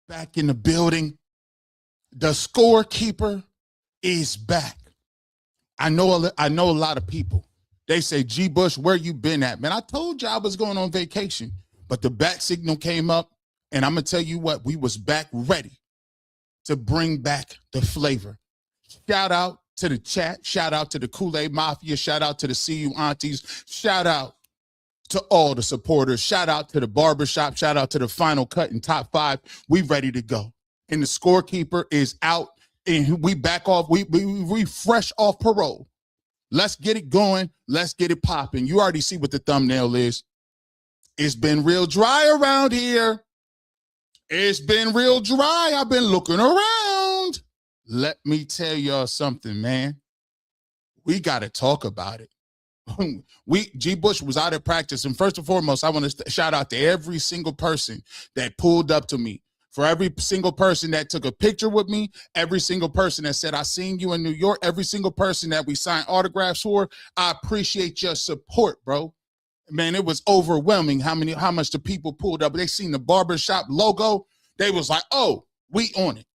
back in the building. The scorekeeper is back. I know a lot of people. They say, G. Bush, where you been at? Man, I told you I was going on vacation, but the bat signal came up, and I'm going to tell you what, we was back ready to bring back the flavor. Shout out to the chat. Shout out to the Kool-Aid Mafia. Shout out to the CU Aunties. Shout out to all the supporters. Shout out to the barbershop. Shout out to the Final Cut and Top 5. We ready to go. And the scorekeeper is out, and we back off. We fresh off parole. Let's get it going. Let's get it popping. You already see what the thumbnail is. It's been real dry around here. It's been real dry. I've been looking around. Let me tell y'all something, man. We got to talk about it. G. Bush was out at practice, and first and foremost, I want to shout out to every single person that pulled up to me. For every single person that took a picture with me, every single person that said, I seen you in New York, every single person that we signed autographs for, I appreciate your support, bro. Man, it was overwhelming how much the people pulled up. They seen the barbershop logo. They was like, oh, we on it.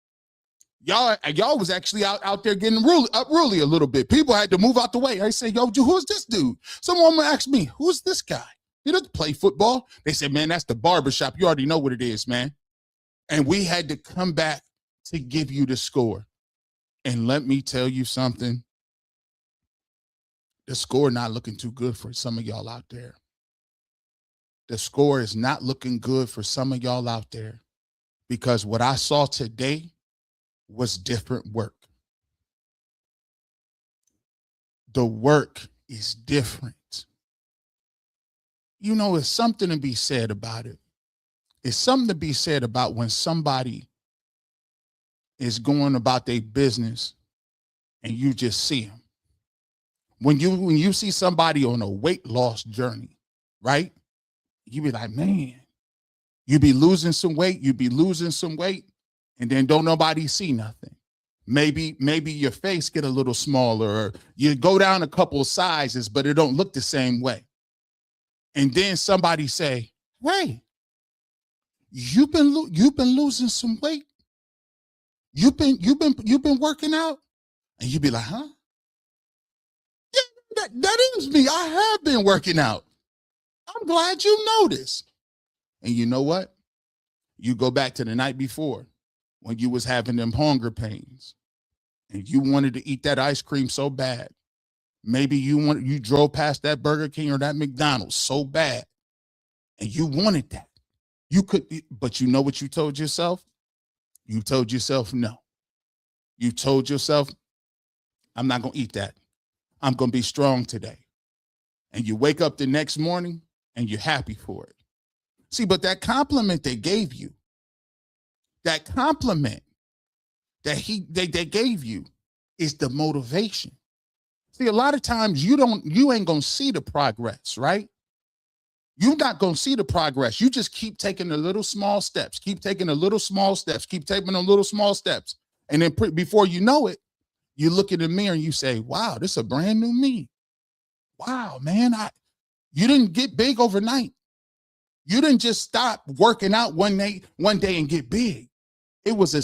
Y'all was actually out there getting really a little bit. People had to move out the way. I said, yo, who's this dude? Someone asked me, who's this guy? He doesn't play football. They said, man, that's the barbershop. You already know what it is, man. And we had to come back to give you the score. And let me tell you something. The score not looking too good for some of y'all out there. The score is not looking good for some of y'all out there, because what I saw today was different work. The work is different. You know, it's something to be said about it. It's something to be said about when somebody is going about their business and you just see them. When you see somebody on a weight loss journey, right? You be like, man, you be losing some weight, and then don't nobody see nothing. Maybe your face get a little smaller, or you go down a couple of sizes, but it don't look the same way. And then somebody say, hey, you've been losing some weight. You've been working out, and you be like, huh? Yeah, that is me. I have been working out. I'm glad you noticed. And you know what? You go back to the night before when you was having them hunger pains, and you wanted to eat that ice cream so bad. Maybe you drove past that Burger King or that McDonald's so bad, and you wanted that. You could, but you know what you told yourself? You told yourself no. You told yourself, I'm not going to eat that. I'm going to be strong today. And you wake up the next morning and you're happy for it. See, but that compliment they gave you, that compliment that they gave you is the motivation. See, a lot of times you ain't going to see the progress, right? You're not going to see the progress. You just keep taking the little small steps, keep taking the little small steps, keep taking the little small steps. And then before you know it, you look in the mirror and you say, wow, this is a brand new me. Wow, man, you didn't get big overnight. You didn't just stop working out one day and get big. It was a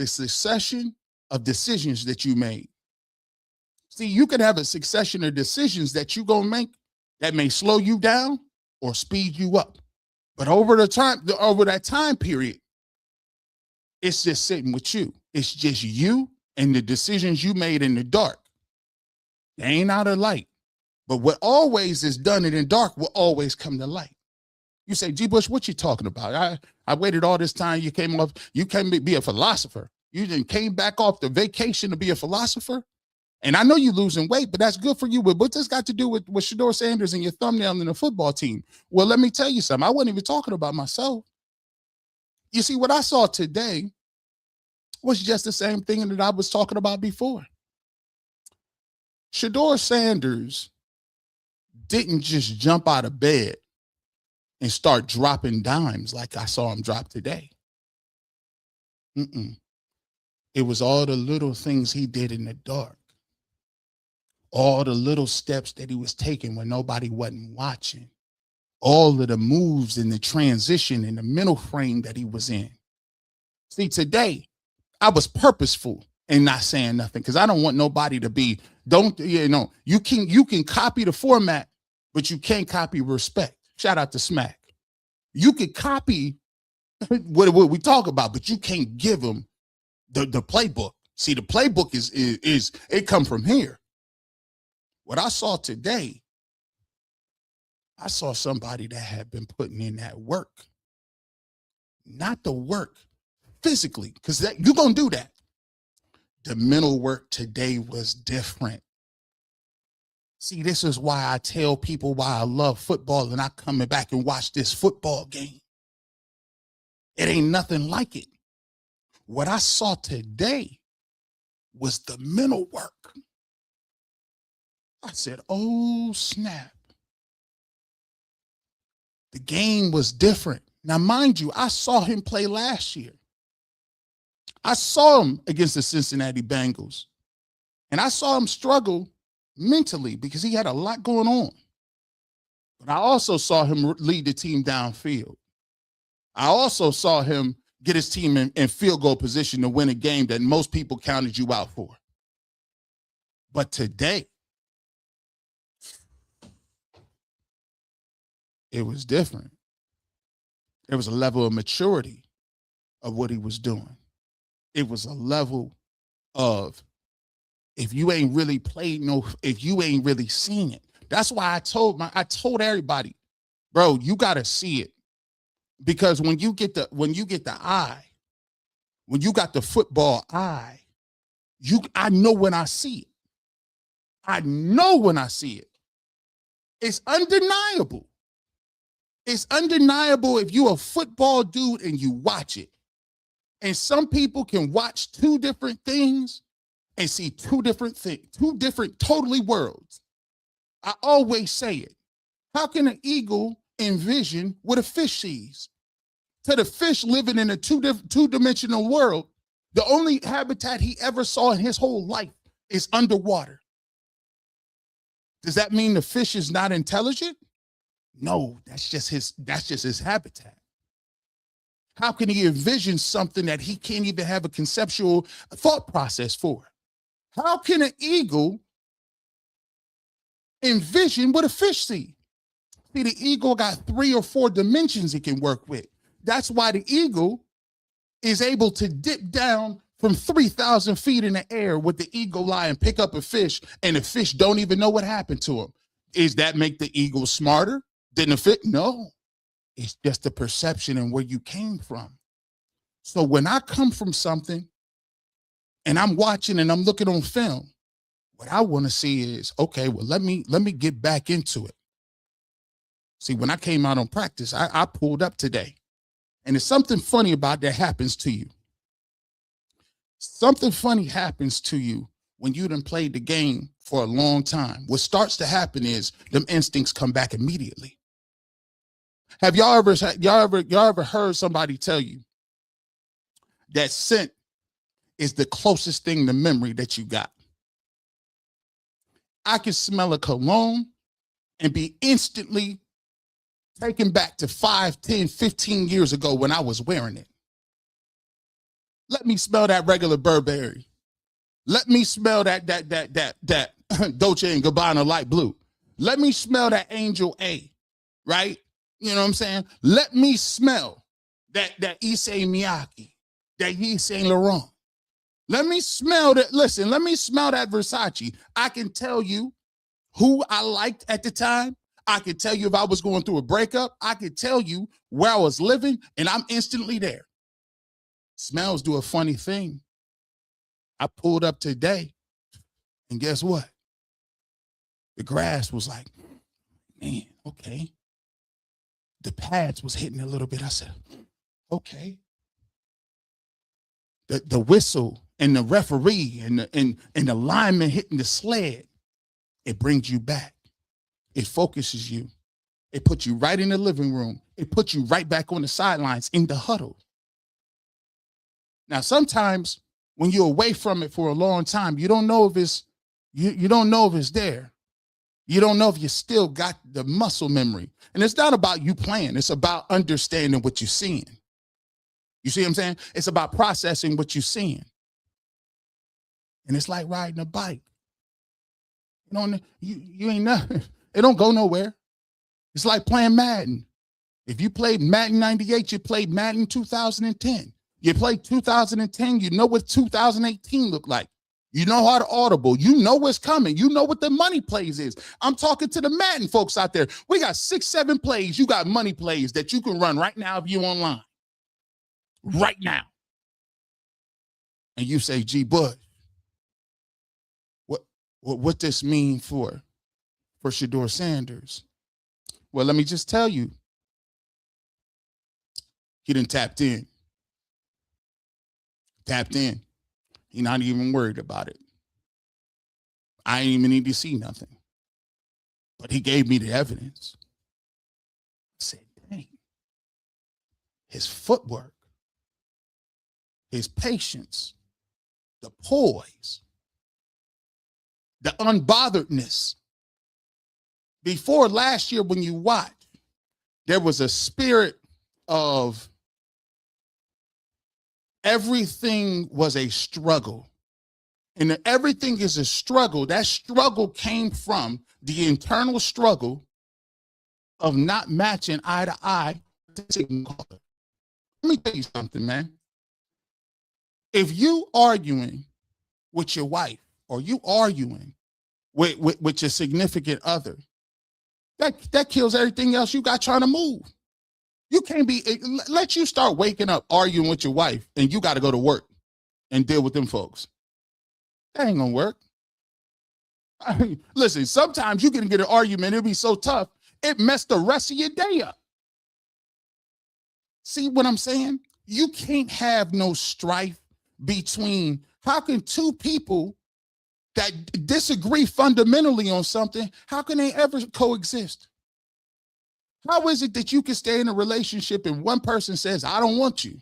succession of decisions that you made. See, you could have a succession of decisions that you're going to make that may slow you down or speed you up. But over that time period, it's just sitting with you. It's just you and the decisions you made in the dark. They ain't out of light. But what always is done in the dark will always come to light. You say, G. Bush, what you talking about? I waited all this time. You came to be a philosopher. You then came back off the vacation to be a philosopher. And I know you're losing weight, but that's good for you. But what's this got to do with Shedeur Sanders and your thumbnail in the football team? Well, let me tell you something. I wasn't even talking about myself. You see, what I saw today was just the same thing that I was talking about before. Shedeur Sanders didn't just jump out of bed and start dropping dimes like I saw him drop today. It was all the little things he did in the dark. All the little steps that he was taking when nobody wasn't watching. All of the moves and the transition and the mental frame that he was in. See, today I was purposeful in not saying nothing because I don't want nobody to be, don't, you can copy the format, but you can't copy respect. Shout out to Smack. You could copy what we talk about, but you can't give them the playbook. See, the playbook is it come from here. What I saw today, I saw somebody that had been putting in that work, not the work physically, because you're gonna do that. The mental work today was different. See, this is why I tell people why I love football and I coming back and watch this football game. It ain't nothing like it. What I saw today was the mental work. I said, oh, snap. The game was different. Now, mind you, I saw him play last year. I saw him against the Cincinnati Bengals. And I saw him struggle mentally because he had a lot going on. But I also saw him lead the team downfield. I also saw him get his team in field goal position to win a game that most people counted you out for. But today, it was different. There was a level of maturity of what he was doing. It was a level of, if you ain't really played, if you ain't really seen it. That's why I told everybody, bro, you got to see it. Because when you get the eye, when you got the football eye, I know when I see it. I know when I see it. It's undeniable. It's undeniable if you're a football dude and you watch it. And some people can watch two different things and see two different things, two different totally worlds. I always say it. How can an eagle envision what a fish sees? To the fish living in a two-dimensional world, the only habitat he ever saw in his whole life is underwater. Does that mean the fish is not intelligent? No, that's just his habitat. How can he envision something that he can't even have a conceptual thought process for? How can an eagle envision what a fish sees? See, the eagle got 3 or 4 dimensions it can work with. That's why the eagle is able to dip down from 3,000 feet in the air with the eagle eye and pick up a fish, and the fish don't even know what happened to him. Is that make the eagle smarter than the fish? No. It's just the perception and where you came from. So when I come from something and I'm watching and I'm looking on film, what I want to see is, okay, well, let me get back into it. See, when I came out on practice, I pulled up today. And it's something funny about that happens to you. Something funny happens to you when you done played the game for a long time. What starts to happen is them instincts come back immediately. Have y'all ever heard somebody tell you that scent is the closest thing to memory that you got? I can smell a cologne and be instantly taken back to 5, 10, 15 years ago when I was wearing it. Let me smell that regular Burberry. Let me smell that Dolce and Gabbana light blue. Let me smell that Angel A, right? You know what I'm saying? Let me smell that Issey Miyake, that Yves Saint Laurent. Let me smell that. Listen, let me smell that Versace. I can tell you who I liked at the time. I could tell you if I was going through a breakup. I could tell you where I was living, and I'm instantly there. Smells do a funny thing. I pulled up today, and guess what? The grass was like, man, okay. The pads was hitting a little bit. I said, okay. The whistle and the referee and the lineman hitting the sled, it brings you back. It focuses you. It puts you right in the living room. It puts you right back on the sidelines in the huddle. Now, sometimes when you're away from it for a long time, you don't know if it's you don't know if it's there. You don't know if you still got the muscle memory. And it's not about you playing. It's about understanding what you're seeing. You see what I'm saying? It's about processing what you're seeing. And it's like riding a bike. You know, you ain't nothing. It don't go nowhere. It's like playing Madden. If you played Madden 98, you played Madden 2010. You played 2010, you know what 2018 looked like. You know how to audible. You know what's coming. You know what the money plays is. I'm talking to the Madden folks out there. We got 6, 7 plays. You got money plays that you can run right now if you online. Right now. And you say, gee, Bud, what this mean for Shedeur Sanders? Well, let me just tell you, he done tapped in. He's not even worried about it. I ain't even need to see nothing. But he gave me the evidence. I said, dang. His footwork, his patience, the poise, the unbotheredness. Before last year, when you watched, there was a spirit of everything was a struggle. And everything is a struggle. That struggle came from the internal struggle of not matching eye to eye. Let me tell you something, man. If you arguing with your wife or you arguing with your significant other, that kills everything else you got trying to move. You can't be, let you start waking up arguing with your wife and you got to go to work and deal with them folks. That ain't gonna work. I mean, listen, sometimes you can get an argument, it'll be so tough, it messed the rest of your day up. See what I'm saying? You can't have no strife between, how can two people that disagree fundamentally on something, how can they ever coexist? How is it that you can stay in a relationship and one person says, I don't want you?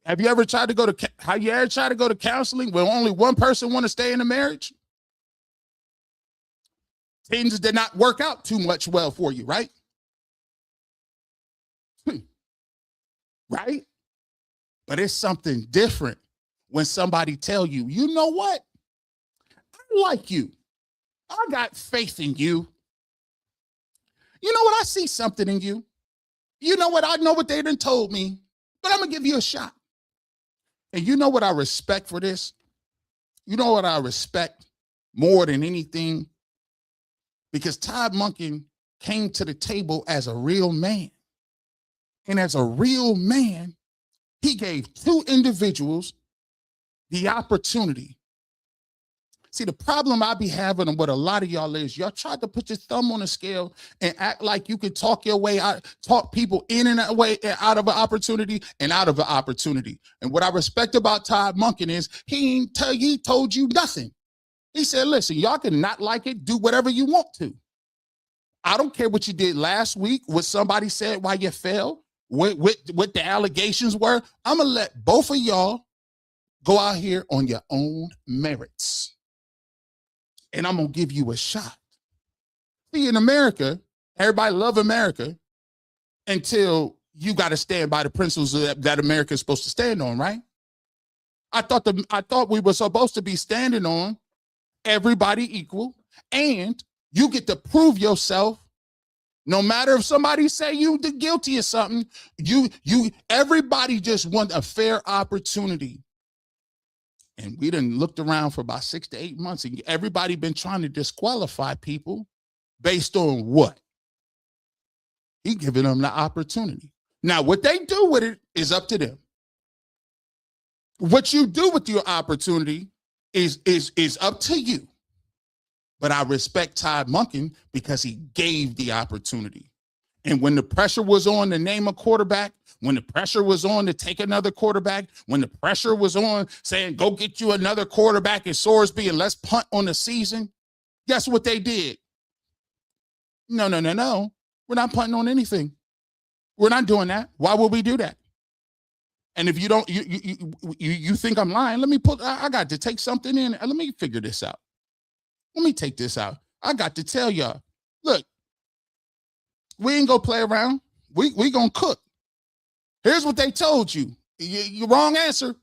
Have you ever tried to go to counseling where only one person want to stay in a marriage? Things did not work out too much well for you, right? Right? But it's something different when somebody tell you, you know what? I like you. I got faith in you. You know what? I see something in you. You know what? I know what they done told me, but I'm going to give you a shot. And you know what I respect for this? You know what I respect more than anything? Because Todd Monken came to the table as a real man. And as a real man, he gave 2 individuals the opportunity. See, the problem I be having and what a lot of y'all is, y'all tried to put your thumb on the scale and act like you could talk your way out, talk people in and out of an opportunity and out of an opportunity. And what I respect about Todd Monken is he told you nothing. He said, listen, y'all can not like it, do whatever you want to. I don't care what you did last week, what somebody said why you fell, what the allegations were. I'm going to let both of y'all go out here on your own merits. And I'm going to give you a shot. See, in America, everybody love America until you got to stand by the principles that America is supposed to stand on, right? I thought we were supposed to be standing on everybody equal, and you get to prove yourself. No matter if somebody say you guilty of something, everybody just want a fair opportunity. And we done looked around for about 6 to 8 months, and everybody been trying to disqualify people based on what? He giving them the opportunity. Now, what they do with it is up to them. What you do with your opportunity is up to you. But I respect Todd Monken because he gave the opportunity. And when the pressure was on to name a quarterback, when the pressure was on to take another quarterback, when the pressure was on saying, go get you another quarterback at Sorsby and let's punt on the season, guess what they did? No. We're not punting on anything. We're not doing that. Why would we do that? And if you don't, you think I'm lying, I got to take something in. Let me figure this out. Let me take this out. I got to tell y'all, look, we ain't gonna play around. We gonna cook. Here's what they told you. You wrong answer.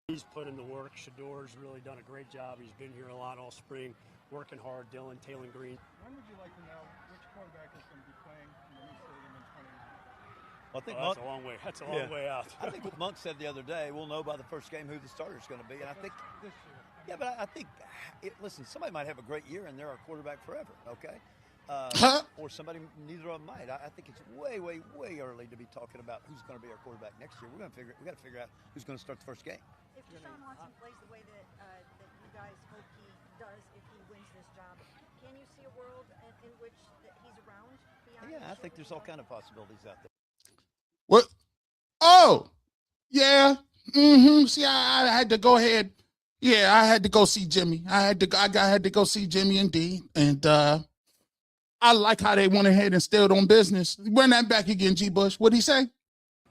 He's put in the work. Shedeur's really done a great job. He's been here a lot all spring, working hard. Dylan, Taylor Green. When would you like to know which quarterback is going to be playing in the new stadium in 2019? Well, I think That's a long way. That's a long way out. I think what Monk said the other day, we'll know by the first game who the starter is going to be. And I think This year. Yeah, but I think, listen, somebody might have a great year and they're our quarterback forever, okay? Or somebody, neither of them might. I think it's way, way, way early to be talking about who's going to be our quarterback next year. We got to figure out who's going to start the first game. If Deshaun Watson plays the way that you guys hope he does if he wins this job, can you see a world in which he's around beyond? Yeah, I think there's all kind of possibilities out there. What? Oh, yeah. See, I had to go ahead. Yeah, I had to go see Jimmy. I had to go see Jimmy and D. And I like how they went ahead and stayed on business. Run that back again, G. Bush. What'd he say?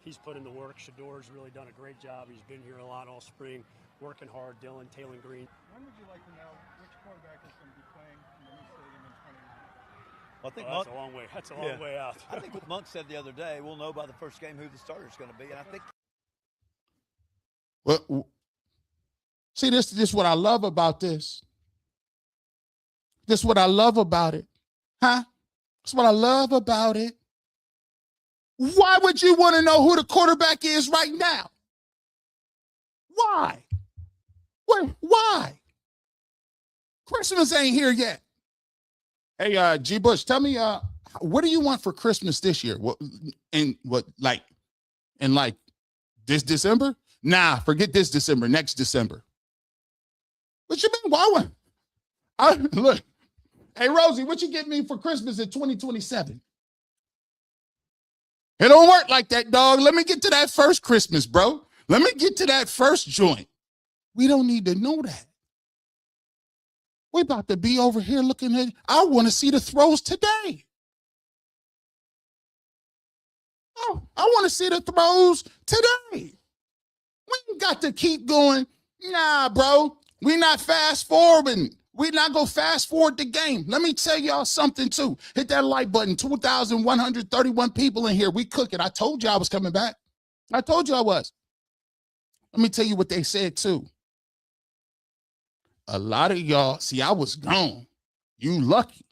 He's put in the work. Shedeur's really done a great job. He's been here a lot all spring, working hard. Dylan, Taylor Green. When would you like to know which quarterback is going to be playing in the new stadium in 2019? Well, I think That's a long way. That's a long way out. I think what Monk said the other day, we'll know by the first game who the starter is going to be. And I think. Well, see, this is what I love about this. This is what I love about it. Huh? That's what I love about it. Why would you want to know who the quarterback is right now? Why? Why? Christmas ain't here yet. Hey, G. Bush, tell me, what do you want for Christmas this year? In this December? Nah, forget this December. Next December. What you mean? Why would look? Hey, Rosie, what you get me for Christmas in 2027? It don't work like that, dog. Let me get to that first Christmas, bro. Let me get to that first joint. We don't need to know that. We about to be over here looking at, I want to see the throws today. Oh, I want to see the throws today. We ain't got to keep going. Nah, bro. We not fast forwarding. We not go fast forward the game. Let me tell y'all something too. Hit that like button. 2,131 people in here. We cooking. I told you I was coming back. I told you I was. Let me tell you what they said too. A lot of y'all, see, I was gone. You lucky.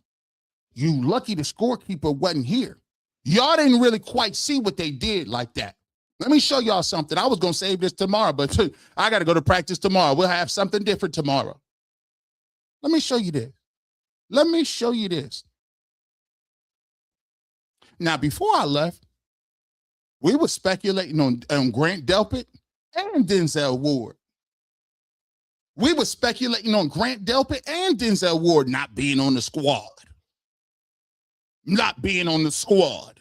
You lucky the scorekeeper wasn't here. Y'all didn't really quite see what they did like that. Let me show y'all something. I was going to save this tomorrow, but I got to go to practice tomorrow. We'll have something different tomorrow. Let me show you this. Let me show you this. Now, before I left, we were speculating on Grant Delpit and Denzel Ward. We were speculating on Grant Delpit and Denzel Ward not being on the squad. Not being on the squad.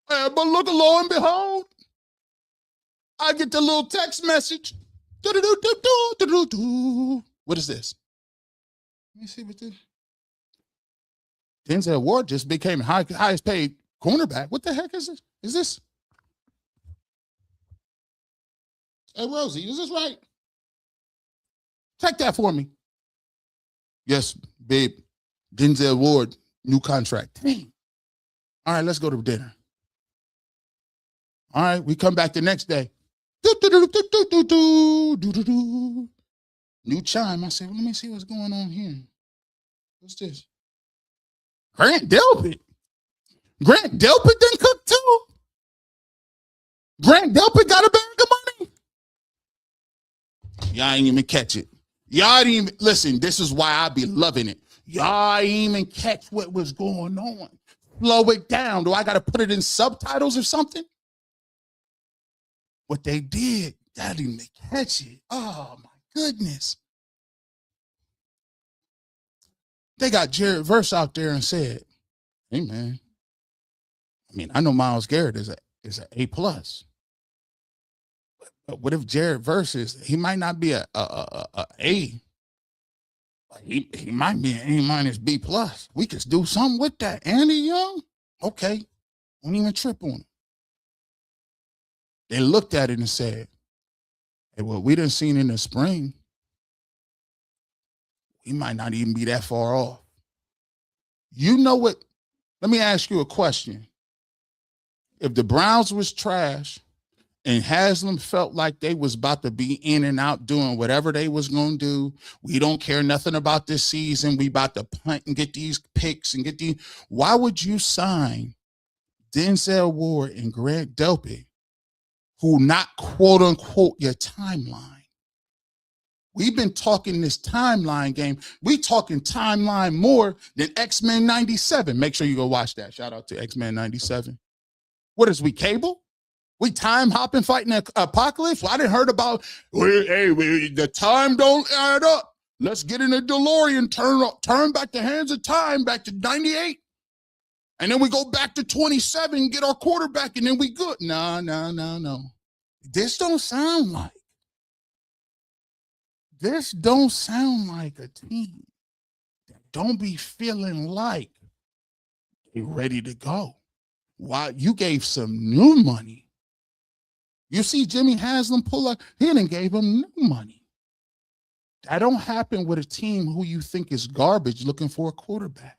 But look, lo and behold, I get the little text message. What is this? Let me see what this. Denzel Ward just became highest paid cornerback. What the heck is this? Is this? Hey, Rosie, is this right? Check that for me. Yes, babe. Denzel Ward, new contract. Dang. All right, let's go to dinner. All right, we come back the next day. New chime. I said, well, let me see what's going on here. What's this? Grant Delpit. Grant Delpit didn't cook too. Grant Delpit got a bag of money. Y'all ain't even catch it. Y'all didn't even, listen, this is why I be loving it. Y'all ain't even catch what was going on. Slow it down. Do I got to put it in subtitles or something? What they did, y'all didn't even catch it. Oh, my goodness. They got Jared Verse out there and said, hey, man, I mean, I know Myles Garrett is an A+. But what if Jared Verse is, he might not be a A. He might be an A- B+. We could do something with that. Andy Young? Okay. Don't even trip on it. They looked at it and said, hey, well, we done seen in the spring. We might not even be that far off. You know what Let me ask you a question. If the Browns was trash and Haslam felt like they was about to be in and out doing whatever they was going to do, we don't care nothing about this season, we about to punt and get these picks and get these, why would you sign Denzel Ward and Grant Delpit, who not quote unquote your timeline? We've been talking this timeline game. We talking timeline more than X-Men 97. Make sure you go watch that. Shout out to X-Men 97. What is we, cable? We time hopping fighting the apocalypse? Well, I didn't heard about, the time don't add up. Let's get in a DeLorean, turn back the hands of time back to 98. And then we go back to 27, get our quarterback, and then we good. No. This don't sound like a team that don't be feeling like they ready to go. Why? You gave some new money. You see Jimmy Haslam pull up, he didn't gave him new money. That don't happen with a team who you think is garbage looking for a quarterback.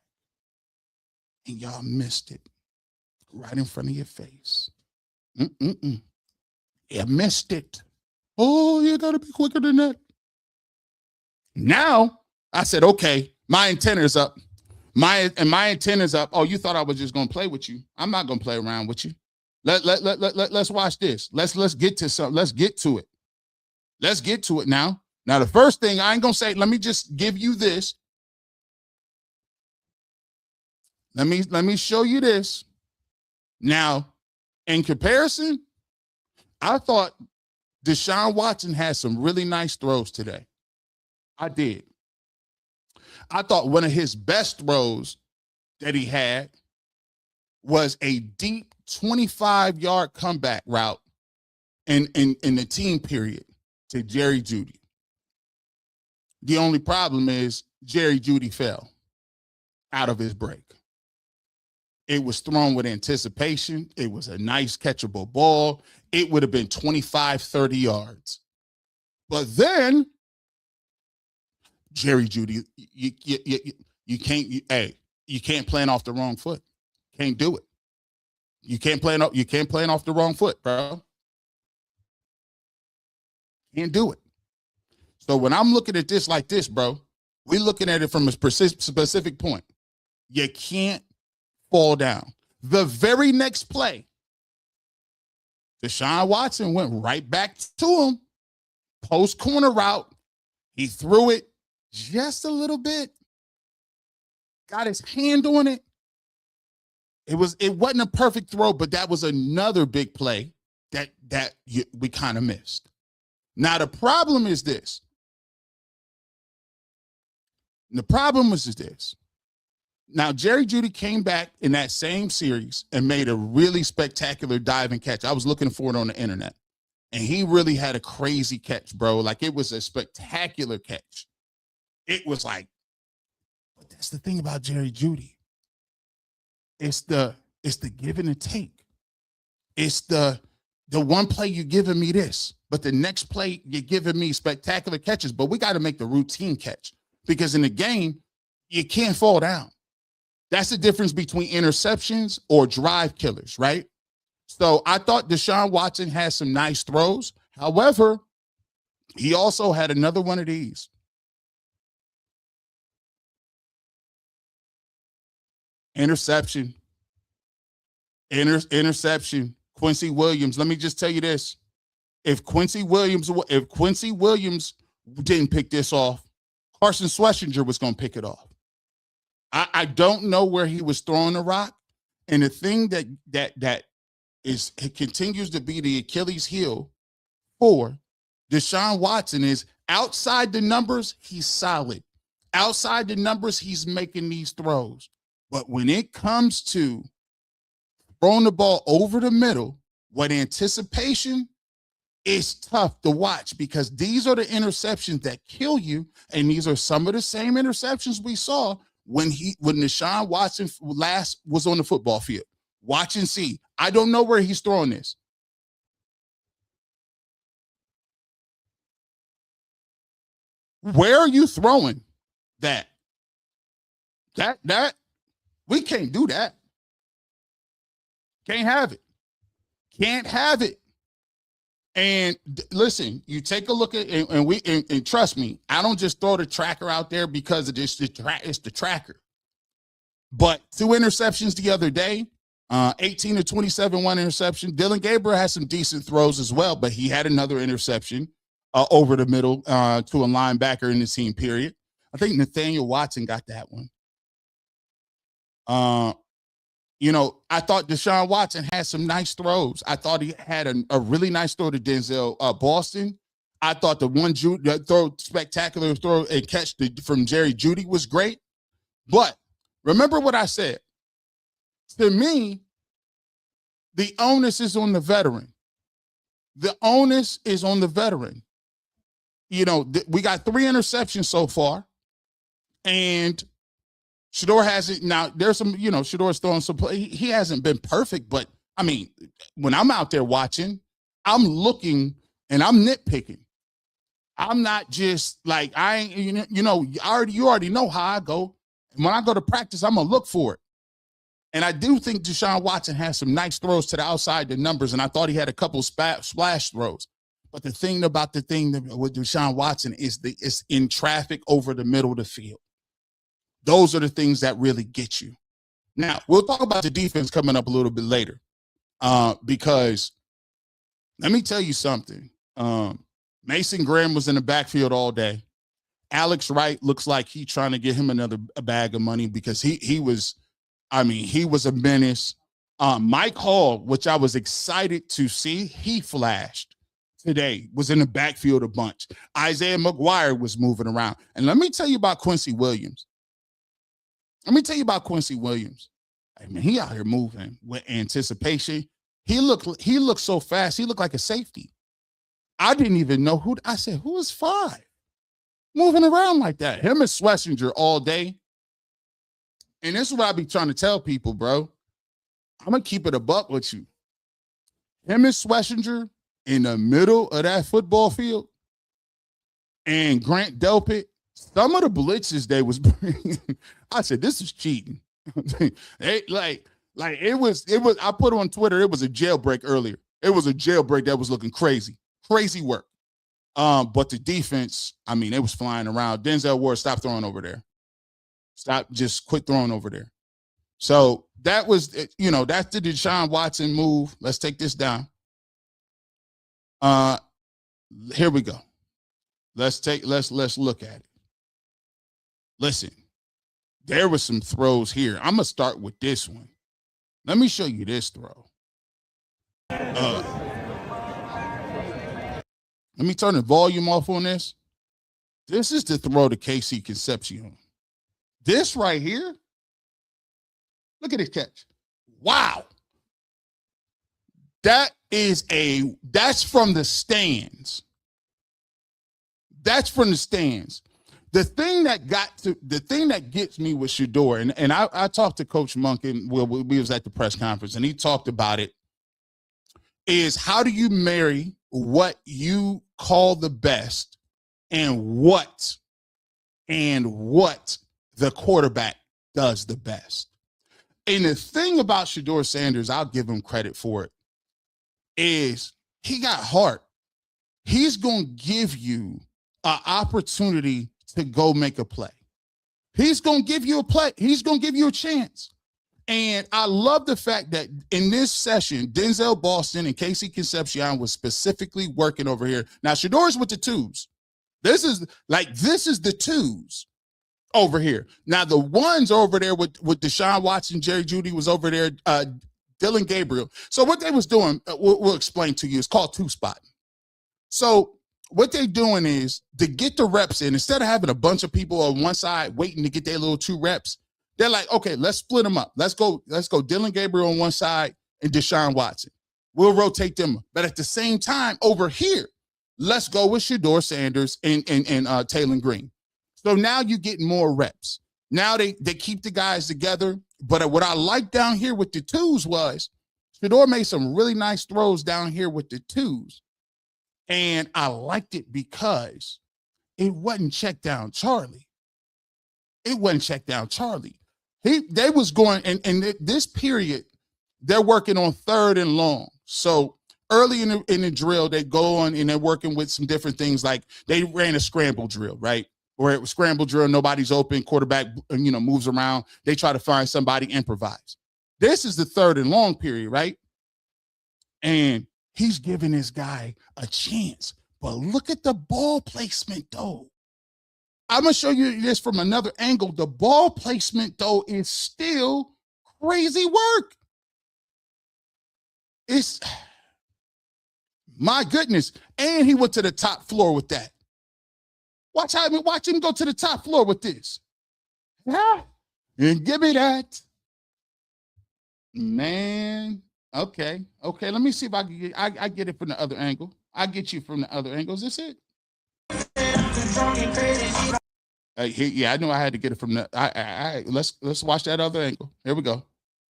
And y'all missed it right in front of your face. You missed it. Oh, you got to be quicker than that. Now, I said, okay, my antenna's up. My antenna's up. Oh, you thought I was just going to play with you. I'm not going to play around with you. Let's watch this. Let's get to something. Let's get to it. Let's get to it now. Now, the first thing, I ain't going to say, let me just give you this. Let me show you this. Now, in comparison, I thought Deshaun Watson had some really nice throws today. I did. I thought one of his best throws that he had was a deep 25-yard comeback route in the team period to Jerry Jeudy. The only problem is Jerry Jeudy fell out of his break. It was thrown with anticipation. It was a nice catchable ball. It would have been 25, 30 yards. But then Jerry Jeudy, you can't plan off the wrong foot. Can't do it. You can't plan off the wrong foot, bro. Can't do it. So when I'm looking at this like this, bro, we're looking at it from a specific point. You can't fall down. The very next play, Deshaun Watson went right back to him. Post corner route. He threw it just a little bit. Got his hand on it. It wasn't a perfect throw, but that was another big play that we kind of missed. Now, the problem is this. Now, Jerry Jeudy came back in that same series and made a really spectacular diving catch. I was looking for it on the internet. And he really had a crazy catch, bro. Like, it was a spectacular catch. It was like, but that's the thing about Jerry Jeudy. It's the give and take. It's the one play you're giving me this, but the next play you're giving me spectacular catches. But we got to make the routine catch, because in the game, you can't fall down. That's the difference between interceptions or drive killers, right? So I thought Deshaun Watson had some nice throws. However, he also had another one of these. Interception. Quincy Williams. Let me just tell you this. If Quincy Williams didn't pick this off, Carson Schlesinger was going to pick it off. I don't know where he was throwing the rock. And the thing that it continues to be the Achilles heel for Deshaun Watson is outside the numbers, he's solid. Outside the numbers, he's making these throws. But when it comes to throwing the ball over the middle with anticipation, it's tough to watch, because these are the interceptions that kill you. And these are some of the same interceptions we saw when Deshaun Watson last was on the football field. Watch and see. I don't know where he's throwing this. Where are you throwing that? We can't do that. Can't have it. Can't have it. And listen, you take a look at and trust me, I don't just throw the tracker out there because it's the tracker. But 2 interceptions the other day, 18 to 27, 1 interception. Dillon Gabriel has some decent throws as well, but he had another interception over the middle to a linebacker in the team period. I think Nathaniel Watson got that one. I thought Deshaun Watson had some nice throws. I thought he had a really nice throw to Denzel Boston. I thought the one spectacular throw and catch from Jerry Jeudy was great. But remember what I said. To me, the onus is on the veteran. The onus is on the veteran. We got 3 interceptions so far, and Shedeur hasn't. Now, there's some, Shedeur's throwing some play. He hasn't been perfect, but, I mean, when I'm out there watching, I'm looking and I'm nitpicking. I'm not just like, I ain't, you already know how I go. When I go to practice, I'm going to look for it. And I do think Deshaun Watson has some nice throws to the outside the numbers, and I thought he had a couple splash throws. But the thing with Deshaun Watson is it's in traffic over the middle of the field. Those are the things that really get you. Now, we'll talk about the defense coming up a little bit later because let me tell you something. Mason Graham was in the backfield all day. Alex Wright looks like he's trying to get him a bag of money because he was a menace. Mike Hall, which I was excited to see, he flashed today, was in the backfield a bunch. Isaiah McGuire was moving around. And let me tell you about Quincy Williams. I mean, he out here moving with anticipation. He looked so fast. He looked like a safety. I didn't even know who is 5? Moving around like that. Him and Schlesinger all day. And this is what I be trying to tell people, bro. I'm going to keep it a buck with you. Him and Schlesinger in the middle of that football field and Grant Delpit, some of the blitzes they was bringing, I said, this is cheating. it was, I put on Twitter, it was a jailbreak earlier. It was a jailbreak that was looking crazy work. But the defense, I mean, it was flying around. Denzel Ward, stop throwing over there. Just quit throwing over there. So that was, that's the Deshaun Watson move. Let's take this down. Here we go. Let's look at it. Listen, there were some throws here. I'm going to start with this one. Let me show you this throw. Let me turn the volume off on this. This is the throw to KC Concepcion. This right here, look at this catch. Wow. That's from the stands. That's from the stands. The thing that gets me with Shedeur, and I talked to Coach Monk, and we was at the press conference, and he talked about it, is how do you marry what you call the best and what the quarterback does the best. And the thing about Shedeur Sanders, I'll give him credit for it, is he got heart. He's going to give you an opportunity to go make a play. He's going to give you a play. He's going to give you a chance. And I love the fact that in this session, Denzel Boston and KC Concepcion was specifically working over here. Now, Shedeur's with the twos. This is the twos over here. Now, the ones over there with Deshaun Watson, Jerry Jeudy was over there, Dillon Gabriel. So what they was doing, we'll explain to you, it's called two-spotting. So what they're doing is to get the reps in, instead of having a bunch of people on one side waiting to get their little 2 reps, they're like, okay, let's split them up. Let's go Dillon Gabriel on one side and Deshaun Watson. We'll rotate them. But at the same time, over here, let's go with Shedeur Sanders and Taylor Green. So now you get more reps. Now they keep the guys together. But what I like down here with the twos was Shedeur made some really nice throws down here with the twos. And I liked it because it wasn't check down Charlie. It wasn't check down Charlie. They was going, and this period, they're working on 3rd and long. So early in the drill, they go on and they're working with some different things. Like they ran a scramble drill, right? Where it was scramble drill, nobody's open, quarterback, moves around. They try to find somebody, improvise. This is the 3rd and long period, right? And he's giving this guy a chance. But look at the ball placement, though. I'm going to show you this from another angle. The ball placement, though, is still crazy work. It's, my goodness. And he went to the top floor with that. Watch him go to the top floor with this. Yeah. And give me that. Man. Okay. Let me see if I can get, I get it from the other angle. I get you from the other angle. Is this it? Yeah, I knew I had to get it from the. Let's watch that other angle. Here we go.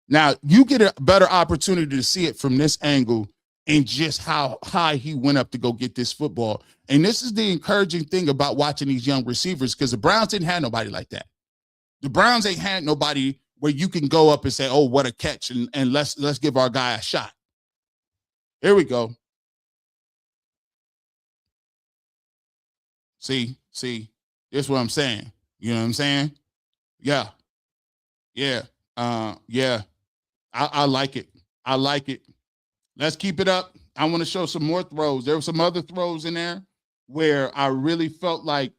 Now you get a better opportunity to see it from this angle and just how high he went up to go get this football. And this is the encouraging thing about watching these young receivers, because the Browns didn't have nobody like that. The Browns ain't had nobody where you can go up and say, "Oh, what a catch!" and let's give our guy a shot. Here we go. See, this is what I'm saying. You know what I'm saying? Yeah. I like it. Let's keep it up. I want to show some more throws. There were some other throws in there where I really felt like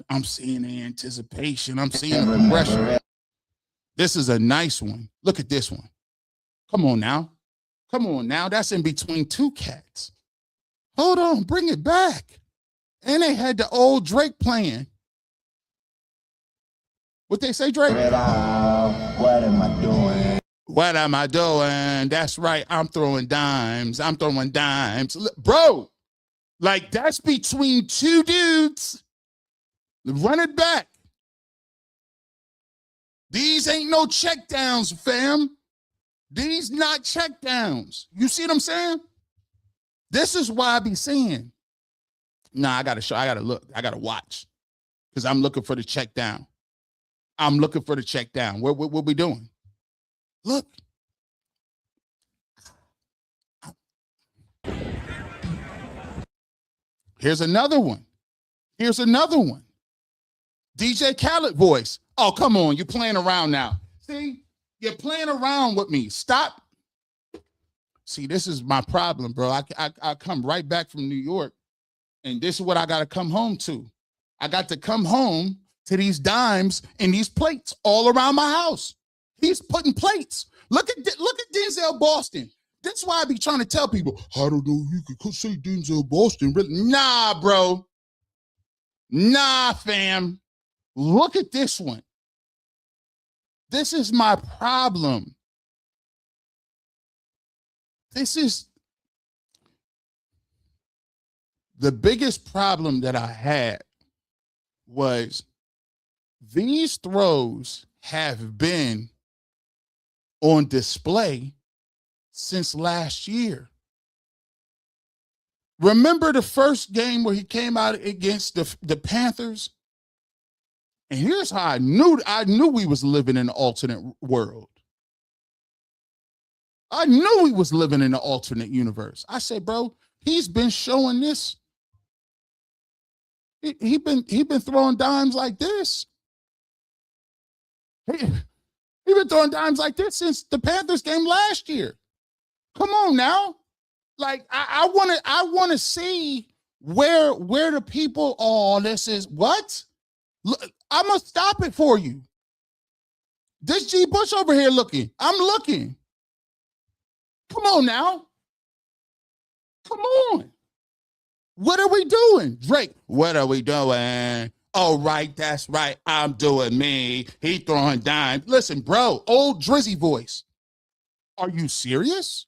I'm seeing the anticipation. I'm seeing the progression. This is a nice one. Look at this one. Come on now. That's in between two cats. Hold on, bring it back. And they had the old Drake playing. What they say, Drake? What am I doing? What am I doing? That's right. I'm throwing dimes. Bro, like that's between two dudes. Run it back. These ain't no check downs, fam. These not check downs. You see what I'm saying? This is why I be saying, I gotta look, I gotta watch. Because I'm looking for the check down. What we doing? Look. Here's another one. DJ Khaled voice. Oh, come on. You're playing around now. See, you're playing around with me. Stop. See, this is my problem, bro. I come right back from New York, and this is what I got to come home to. I got to come home to these dimes and these plates all around my house. He's putting plates. Look at Denzel Boston. That's why I be trying to tell people, I don't know if you could say Denzel Boston. Really? Nah, bro. Nah, fam. Look at this one. This is my problem. This is the biggest problem that I had was these throws have been on display since last year. Remember the first game where he came out against the Panthers? And here's how I knew we was living in an alternate world. I knew we was living in an alternate universe. I said, bro, he's been showing this. He been throwing dimes like this. He been throwing dimes like this since the Panthers game last year. Come on now. Like I want to see where the people, this is what? Look, I'm going to stop it for you. This G Bush over here looking. I'm looking. Come on now. Come on. What are we doing? Drake, what are we doing? Oh, right, that's right. I'm doing me. He throwing dimes. Listen, bro, old Drizzy voice. Are you serious?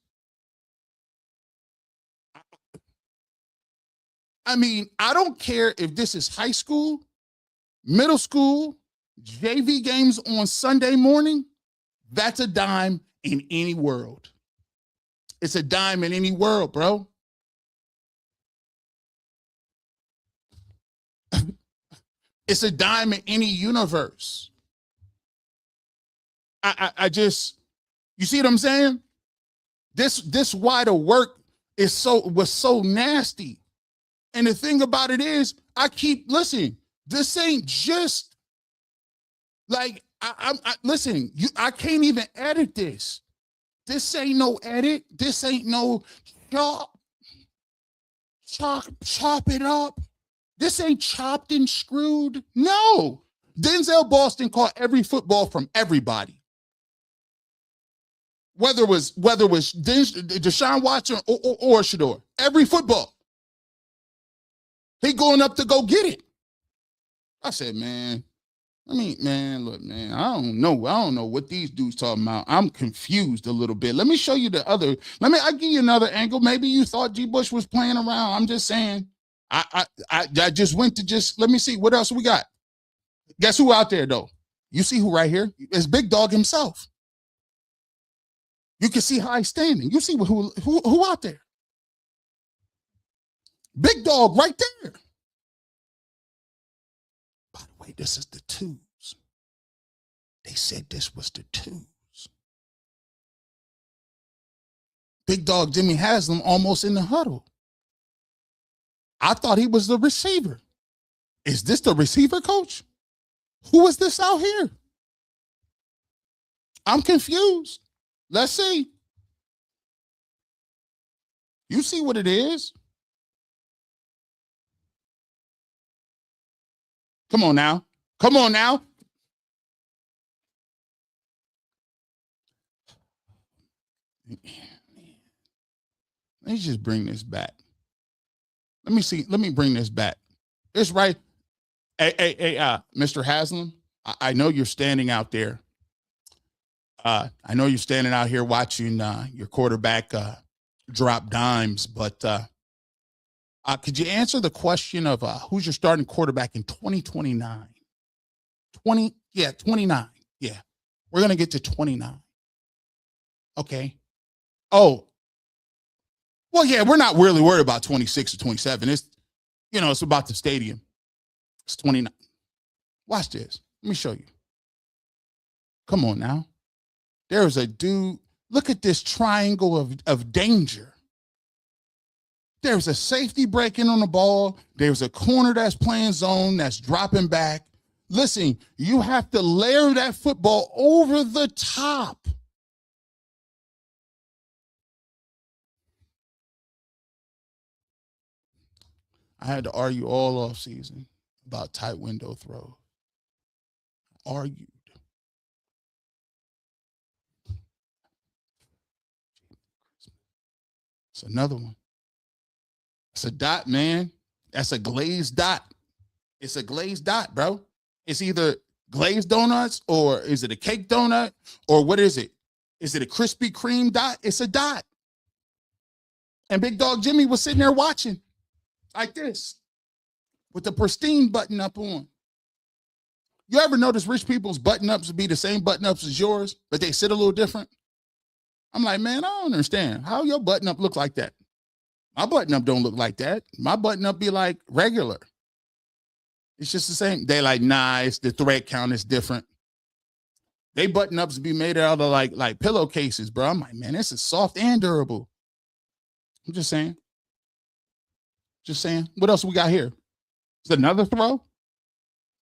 I mean, I don't care if this is high school, middle school, JV games on Sunday morning. That's a dime in any world. It's a dime in any world, bro. It's a dime in any universe. I just, You see what I'm saying? This why the work was so nasty. And the thing about it is, I keep listening. This ain't just like I listen. I can't even edit this. This ain't no edit. This ain't no chop it up. This ain't chopped and screwed. No. Denzel Boston caught every football from everybody. Whether it was Deshaun Watson or Shedeur. Every football. He going up to go get it. I said, man, look, man, I don't know what these dudes talking about. I'm confused a little bit. Let me show you I'll give you another angle. Maybe you thought G. Bush was playing around. I'm just saying. I just went to let me see what else we got. Guess who out there though? You see who right here? It's Big Dog himself. You can see how he's standing. You see who out there? Big Dog right there. By the way, this is the twos. They said this was the twos. Big Dog Jimmy Haslam almost in the huddle. I thought he was the receiver. Is this the receiver coach? Who is this out here? I'm confused. Let's see. You see what it is? Come on now. Come on now. Let me just bring this back. Let me see. Let me bring this back. It's right. Hey, Mr. Haslam, I know you're standing out there. I know you're standing out here watching your quarterback drop dimes, but could you answer the question of who's your starting quarterback in 2029? 29. Yeah, we're going to get to 29. Okay. Oh, well, yeah, we're not really worried about 26 or 27. It's about the stadium. It's 29. Watch this. Let me show you. Come on now. There's a dude. Look at this triangle of danger. There's a safety breaking on the ball. There's a corner that's playing zone that's dropping back. Listen, you have to layer that football over the top. I had to argue all off season about tight window throw. Argued. It's another one. It's a dot, man. That's a glazed dot. It's a glazed dot, bro. It's either glazed donuts or is it a cake donut or what is it? Is it a Krispy Kreme dot? It's a dot. And Big Dog Jimmy was sitting there watching like this with the pristine button up on. You ever notice rich people's button ups would be the same button ups as yours, but they sit a little different? I'm like, man, I don't understand. How your button up look like that? My button up don't look like that. My button up be like regular. It's just the same. They like, nah, it's the thread count is different. They button ups be made out of like pillowcases, bro. I'm like, man, this is soft and durable. I'm just saying. Just saying. What else we got here? Is it another throw?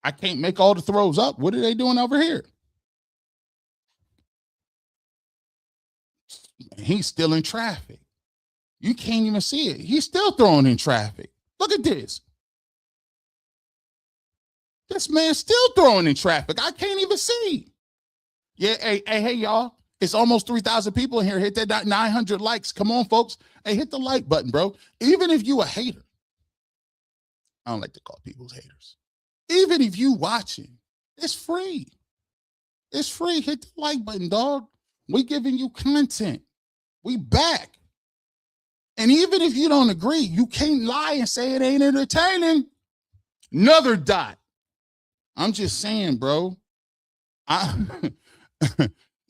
I can't make all the throws up. What are they doing over here? He's still in traffic. You can't even see it. He's still throwing in traffic. Look at this. This man's still throwing in traffic. I can't even see. Yeah, hey, y'all. It's almost 3,000 people in here. Hit that 900 likes. Come on, folks. Hey, hit the like button, bro. Even if you a hater. I don't like to call people haters. Even if you watching, it's free. It's free. Hit the like button, dog. We giving you content. We back. And even if you don't agree, you can't lie and say it ain't entertaining. Another dot. I'm just saying, bro.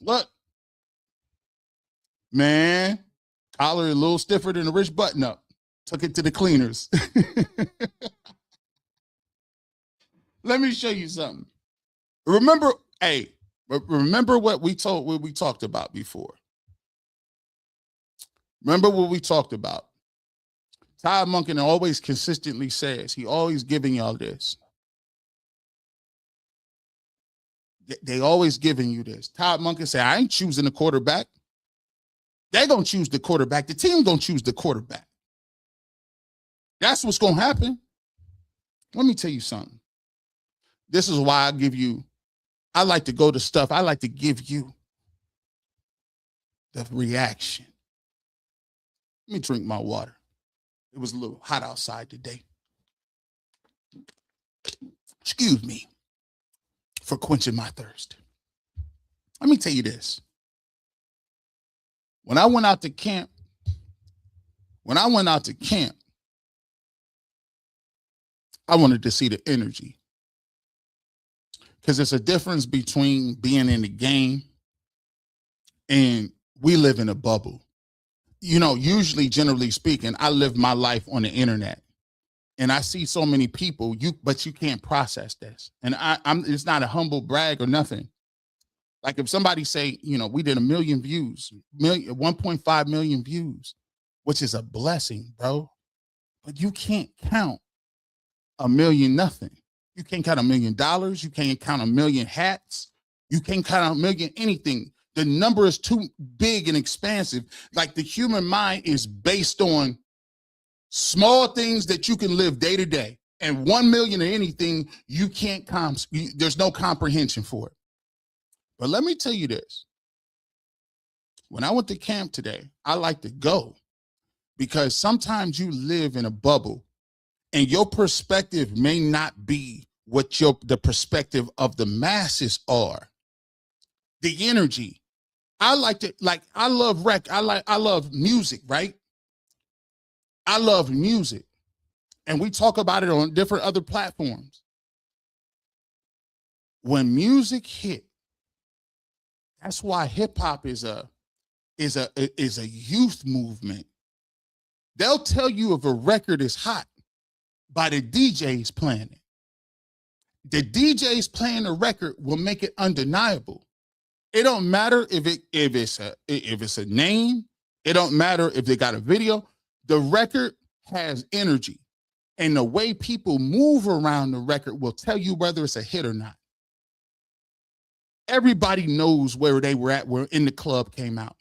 Look, man, collar a little stiffer than a rich button up. Took it to the cleaners. Let me show you something. Remember, hey, But remember what we talked about before. Remember what we talked about. Todd Monken always consistently says, he always giving y'all this. They always giving you this. Todd Monken say, I ain't choosing the quarterback. They're going to choose the quarterback. The team going to choose the quarterback. That's what's going to happen. Let me tell you something. This is why I like to go to stuff. I like to give you the reaction. Let me drink my water. It was a little hot outside today. Excuse me for quenching my thirst. Let me tell you this. When I went out to camp, I wanted to see the energy. Because there's a difference between being in the game and we live in a bubble. You know, usually, generally speaking, I live my life on the internet. And I see so many people, but you can't process this. And it's not a humble brag or nothing. Like if somebody say, you know, we did 1 million views, 1.5 million views, which is a blessing, bro. But you can't count 1 million nothing. You can't count $1 million. You can't count 1 million hats. You can't count 1 million anything. The number is too big and expansive. Like the human mind is based on small things that you can live day to day. And 1 million or anything, you can't there's no comprehension for it. But let me tell you this. When I went to camp today, I like to go because sometimes you live in a bubble and your perspective may not be what the perspective of the masses are. The energy. I love music, right? I love music. And we talk about it on different other platforms. When music hit, that's why hip hop is a youth movement. They'll tell you if a record is hot by the DJs playing it. The DJs playing the record will make it undeniable. It don't matter if it's a name. It don't matter if they got a video. The record has energy, and the way people move around the record will tell you whether it's a hit or not. Everybody knows where they were at when In the Club came out.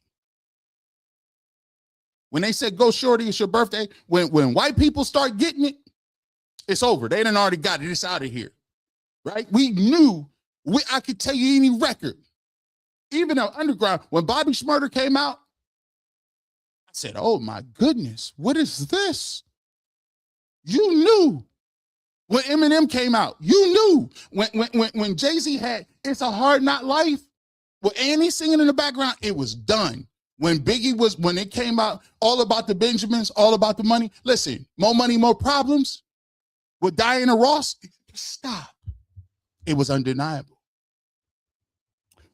When they said, go shorty, it's your birthday, when white people start getting it, it's over. They done already got it. It's out of here, right? We knew, I could tell you any record, even on Underground, when Bobby Shmurda came out, I said, oh my goodness, what is this? You knew. When Eminem came out, you knew. When Jay-Z had It's a Hard Knock Life, with Annie singing in the background, it was done. When it came out, All About the Benjamins, All About the Money. Listen, More Money, More Problems with Diana Ross, stop. It was undeniable.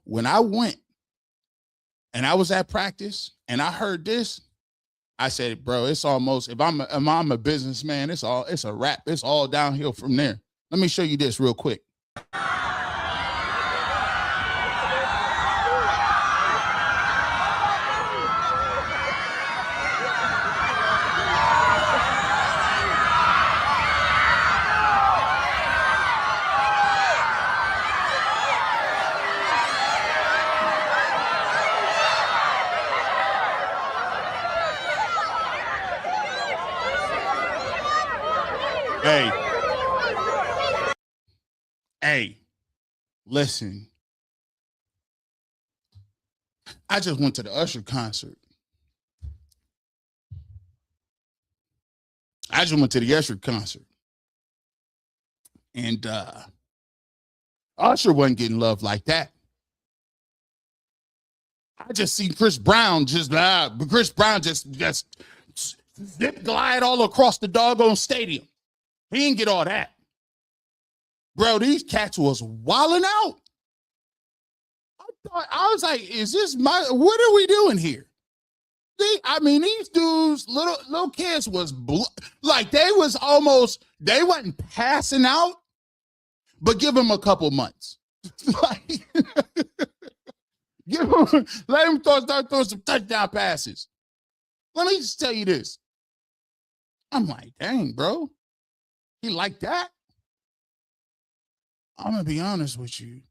When I went and I was at practice and I heard this, I said, bro, it's almost, if I'm a businessman, it's a wrap. It's all downhill from there. Let me show you this real quick. Hey, listen. I just went to the Usher concert. And Usher wasn't getting love like that. I just see Chris Brown just zip glide all across the doggone stadium. He didn't get all that. Bro, these cats was wilding out. I was like, what are we doing here? These dudes, little kids was they wasn't passing out, but give them a couple months. Like, let him start throwing some touchdown passes. Let me just tell you this. I'm like, dang, bro. He like that? I'm going to be honest with you.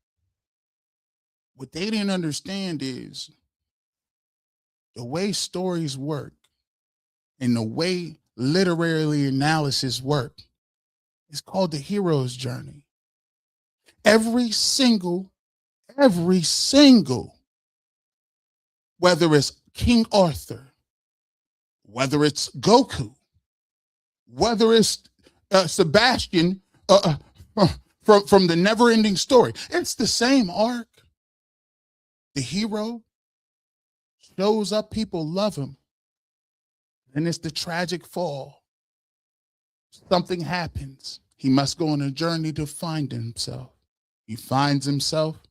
What they didn't understand is the way stories work and the way literary analysis work is called the hero's journey. Every single, whether it's King Arthur, whether it's Goku, whether it's Sebastian from the never-ending story, it's the same arc. The hero shows up, people love him. And it's the tragic fall. Something happens. He must go on a journey to find himself. He finds himself.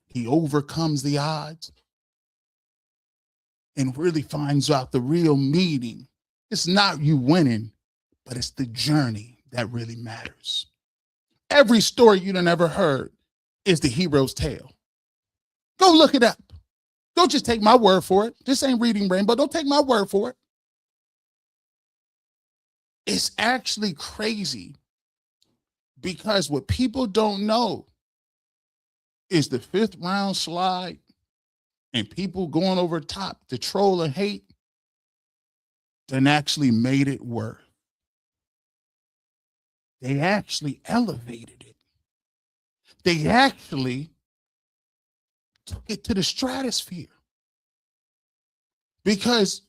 He overcomes the odds and really finds out the real meaning. It's not you winning, but it's the journey that really matters. Every story you done ever heard is the hero's tale. Go look it up. Don't just take my word for it. This ain't Reading Rainbow. Don't take my word for it. It's actually crazy because what people don't know is the 5th round slide and people going over top to troll and hate then actually made it work. They actually elevated it. They actually took it to the stratosphere. Because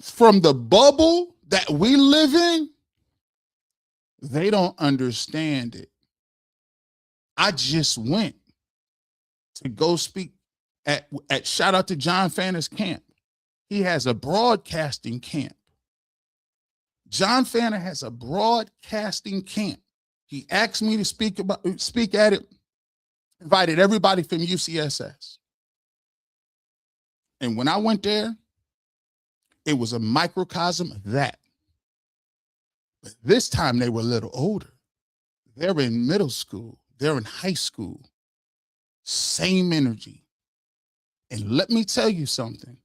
from the bubble that we live in, they don't understand it. I just went to go speak at shout out to John Fanner's camp. He has a broadcasting camp. John Fanner has a broadcasting camp. He asked me to speak at it, invited everybody from UCSS. And when I went there, it was a microcosm of that. But this time they were a little older. They're in middle school. They're in high school. Same energy. And let me tell you something.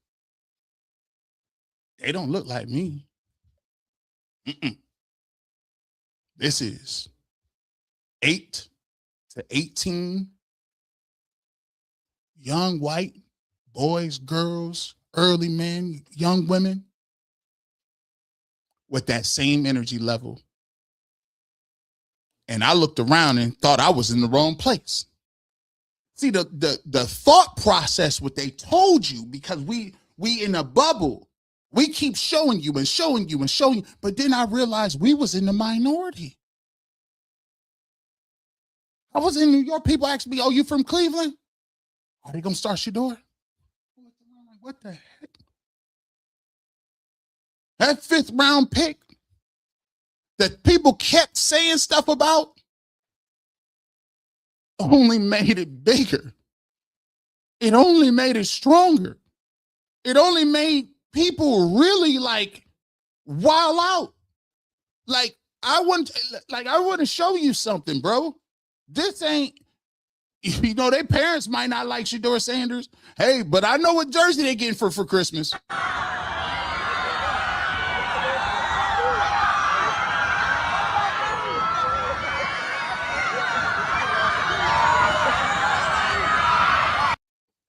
They don't look like me. This is 8 to 18 young white boys, girls, early men, young women with that same energy level. And I looked around and thought I was in the wrong place. See, the thought process, what they told you, because we in a bubble, we keep showing you and showing you and showing you, but then I realized we was in the minority. I was in New York. People asked me, oh, you from Cleveland? Are they going to start Shedeur? What the heck? That 5th round pick that people kept saying stuff about only made it bigger. It only made it stronger. It only made people really like wild out. Like I want to show you something, bro. This ain't, you know, their parents might not like Shedeur Sanders. Hey, but I know what jersey they getting for Christmas.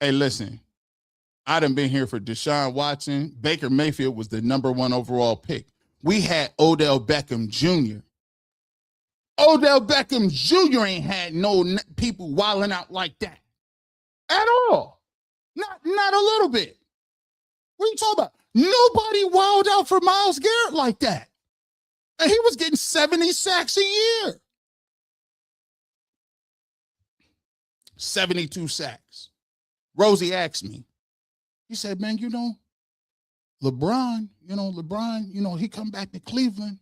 Hey, listen, I done been here for Deshaun Watson. Baker Mayfield was the #1 overall pick. We had Odell Beckham Jr. Odell Beckham Jr. ain't had no people wilding out like that at all. Not a little bit. What are you talking about? Nobody wilded out for Myles Garrett like that. And he was getting 70 sacks a year. 72 sacks. Rosie asked me, he said, man, LeBron, he come back to Cleveland.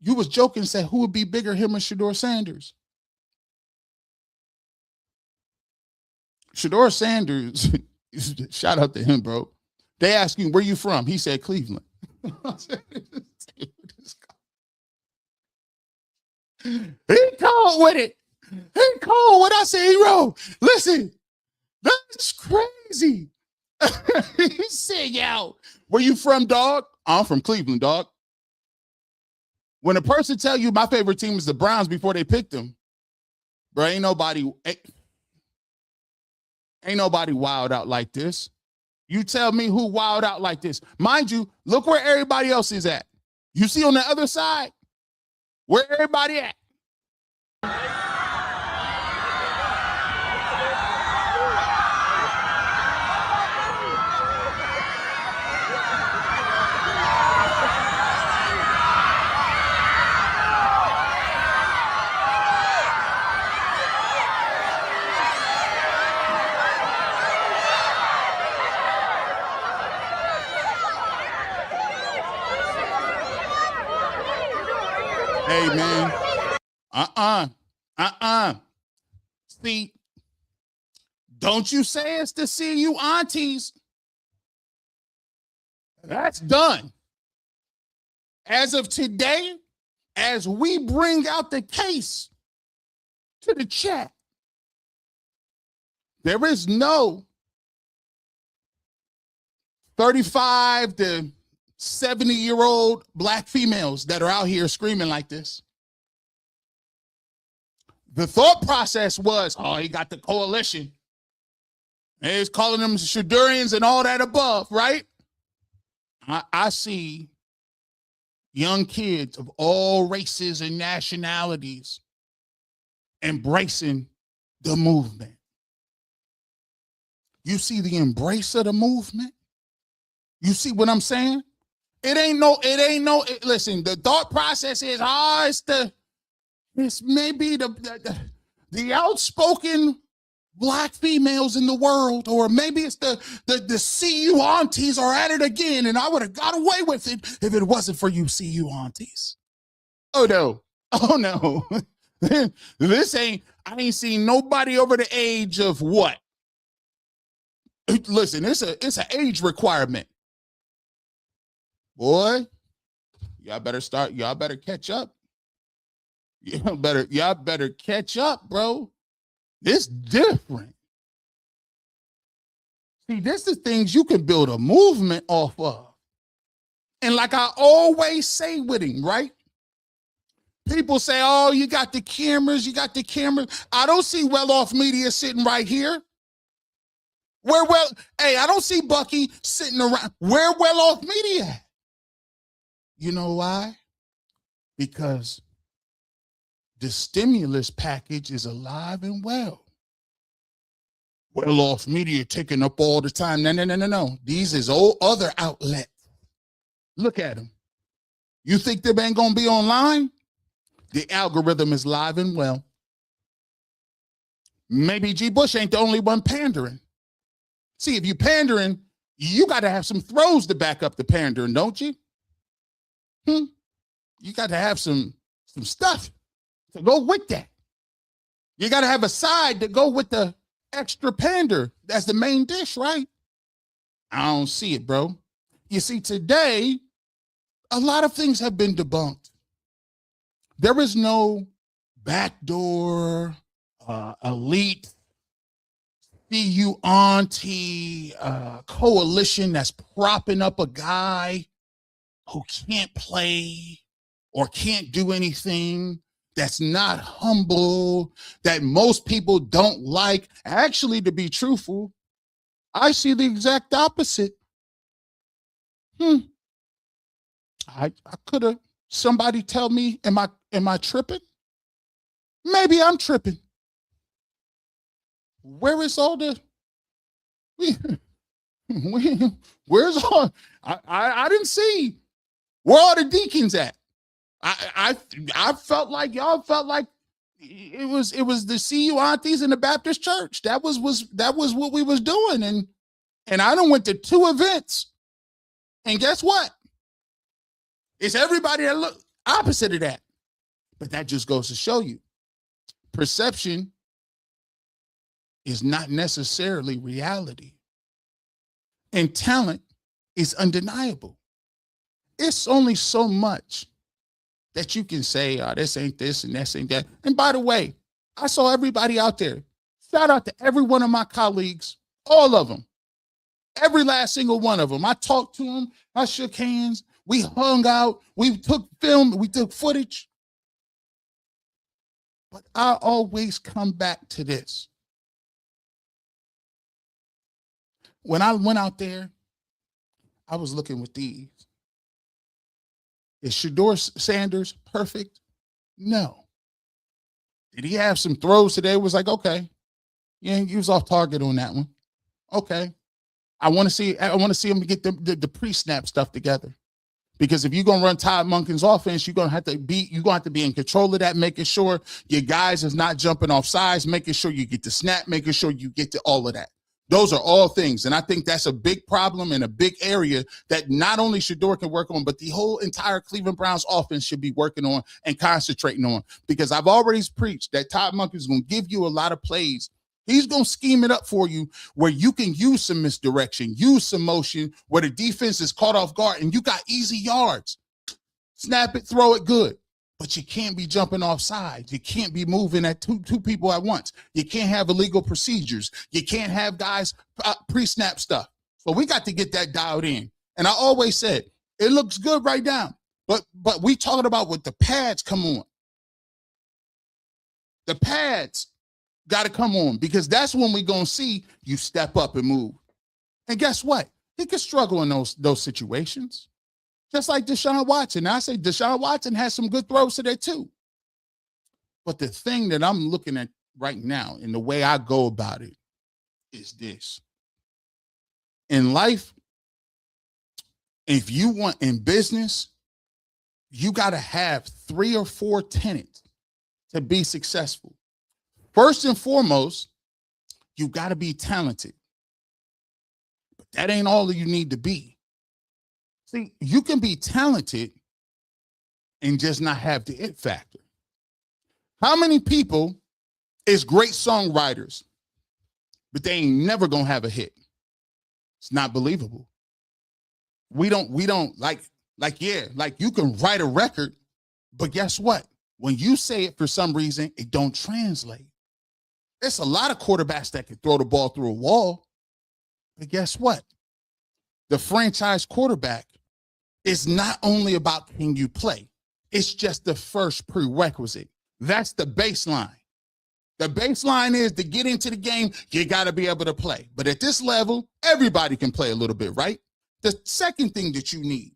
You was joking and said, who would be bigger, him or Shedeur Sanders? Shedeur Sanders, shout out to him, bro. They asked you, where you from? He said, Cleveland. He called with it. Hey, Cole, what I say, hero? Listen, that's crazy. He said, yo, where you from, dog? I'm from Cleveland, dog. When a person tell you my favorite team is the Browns before they picked them, bro, ain't nobody wild out like this. You tell me who wild out like this. Mind you, look where everybody else is at. You see on the other side, where everybody at? Hey, man. See, don't you say it's the CU aunties. That's done. As of today, as we bring out the case to the chat, there is no 35 to 70-year-old black females that are out here screaming like this. The thought process was, oh, he got the coalition. He's calling them Shedeurians and all that above, right? I see young kids of all races and nationalities embracing the movement. You see the embrace of the movement? You see what I'm saying? Listen, the thought process is, it's maybe the outspoken black females in the world, or maybe it's the CU aunties are at it again, and I would have got away with it if it wasn't for you CU aunties. Oh no. I ain't seen nobody over the age of what? Listen, it's an age requirement. Boy, y'all better catch up. Y'all better catch up, bro. It's different. See, this is things you can build a movement off of. And like I always say with him, right? People say, oh, you got the cameras. I don't see well-off media sitting right here. I don't see Bucky sitting around. Where well-off media at? You know why? Because the stimulus package is alive and well. Well-off media taking up all the time. No. These is all other outlets. Look at them. You think they ain't going to be online? The algorithm is live and well. Maybe G. Bush ain't the only one pandering. See, if you pandering, you got to have some throws to back up the pandering, don't you? You got to have some stuff to go with that. You got to have a side to go with the extra pander. That's the main dish, right? I don't see it, bro. You see, today, a lot of things have been debunked. There is no backdoor, elite, CU auntie coalition that's propping up a guy who can't play or can't do anything, that's not humble, that most people don't like. Actually, to be truthful, I see the exact opposite. I could have somebody tell me, am I tripping? Maybe I'm tripping. Where is all the where's all I didn't see where all the deacons at? I felt like y'all felt like it was the CU aunties in the Baptist church. That was what we was doing. And I done went to 2 events. And guess what? It's everybody that look opposite of that. But that just goes to show you perception is not necessarily reality. And talent is undeniable. It's only so much that you can say, oh, this ain't this and this ain't that. And by the way, I saw everybody out there. Shout out to every one of my colleagues, all of them, every last single one of them. I talked to them. I shook hands. We hung out. We took film. We took footage. But I always come back to this. When I went out there, I was looking with these. Is Shedeur Sanders perfect? No. Did he have some throws today? It was like, okay. Yeah, he was off target on that one. Okay. I want to see him get the pre-snap stuff together. Because if you're gonna run Todd Monken's offense, you're gonna have to be in control of that, making sure your guys is not jumping off sides, making sure you get the snap, making sure you get to all of that. Those are all things. And I think that's a big problem and a big area that not only Shedeur can work on, but the whole entire Cleveland Browns offense should be working on and concentrating on. Because I've already preached that Todd Monken is going to give you a lot of plays. He's going to scheme it up for you where you can use some misdirection, use some motion, where the defense is caught off guard and you got easy yards. Snap it, throw it good. But you can't be jumping off sides. You can't be moving at two people at once. You can't have illegal procedures. You can't have guys pre-snap stuff. So we got to get that dialed in. And I always said, it looks good right now. But we talking about what the pads come on. The pads got to come on because that's when we're going to see you step up and move. And guess what? He can struggle in those situations. Just like Deshaun Watson. Now, I say Deshaun Watson has some good throws today too. But the thing that I'm looking at right now and the way I go about it is this. In life, if you want in business, you got to have 3 or 4 tenets to be successful. First and foremost, you got to be talented. But that ain't all that you need to be. See, you can be talented and just not have the it factor. How many people is great songwriters, but they ain't never gonna have a hit? It's not believable. We don't like you can write a record, but guess what? When you say it for some reason, it don't translate. There's a lot of quarterbacks that can throw the ball through a wall, but guess what? The franchise quarterback is not only about can you play, it's just the first prerequisite. That's the baseline. The baseline is to get into the game, you got to be able to play. But at this level, everybody can play a little bit, right? The second thing you need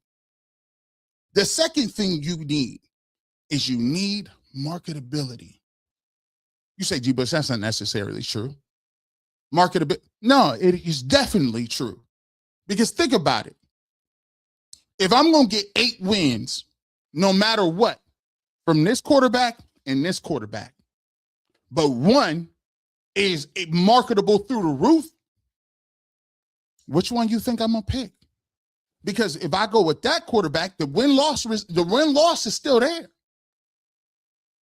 is you need marketability. You say, G. Bush, that's not necessarily true. Marketability. No, it is definitely true. Because think about it. If I'm going to get 8 wins, no matter what, from this quarterback and this quarterback, but one is marketable through the roof, which one you think I'm going to pick? Because if I go with that quarterback, the win-loss is still there.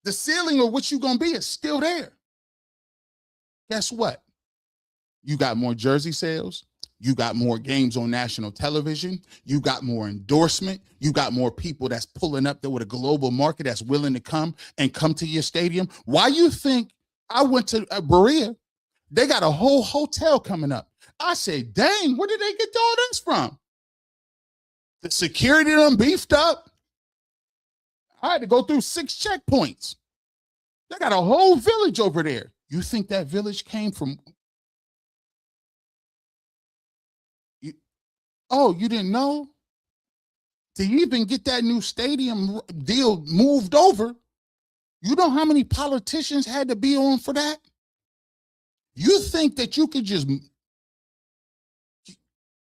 The ceiling of what you're going to be is still there. Guess what? You got more jersey sales. You got more games on national television. You got more endorsement. You got more people that's pulling up there with a global market that's willing to come to your stadium. Why you think I went to Berea? They got a whole hotel coming up. I said, dang, where did they get all this from? The security done beefed up. I had to go through 6 checkpoints. They got a whole village over there. You think that village came from... Oh, you didn't know? To even get that new stadium deal moved over, you know how many politicians had to be on for that? You think that you could just...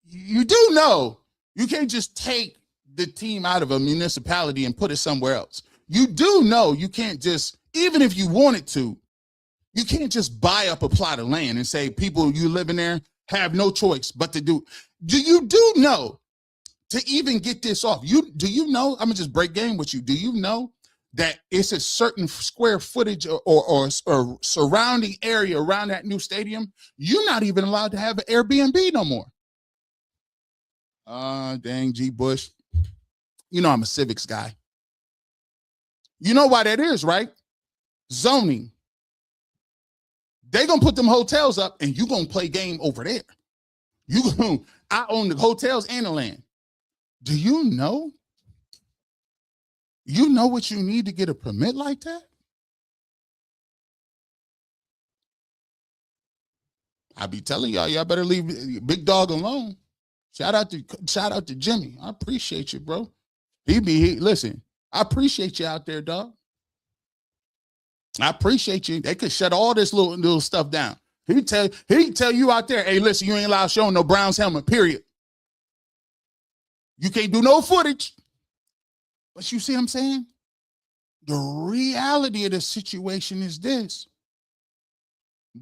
You do know you can't just take the team out of a municipality and put it somewhere else. You do know you can't just, even if you wanted to, you can't just buy up a plot of land and say people you live in there have no choice but to do. You do know to even get this off? Do you know? I'm gonna just break game with you. Do you know that it's a certain square footage or surrounding area around that new stadium? You're not even allowed to have an Airbnb no more. Dang, G. Bush. You know I'm a civics guy. You know why that is, right? Zoning. They gonna put them hotels up, and you gonna play game over there. I own the hotels and the land. Do you know? You know what you need to get a permit like that? I be telling y'all better leave Big Dog alone. Shout out to Jimmy. I appreciate you, bro. Listen, I appreciate you out there, dog. I appreciate you. They could shut all this little stuff down. He tell you out there, hey, listen, you ain't allowed showing no Browns helmet, period. You can't do no footage. But you see what I'm saying? The reality of the situation is this.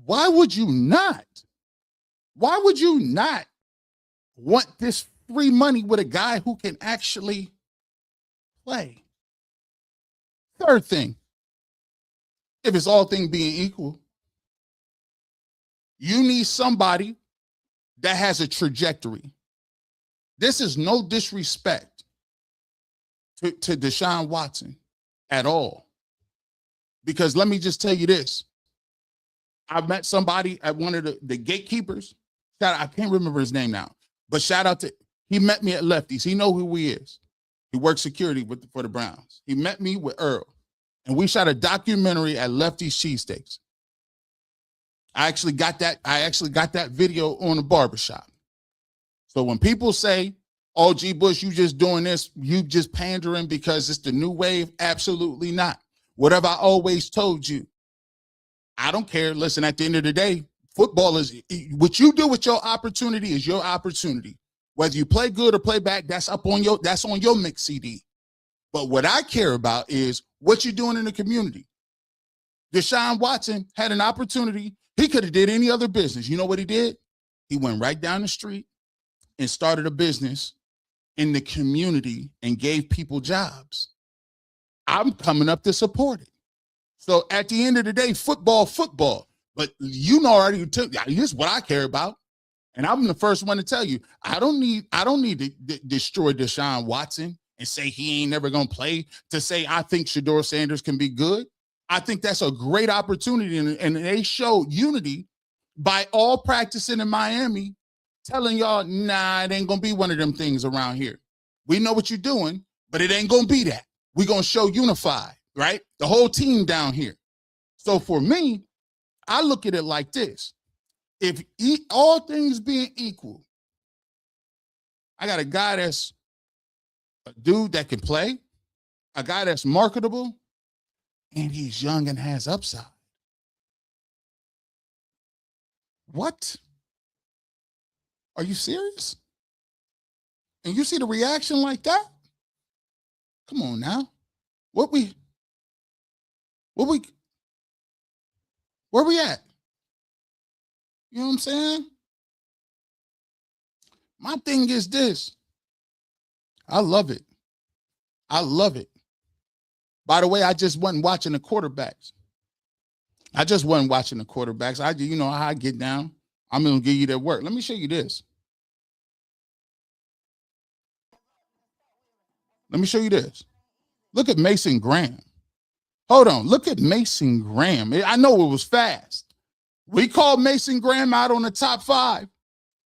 Why would you not? Why would you not want this free money with a guy who can actually play? Third thing, if it's all things being equal, you need somebody that has a trajectory. This is no disrespect to Deshaun Watson at all. Because let me just tell you this. I met somebody at one of the gatekeepers. I can't remember his name now, but shout out to, he met me at Lefty's. He know who he is. He works security for the Browns. He met me with Earl, and we shot a documentary at Lefty's Cheesesteaks. I actually got that video on the barbershop. So when people say, oh, G. Bush, you just doing this, you just pandering because it's the new wave, absolutely not. What have I always told you? I don't care. Listen, at the end of the day, football is what you do with your opportunity is your opportunity. Whether you play good or play bad, that's on your mix CD. But what I care about is what you're doing in the community. Deshaun Watson had an opportunity. He could have did any other business. You know what he did? He went right down the street and started a business in the community and gave people jobs. I'm coming up to support it. So at the end of the day, football. But you know already, here's what I care about. And I'm the first one to tell you, I don't need to destroy Deshaun Watson and say he ain't never going to play, to say I think Shedeur Sanders can be good. I think that's a great opportunity. And they showed unity by all practicing in Miami, telling y'all, nah, it ain't going to be one of them things around here. We know what you're doing, but it ain't going to be that. We're going to show unified, right? The whole team down here. So for me, I look at it like this. If all things being equal, I got a guy that's a dude that can play, a guy that's marketable, and he's young and has upside. What? Are you serious? And you see the reaction like that? Come on now. Where we at? You know what I'm saying? My thing is this. I love it. By the way, I just wasn't watching the quarterbacks. You know how I get down. I'm going to give you that work. Let me show you this. Look at Mason Graham. Hold on. Look at Mason Graham. I know it was fast. We called Mason Graham out on the top 5.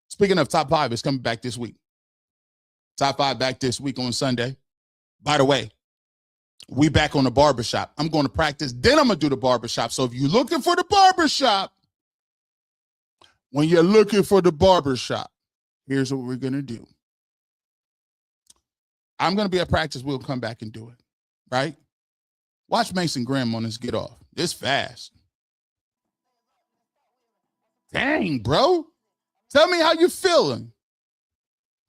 Speaking of top 5, it's coming back this week. Top 5 back this week on Sunday. By the way, we back on the barbershop. I'm going to practice, then I'm going to do the barbershop. So if you're looking for the barbershop, here's what we're going to do. I'm going to be at practice. We'll come back and do it, right? Watch Mason Graham on this get off. It's fast. Dang, bro. Tell me how you're feeling.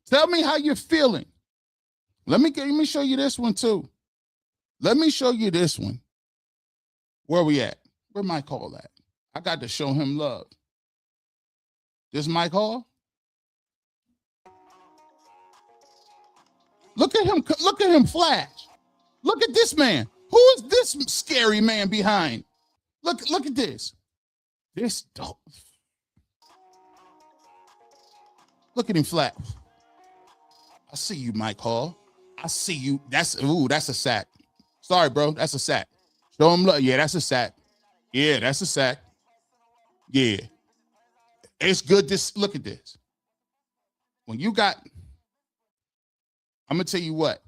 Let me show you this one too. Where we at? Where Mike Hall at? I got to show him love. This Mike Hall? Look at him flash. Look at this man. Who is this scary man behind? Look at this. This dope. Look at him flat. I see you, Mike Hall. I see you. That's a sack. Sorry, bro. That's a sack. Show him love. Yeah, that's a sack. Yeah. It's good to look at this. When you got, I'm going to tell you what.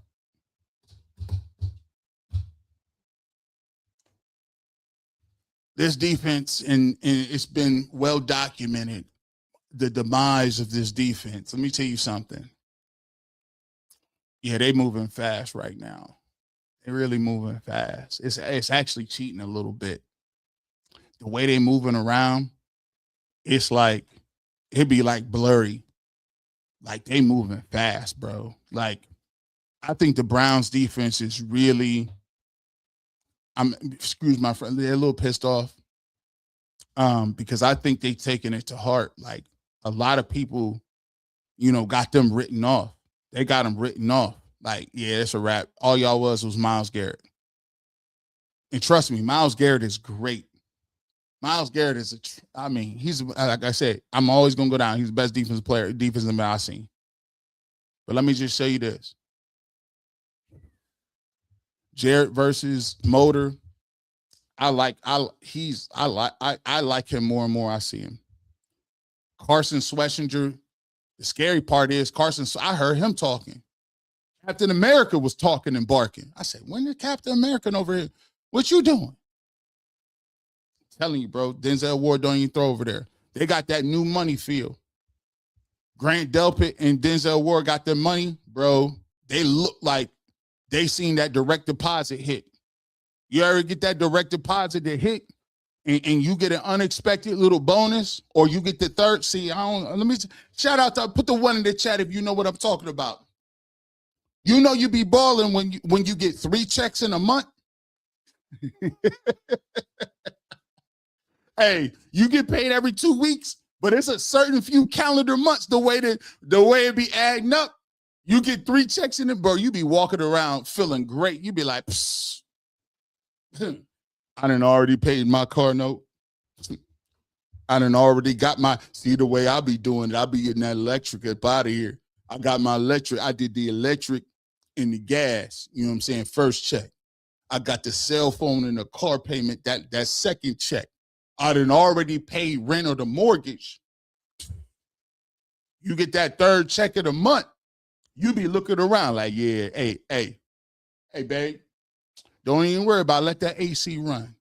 This defense, and it's been well documented, the demise of this defense. Let me tell you something. Yeah, they moving fast right now. They're really moving fast. It's actually cheating a little bit. The way they moving around, it's like, it'd be like blurry. Like they moving fast, bro. Like, I think the Browns defense is really, excuse my friend, they're a little pissed off. Because I think they taking it to heart. Like a lot of people, got them written off. They got them written off. Like, yeah, it's a wrap. All y'all was Myles Garrett. And trust me, Myles Garrett is great. Myles Garrett is he's, like I said, I'm always gonna go down. He's the best defensive man I've seen. But let me just show you this. Jarrett versus Motor. I like him more and more I see him. Carson Schlesinger. The scary part is I heard him talking. Captain America was talking and barking. I said, when did Captain America over here? What you doing? I'm telling you, bro, Denzel Ward don't even throw over there. They got that new money field. Grant Delpit and Denzel Ward got their money, bro. They look like they seen that direct deposit hit. You ever get that direct deposit that hit and you get an unexpected little bonus, or you get the third? See, let me shout out to, put the one in the chat if you know what I'm talking about. You be balling when you get 3 checks in a month. Hey, you get paid every 2 weeks, but it's a certain few calendar months, the way it be adding up. You get 3 checks in it, bro. You be walking around feeling great. You be like, psst. I done already paid my car note. I done already got see the way I be doing it. I be getting that electric up out of here. I got my electric. I did the electric and the gas, you know what I'm saying? First check. I got the cell phone and the car payment, that second check. I done already paid rent or the mortgage. You get that third check of the month, you be looking around like, yeah, hey, babe, don't even worry about it. Let that AC run.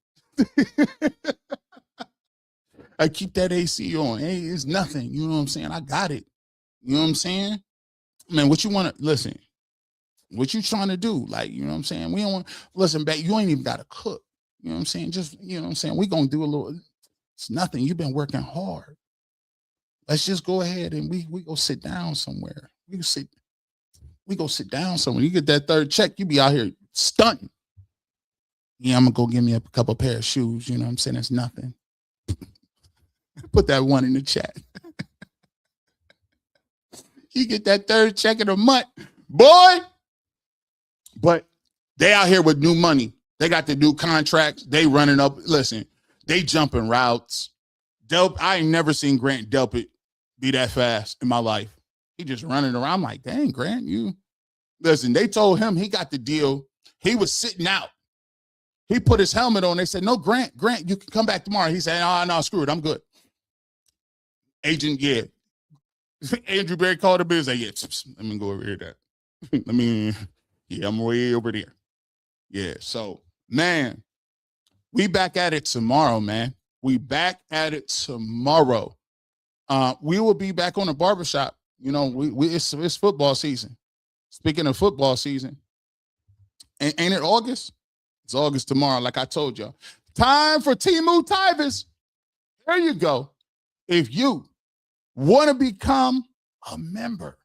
I keep that AC on. Hey, it's nothing. You know what I'm saying? I got it. You know what I'm saying? Man, what you want to, listen, what you trying to do? Like, you know what I'm saying? We don't want, listen, babe, you ain't even got to cook. You know what I'm saying? Just, you know what I'm saying? We going to do a little, it's nothing. You've been working hard. Let's just go ahead and we go sit down somewhere. We go sit down somewhere. You get that third check, you be out here stunting. Yeah, I'm going to go get me a couple pair of shoes. You know what I'm saying? It's nothing. Put that one in the chat. You get that third check of the month, boy. But they out here with new money. They got the new contracts. They running up. Listen, they jumping routes. I ain't never seen Grant Delpit be that fast in my life. He just running around. I'm like, dang, Grant, you. Listen, they told him he got the deal. He was sitting out. He put his helmet on. They said, no, Grant, you can come back tomorrow. He said, no, screw it. I'm good. Agent, yeah. Andrew Berry called him and said, yeah, let me go over here. I'm way over there. Yeah, so, man, we back at it tomorrow, man. We back at it tomorrow. We will be back on the barbershop. You know, it's football season. Speaking of football season, ain't it August? It's August tomorrow, like I told y'all. Time for Timu Tivus. There you go. If you want to become a member,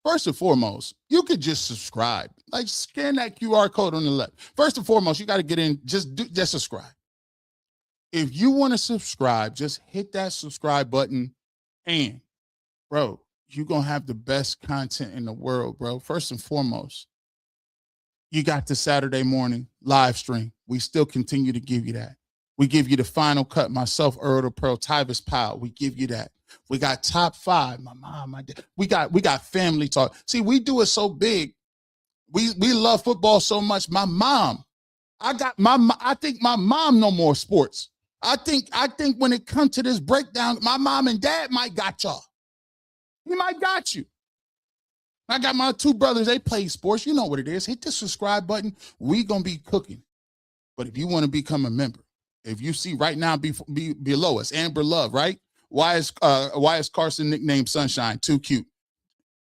first and foremost, you could just subscribe. Like, scan that QR code on the left. First and foremost, you got to get in, just subscribe. If you want to subscribe, just hit that subscribe button, and, bro, you're going to have the best content in the world, bro. First and foremost, you got the Saturday morning live stream. We still continue to give you that. We give you the final cut, myself, Earl the Pearl, Tivus Powell. We give you that. We got top 5, my mom, my dad. We got family talk. See, we do it so big. We love football so much. My mom, I think my mom know more sports. I think when it comes to this breakdown, my mom and dad might got y'all. He might got you. I got my two brothers, they play sports. You know what it is. Hit the subscribe button. We gonna be cooking. But if you want to become a member, if you see right now be below us, Amber Love, right? Why is Carson nicknamed Sunshine? Too cute.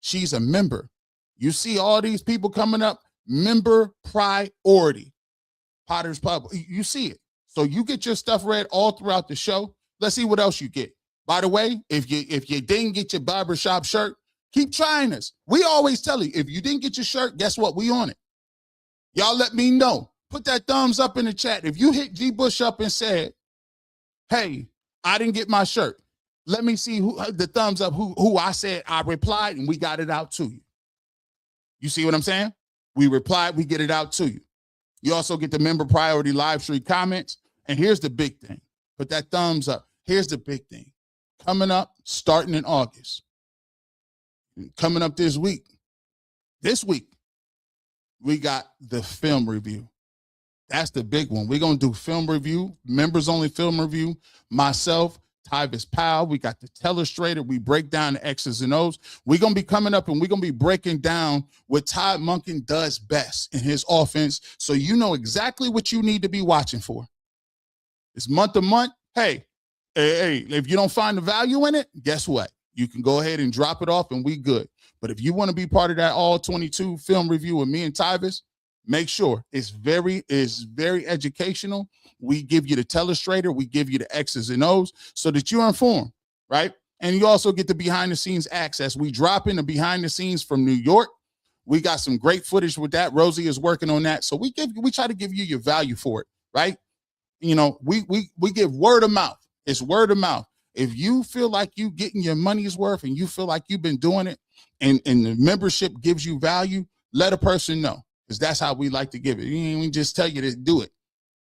She's a member. You see all these people coming up, member priority. Potter's Pub. You see it. So you get your stuff read all throughout the show. Let's see what else you get. By the way, if you didn't get your barbershop shirt, keep trying us. We always tell you, if you didn't get your shirt, guess what? We on it. Y'all let me know. Put that thumbs up in the chat. If you hit G Bush up and said, hey, I didn't get my shirt, let me see who the thumbs up, who I said I replied, and we got it out to you. You see what I'm saying? We replied, we get it out to you. You also get the member priority live stream comments. And here's the big thing. Put that thumbs up. Here's the big thing. Coming up, starting in August. Coming up this week, we got the film review. That's the big one. We're going to do film review, members only film review. Myself, Tyvis Powell, we got the Telestrator. We break down the X's and O's. We're going to be coming up and we're going to be breaking down what Todd Monken does best in his offense, so you know exactly what you need to be watching for. It's month to month. Hey, if you don't find the value in it, guess what? You can go ahead and drop it off and we good. But if you want to be part of that all 22 film review with me and Tyvis, make sure it's very educational. We give you the Telestrator, we give you the X's and O's so that you're informed, right? And you also get the behind the scenes access. We drop in the behind the scenes from New York. We got some great footage with that. Rosie is working on that. So we try to give you your value for it, right? You know, we give word of mouth. It's word of mouth. If you feel like you getting your money's worth and you feel like you've been doing it and the membership gives you value, let a person know, because that's how we like to give it. We just tell you to do it.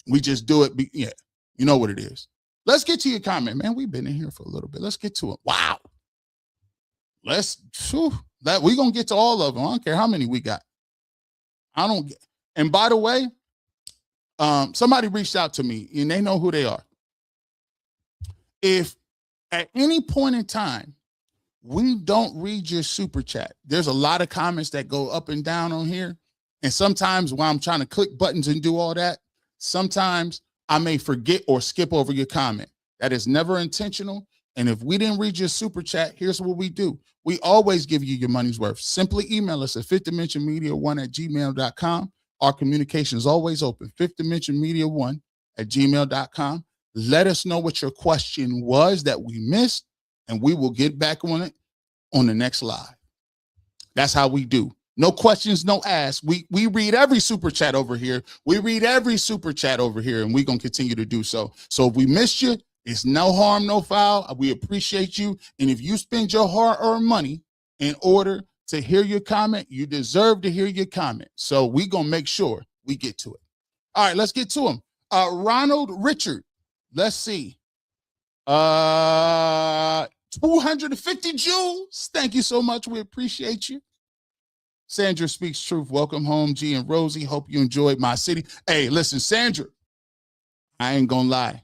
We just do it. Yeah, you know what it is. Let's get to your comment, man. We've been in here for a little bit. Let's get to it. Wow. We're going to get to all of them. I don't care how many we got. And by the way, somebody reached out to me and they know who they are. If at any point in time we don't read your super chat, there's a lot of comments that go up and down on here. And sometimes while I'm trying to click buttons and do all that, sometimes I may forget or skip over your comment. That is never intentional. And if we didn't read your super chat, here's what we do. We always give you your money's worth. Simply email us at fifthdimensionmedia1@gmail.com. Our communication is always open, fifthdimensionmedia1@gmail.com. Let us know what your question was that we missed, and we will get back on it on the next live. That's how we do. No questions, no asks. We read every super chat over here. And we're going to continue to do so. So if we missed you, it's no harm, no foul. We appreciate you. And if you spend your hard-earned money in order to hear your comment, you deserve to hear your comment. So we're going to make sure we get to it. All right, let's get to him. Ronald Richard. Let's see. 250 Jules. Thank you so much. We appreciate you. Sandra Speaks Truth. Welcome home, G and Rosie. Hope you enjoyed my city. Hey, listen, Sandra, I ain't gonna lie.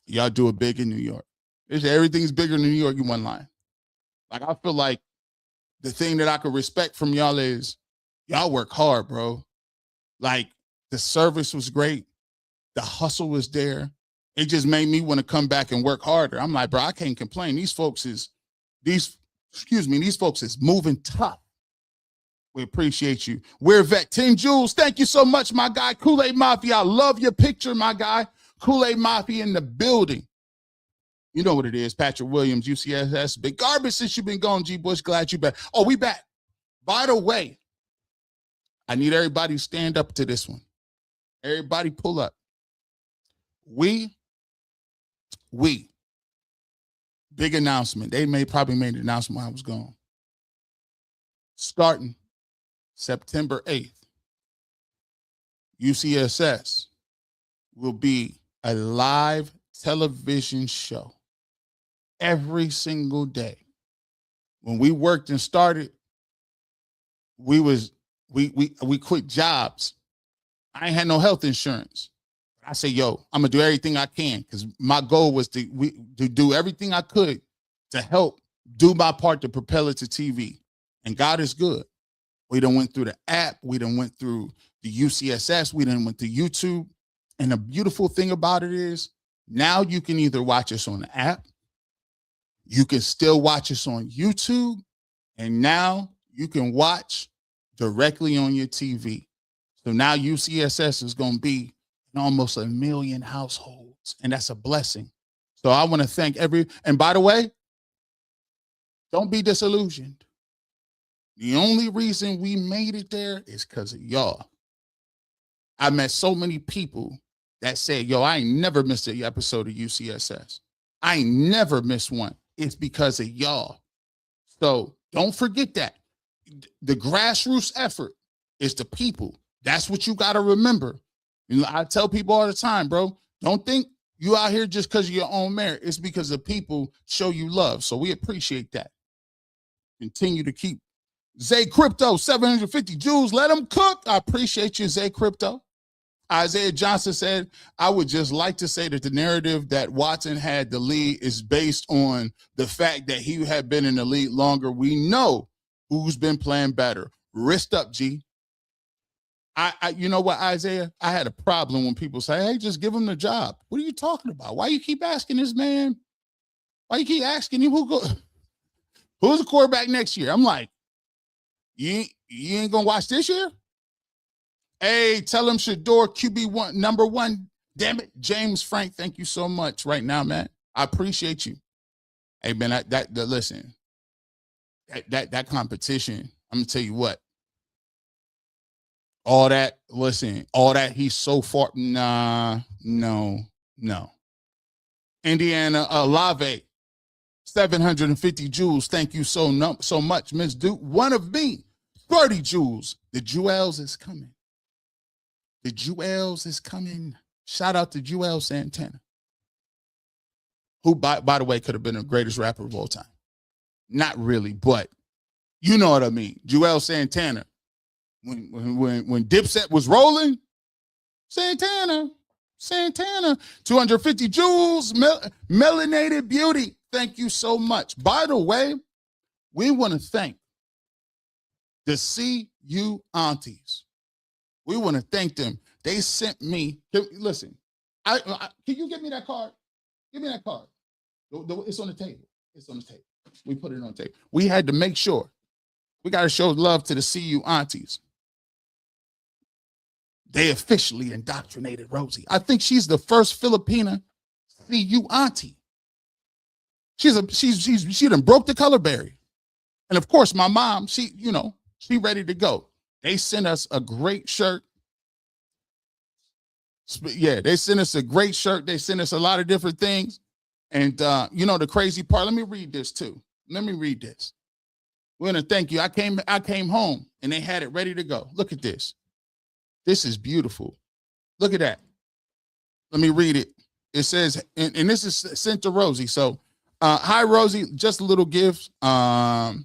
Y'all do it big in New York. Everything's bigger in New York. You one line. Like, I feel like the thing that I could respect from y'all is y'all work hard, bro. Like, the service was great. The hustle was there. It just made me want to come back and work harder. I'm like, bro, I can't complain. These folks is moving tough. We appreciate you. We're Vet 10 Jules. Thank you so much, my guy. Kool-Aid Mafia. I love your picture, my guy. Kool-Aid Mafia in the building. You know what it is. Patrick Williams, UCSS. Big garbage since you've been gone, G. Bush. Glad you back. Oh, we back. By the way, I need everybody to stand up to this one. Everybody pull up. We, big announcement. They probably made an announcement while I was gone. Starting September 8th, UCSS will be a live television show every single day. When we worked and started, we quit jobs. I ain't had no health insurance. I say, yo, I'm gonna do everything I can because my goal was to do everything I could to help do my part to propel it to TV. And God is good. We done went through the app. We done went through the UCSS. We done went to YouTube. And the beautiful thing about it is now you can either watch us on the app, you can still watch us on YouTube, and now you can watch directly on your TV. So now UCSS is going to be in almost 1 million households, and that's a blessing. So I want to thank and by the way, don't be disillusioned. The only reason we made it there is because of y'all. I met so many people that said, yo, I ain't never missed an episode of UCSS. I ain't never missed one. It's because of y'all. So don't forget that. The grassroots effort is the people. That's what you got to remember. You know, I tell people all the time, bro, don't think you out here just because of your own merit. It's because the people show you love. So we appreciate that. Continue to keep Zay Crypto, 750 Jews. Let them cook. I appreciate you, Zay Crypto. Isaiah Johnson said, I would just like to say that the narrative that Watson had the lead is based on the fact that he had been in the league longer. We know who's been playing better. Wrist up, G. You know what, Isaiah? I had a problem when people say, hey, just give him the job. What are you talking about? Why you keep asking this man? Why you keep asking him who's the quarterback next year? I'm like, you ain't gonna watch this year? Hey, tell him Shedeur QB1, number 1. Damn it, James Frank. Thank you so much right now, man. I appreciate you. Hey, man, listen, that competition. I'm gonna tell you what. All that he's so far. Nah, no. Indiana Alave, 750 jewels. Thank you so much, Miss Duke. One of me, 30 jewels. The Jewels is coming. The Jewels is coming. Shout out to Joel Santana, who, by the way, could have been the greatest rapper of all time. Not really, but you know what I mean. Joel Santana. When Dipset was rolling, Santana, 250 jewels, melanated beauty. Thank you so much. By the way, we want to thank the CU aunties. We want to thank them. They sent me. Listen, can you give me that card? Give me that card. It's on the table. It's on the table. We put it on the table. We had to make sure. We got to show love to the CU aunties. They officially indoctrinated Rosie. I think she's the first Filipina CU auntie. She done broke the color barrier. And of course, my mom, she ready to go. They sent us a great shirt. Yeah, they sent us a great shirt. They sent us a lot of different things. And the crazy part, let me read this too. Let me read this. We're gonna thank you. I came home and they had it ready to go. Look at this. This is beautiful. Look at that. Let me read it. It says, and this is sent to Rosie. So, hi Rosie, just a little gift for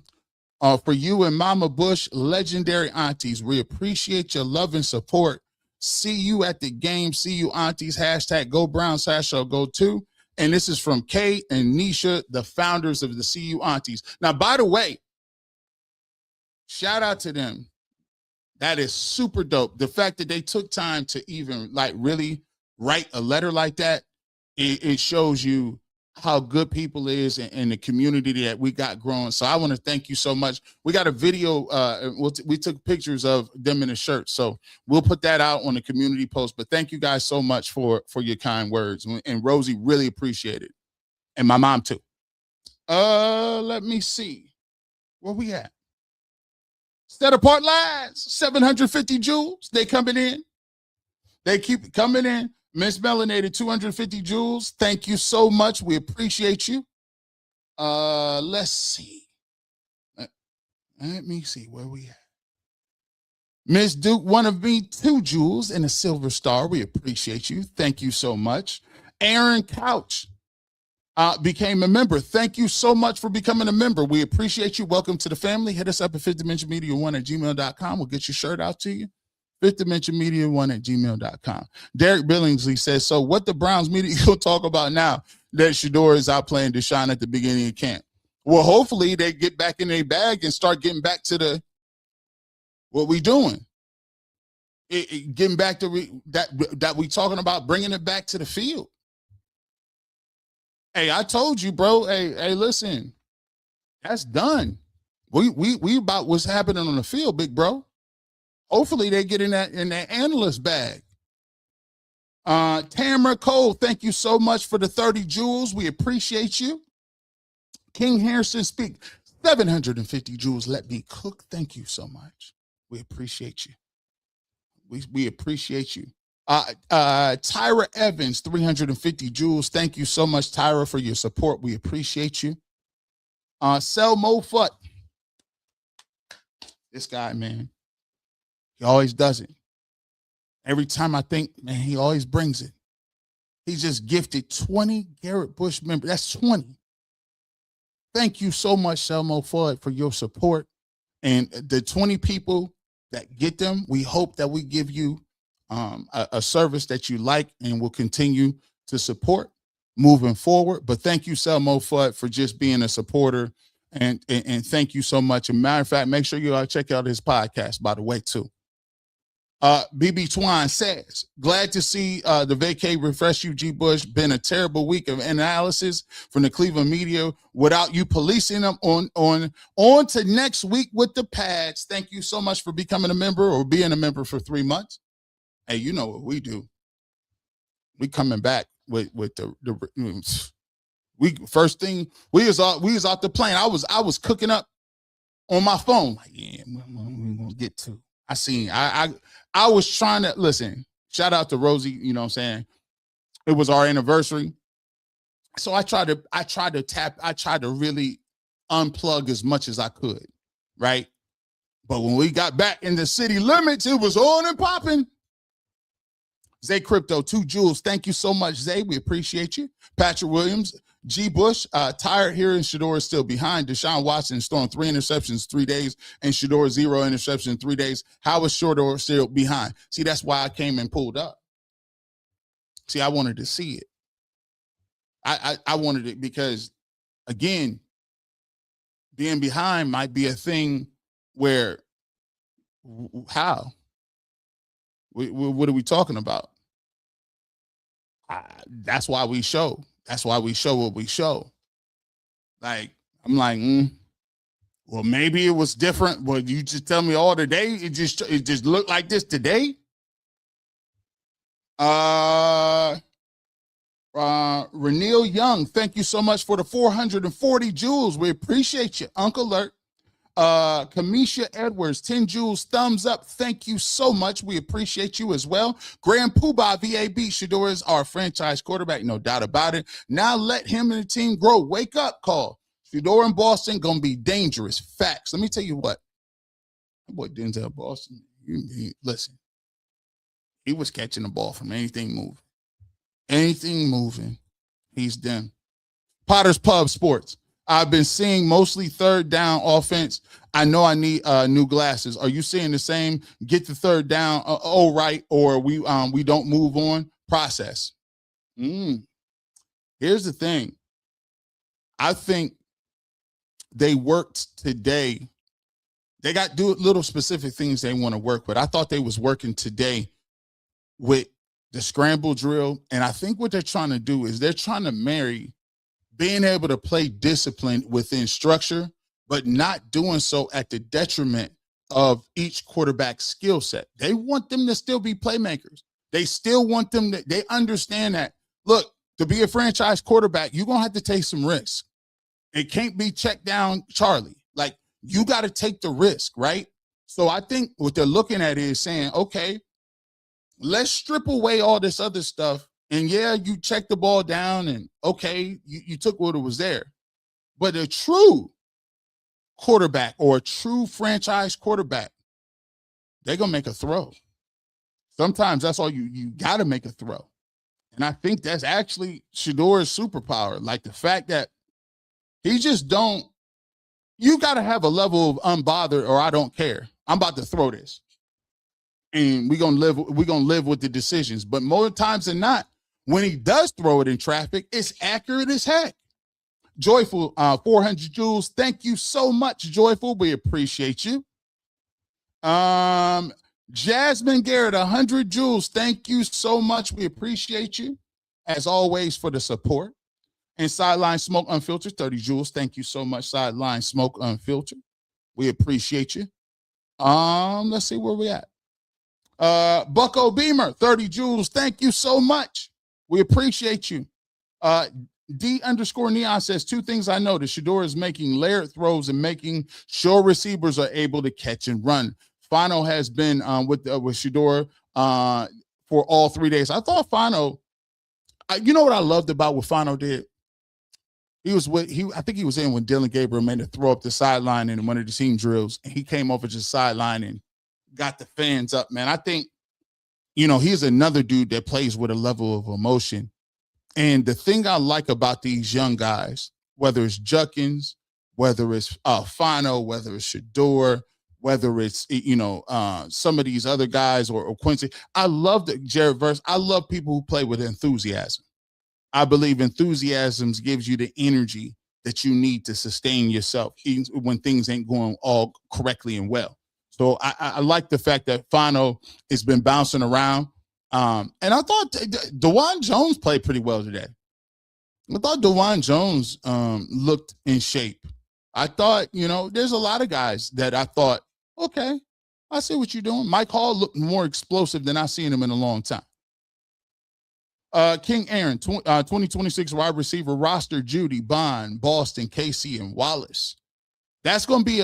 you and Mama Bush, legendary aunties. We appreciate your love and support. See you at the game. See you aunties. Hashtag Go Browns. Hashtag Go Too. And this is from Kate and Nisha, the founders of the CU aunties. Now, by the way, shout out to them. That is super dope. The fact that they took time to even really write a letter like that, it shows you how good people is and the community that we got growing. So I want to thank you so much. We got a video. We took pictures of them in the shirt. So we'll put that out on the community post. But thank you guys so much for your kind words. And Rosie really appreciate it. And my mom too. Let me see. Where we at? Set Apart Lies, 750 jewels. They coming in. They keep coming in. Miss Melanated, 250 jewels. Thank you so much. We appreciate you. Let's see. Let me see where we at. Miss Duke, one of me, 2 jewels and a silver star. We appreciate you. Thank you so much. Aaron Couch became a member. Thank you so much for becoming a member. We appreciate you. Welcome to the family. Hit us up at 5thdimensionmedia1@gmail.com. We'll get your shirt out to you. Fifth Dimension Media 1@gmail.com. Derek Billingsley says, so what the Browns media will talk about now that Shedeur is out playing Deshaun at the beginning of camp? Well, hopefully they get back in their bag and start getting back to what we doing. Getting back to that we talking about, bringing it back to the field. Hey, I told you, bro. Hey, listen, that's done. We about what's happening on the field, big bro. Hopefully they get in that analyst bag. Tamara Cole, thank you so much for the 30 jewels. We appreciate you. King Harrison speak 750 jewels. Let me cook. Thank you so much. We appreciate you. We appreciate you. Tyra Evans, 350 jewels. Thank you so much, Tyra, for your support. We appreciate you. Sel Mofut. This guy, man, he always does it. Every time I think, man, he always brings it. He just gifted 20 Garrett Bush members. That's 20. Thank you so much, Selmo, for your support. And the 20 people that get them, we hope that we give you a service that you like and will continue to support moving forward. But thank you, Selmo, for just being a supporter. And thank you so much. As a matter of fact, make sure you check out his podcast, by the way, too. BB Twine says, glad to see the vacay refresh you, G. Bush. Been a terrible week of analysis from the Cleveland media without you policing them on to next week with the pads. Thank you so much for becoming a member or being a member for 3 months. Hey, you know what we do. We coming back with the we first thing we was out the plane. I was cooking up on my phone. Like, yeah, we're gonna get to. I was trying to listen. Shout out to Rosie, you know what I'm saying? It was our anniversary. So I tried to really unplug as much as I could, right? But when we got back in the city limits, it was on and popping. Zay Crypto, 2 jewels. Thank you so much, Zay. We appreciate you. Patrick Williams, G. Bush, tired hearing Shedeur is still behind. Deshaun Watson throwing 3 interceptions 3 days and Shedeur 0 interception in 3 days. How is Shedeur still behind? See, that's why I came and pulled up. See, I wanted to see it. I wanted it because, again, being behind might be a thing where, how? What are we talking about? That's why we show. That's why we show what we show. Like, I'm like, well, maybe it was different. Well, you just tell me all today. It just looked like this today. Renil Young, thank you so much for the 440 jewels. We appreciate you, Uncle Alert. Kamisha Edwards, 10 jewels, thumbs up. Thank you so much. We appreciate you as well. Grand Poobah, VAB, Shedeur is our franchise quarterback, no doubt about it. Now let him and the team grow. Wake up call. Shedeur in Boston gonna be dangerous. Facts. Let me tell you what. That boy Denzel Boston, listen, he was catching the ball from anything moving. Anything moving, he's done. Potter's Pub Sports. I've been seeing mostly third down offense. I know I need new glasses. Are you seeing the same? Get the third down, right, or we don't move on process. Here's the thing. I think they worked today. They got do little specific things they want to work with. I thought they was working today with the scramble drill, and I think what they're trying to do is they're trying to marry being able to play discipline within structure, but not doing so at the detriment of each quarterback's skill set. They want them to still be playmakers. They still want them to, they understand that, look, to be a franchise quarterback, you're going to have to take some risks. It can't be check down Charlie. Like, you got to take the risk, right? So I think what they're looking at is saying, okay, let's strip away all this other stuff. And yeah, you check the ball down and okay, you took what was there. But a true quarterback or a true franchise quarterback, they're going to make a throw. Sometimes that's all you got to make a throw. And I think that's actually Shedeur's superpower. Like the fact that he just don't, you got to have a level of unbothered or I don't care. I'm about to throw this. and we're gonna live with the decisions. But more times than not, when he does throw it in traffic, it's accurate as heck. Joyful, 400 joules. Thank you so much, Joyful. We appreciate you. Jasmine Garrett, 100 joules. Thank you so much. We appreciate you, as always, for the support. And Sideline Smoke Unfiltered, 30 joules. Thank you so much, Sideline Smoke Unfiltered. We appreciate you. Let's see where we at. Bucko Beamer, 30 joules. Thank you so much. We appreciate you. D_Neon says, 2 things I noticed. Shedeur is making layered throws and making sure receivers are able to catch and run. Fano has been with Shedeur for all 3 days. I thought Fano, you know what I loved about what Fano did? I think he was in when Dylan Gabriel made a throw up the sideline in one of the team drills, and he came over to the sideline and got the fans up, man. I think, he's another dude that plays with a level of emotion. And the thing I like about these young guys, whether it's Judkins, whether it's Fano, whether it's Shedeur, whether it's, some of these other guys or Quincy, I love the Jared Verse. I love people who play with enthusiasm. I believe enthusiasm gives you the energy that you need to sustain yourself even when things ain't going all correctly and well. So I like the fact that Fano has been bouncing around. And I thought DeJuan Jones played pretty well today. I thought DeJuan Jones looked in shape. I thought, there's a lot of guys that I thought, okay, I see what you're doing. Mike Hall looked more explosive than I've seen him in a long time. King Aaron, 2026 wide receiver roster, Judy, Bond, Boston, Casey, and Wallace. That's going to be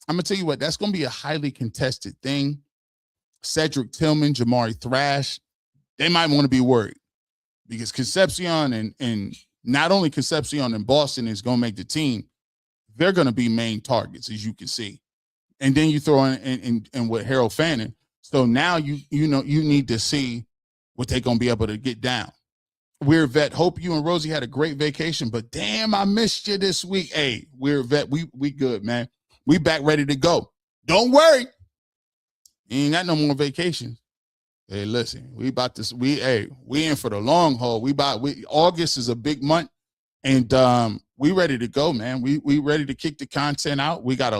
I'm going to tell you what, that's going to be a highly contested thing. Cedric Tillman, Jamari Thrash, they might want to be worried because Concepcion and not only Concepcion and Boston is going to make the team, they're going to be main targets, as you can see. And then you throw in with Harold Fannin. So now you need to see what they're going to be able to get down. Weird Vet, hope you and Rosie had a great vacation, but damn, I missed you this week. Hey, Weird Vet, we good, man. We back ready to go. Don't worry. You ain't got no more vacations. Hey, listen, we in for the long haul. August is a big month, and we ready to go, man. We ready to kick the content out. We got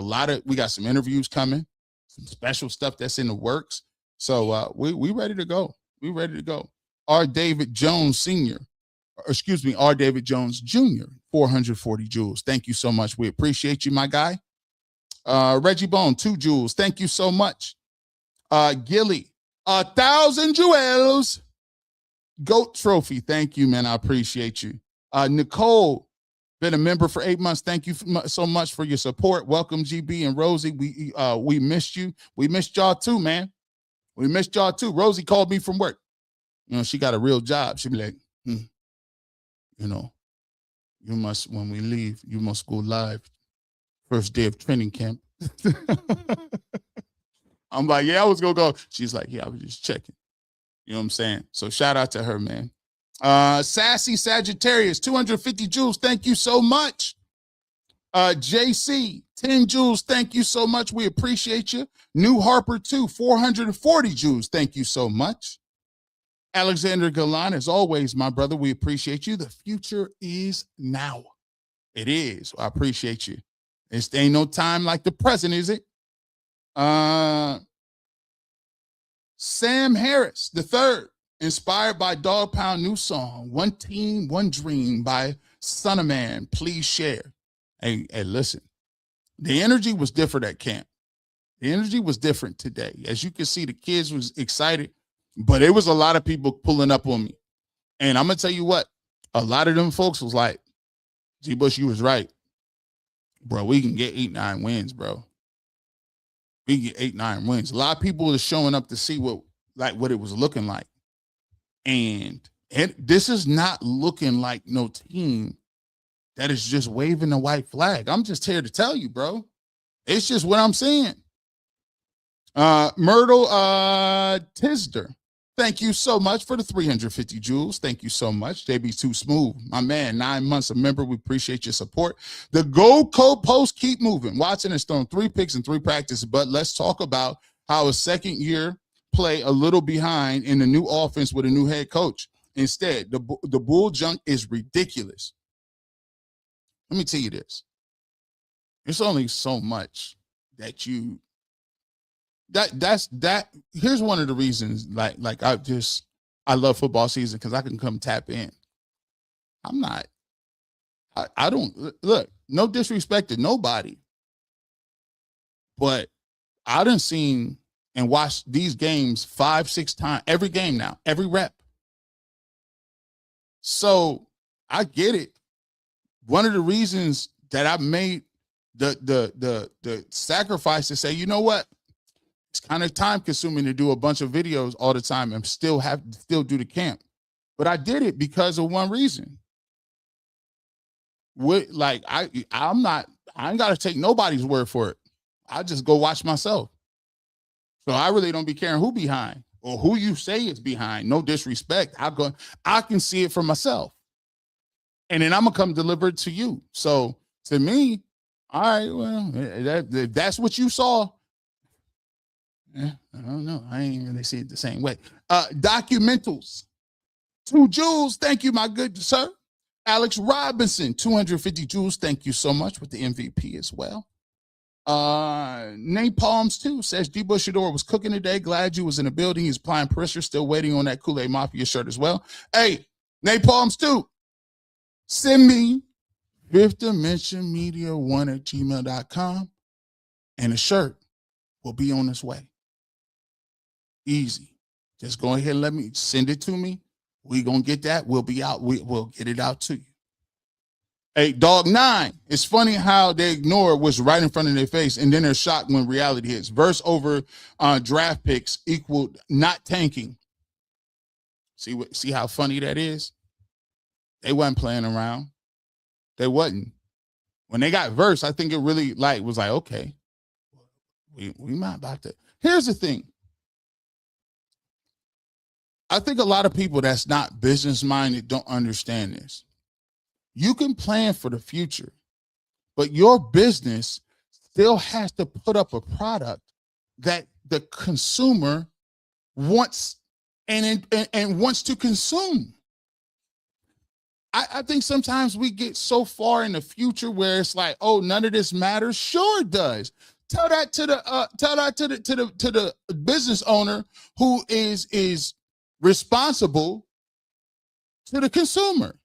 some interviews coming, some special stuff that's in the works. So we ready to go. We ready to go. R. David Jones Jr., 440 joules. Thank you so much. We appreciate you, my guy. Reggie Bone, 2 joules. Thank you so much. Gilly, 1,000 jewels. GOAT Trophy. Thank you, man. I appreciate you. Nicole, been a member for 8 months. Thank you so much for your support. Welcome, GB and Rosie. We missed you. We missed y'all too, man. We missed y'all too. Rosie called me from work. She got a real job. She be like, you must, when we leave, you must go live. First day of training camp. I'm like, yeah, I was going to go. She's like, yeah, I was just checking. You know what I'm saying? So shout out to her, man. Sassy Sagittarius, 250 joules. Thank you so much. JC, 10 joules. Thank you so much. We appreciate you. New Harper, 440 joules. Thank you so much. Alexander Galan, as always, my brother, we appreciate you. The future is now. It is. I appreciate you. It ain't no time like the present, is it? Sam Harris, the third, inspired by Dog Pound new song, One Team, One Dream by Son of Man. Please share. Hey, listen, the energy was different at camp. The energy was different today. As you can see, the kids was excited, but it was a lot of people pulling up on me. And I'm going to tell you what, a lot of them folks was like, G. Bush, you was right. Bro, we can get 8-9 wins, bro. We can get 8-9 wins. A lot of people are showing up to see what it was looking like. And this is not looking like no team that is just waving the white flag. I'm just here to tell you, bro. It's just what I'm saying. Myrtle Tisder, thank you so much for the 350 joules. Thank you so much. JB Too Smooth, my man, 9 months a member. We appreciate your support. The Gold Coast Post keep moving. Watson has thrown 3 picks in 3 practices, but let's talk about how a second year play a little behind in the new offense with a new head coach. Instead, the bull junk is ridiculous. Let me tell you this. It's only so much that you that here's one of the reasons like I love football season because I can come tap in. I don't look, no disrespect to nobody, but I done seen and watched these games 5-6 times, every game now, every rep. So I get it. One of the reasons that I made the sacrifice to say, you know what, it's kind of time consuming to do a bunch of videos all the time and still do the camp, but I did it because of one reason. Like I ain't got to take nobody's word for it. I just go watch myself. So I really don't be caring who behind or who you say is behind. No disrespect. I can see it for myself. And then I'm gonna come deliver it to you. So to me, all right, well, if that's what you saw, I don't know. I ain't really see it the same way. Documentals. 2 jewels. Thank you, my good sir. Alex Robinson, 250 jewels. Thank you so much with the MVP as well. Napalms too says D. Shedeur was cooking today. Glad you was in the building. He's applying pressure. Still waiting on that Kool-Aid Mafia shirt as well. Hey, Napalms too. Send me Fifth Dimension Media 1@gmail.com and the shirt will be on its way. Easy. Just go ahead and let me send it to me. We gonna get that. We'll be out. We'll get it out to you. Hey, Dog 9. It's funny how they ignore what's right in front of their face, and then they're shocked when reality hits. Verse over draft picks equaled not tanking. See how funny that is? They wasn't playing around. They wasn't. When they got verse, I think it really was like, okay, we not about to. Here's the thing. I think a lot of people that's not business minded don't understand this. You can plan for the future, but your business still has to put up a product that the consumer wants and wants to consume. I think sometimes we get so far in the future where it's like, oh, none of this matters. Sure it does. Tell that to the business owner who is responsible to the consumer.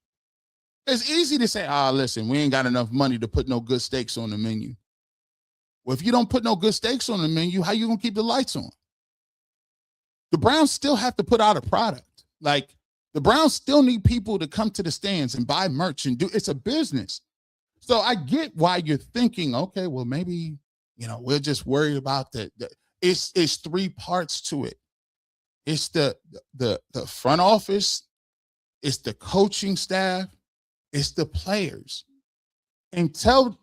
It's easy to say, listen, we ain't got enough money to put no good steaks on the menu. Well, if you don't put no good steaks on the menu, how you gonna keep the lights on? The Browns still have to put out a product. Like, the Browns still need people to come to the stands and buy merch and it's a business. So I get why you're thinking, okay, well, maybe, we'll just worry about it's 3 parts to it. It's the front office, it's the coaching staff, it's the players. And tell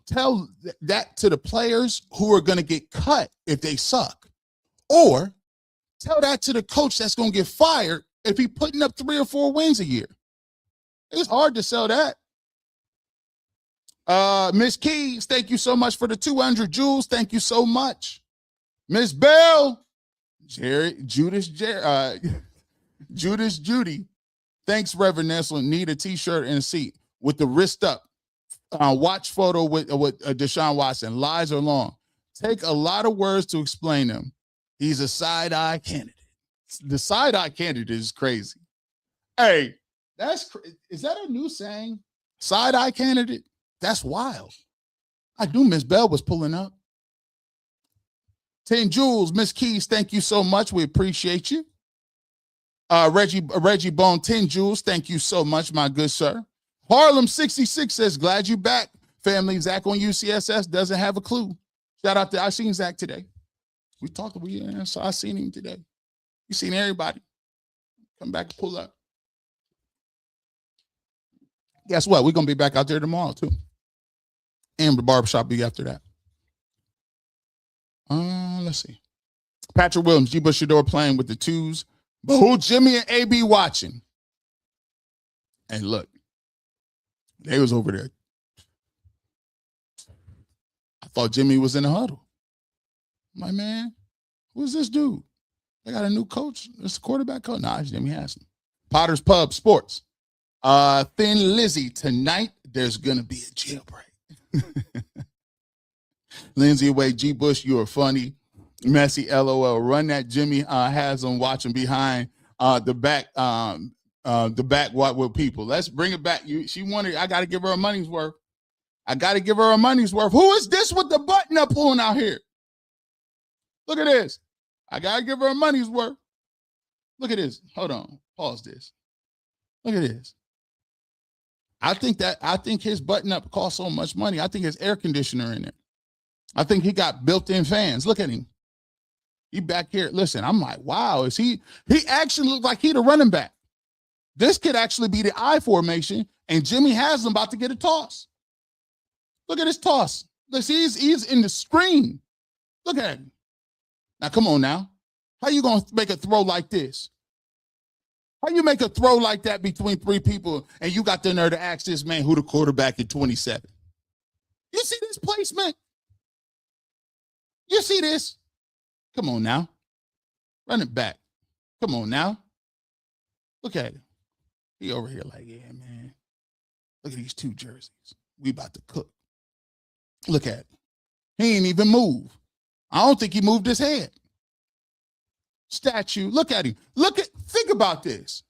that to the players who are going to get cut if they suck. Or tell that to the coach that's going to get fired if he's putting up 3 or 4 wins a year. It's hard to sell that. Miss Keys, thank you so much for the 200 jewels. Thank you so much. Miss Bell, Judy. Thanks, Reverend Nestle. Need a t-shirt and a seat with the wrist up. Watch photo with Deshaun Watson. Lies are long. Take a lot of words to explain them. He's a side-eye candidate. The side-eye candidate is crazy. Hey, is that a new saying? Side-eye candidate? That's wild. I knew Miss Bell was pulling up. 10 jewels, Miss Keys, thank you so much. We appreciate you. Reggie Bone, 10 jewels. Thank you so much, my good sir. Harlem 66 says, glad you back. Family, Zach on UCSS doesn't have a clue. Shout out to, I seen Zach today. So I seen him today. You seen everybody. Come back and pull up. Guess what? We're going to be back out there tomorrow, too. And the barbershop be after that. Let's see. Patrick Williams, G. Shedeur playing with the 2s. But who Jimmy and AB watching? And look, they was over there. I thought Jimmy was in the huddle. My man, Who's this dude? They got a new coach. It's the quarterback coach. Nah, it's Jimmy Haslam. Potter's Pub Sports. Thin Lizzy, tonight there's gonna be a jailbreak. Lindsay Away, G. Bush, you are funny. Messy, LOL. Run that Jimmy has on watching behind the back. The back. What will people? Let's bring it back. She wanted. I got to give her a money's worth. Who is this with the button up on out here? Look at this. I got to give her a money's worth. Look at this. Hold on. Pause this. Look at this. I think his button up costs so much money. I think his air conditioner in there. I think he got built-in fans. Look at him. He back here. Listen, I'm like, wow, he actually looked like he the running back. This could actually be the I formation, and Jimmy Haslam about to get a toss. Look at his toss. Listen, he's in the screen. Look at him. Now, come on now. How you going to make a throw like this? How you make a throw like that between three people, and you got the nerve to ask this man who the quarterback at 27? You see this placement? You see this? Come on now. Run it back. Come on now. Look at him. He over here like, yeah, man. Look at these two jerseys. We about to cook. Look at him. He ain't even move. I don't think he moved his head. Statue. Look at him. Think about this.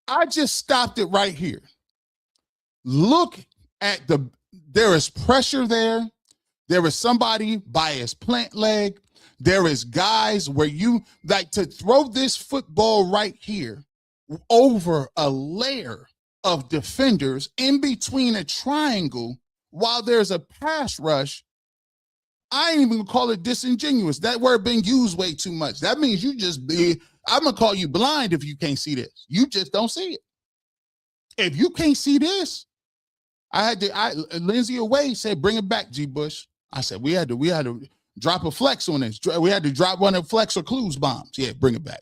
I just stopped it right here. Look at there is pressure there. There is somebody by his plant leg. There is guys where you like to throw this football right here over a layer of defenders in between a triangle while there's a pass rush. I ain't even gonna call it disingenuous. That word being used way too much. That means I'm gonna call you blind if you can't see this. You just don't see it. If you can't see this, Lindsay Away said, bring it back, G. Bush. I said, we had to drop a flex on this. We had to drop one of Flex or Clues bombs. Yeah, bring it back.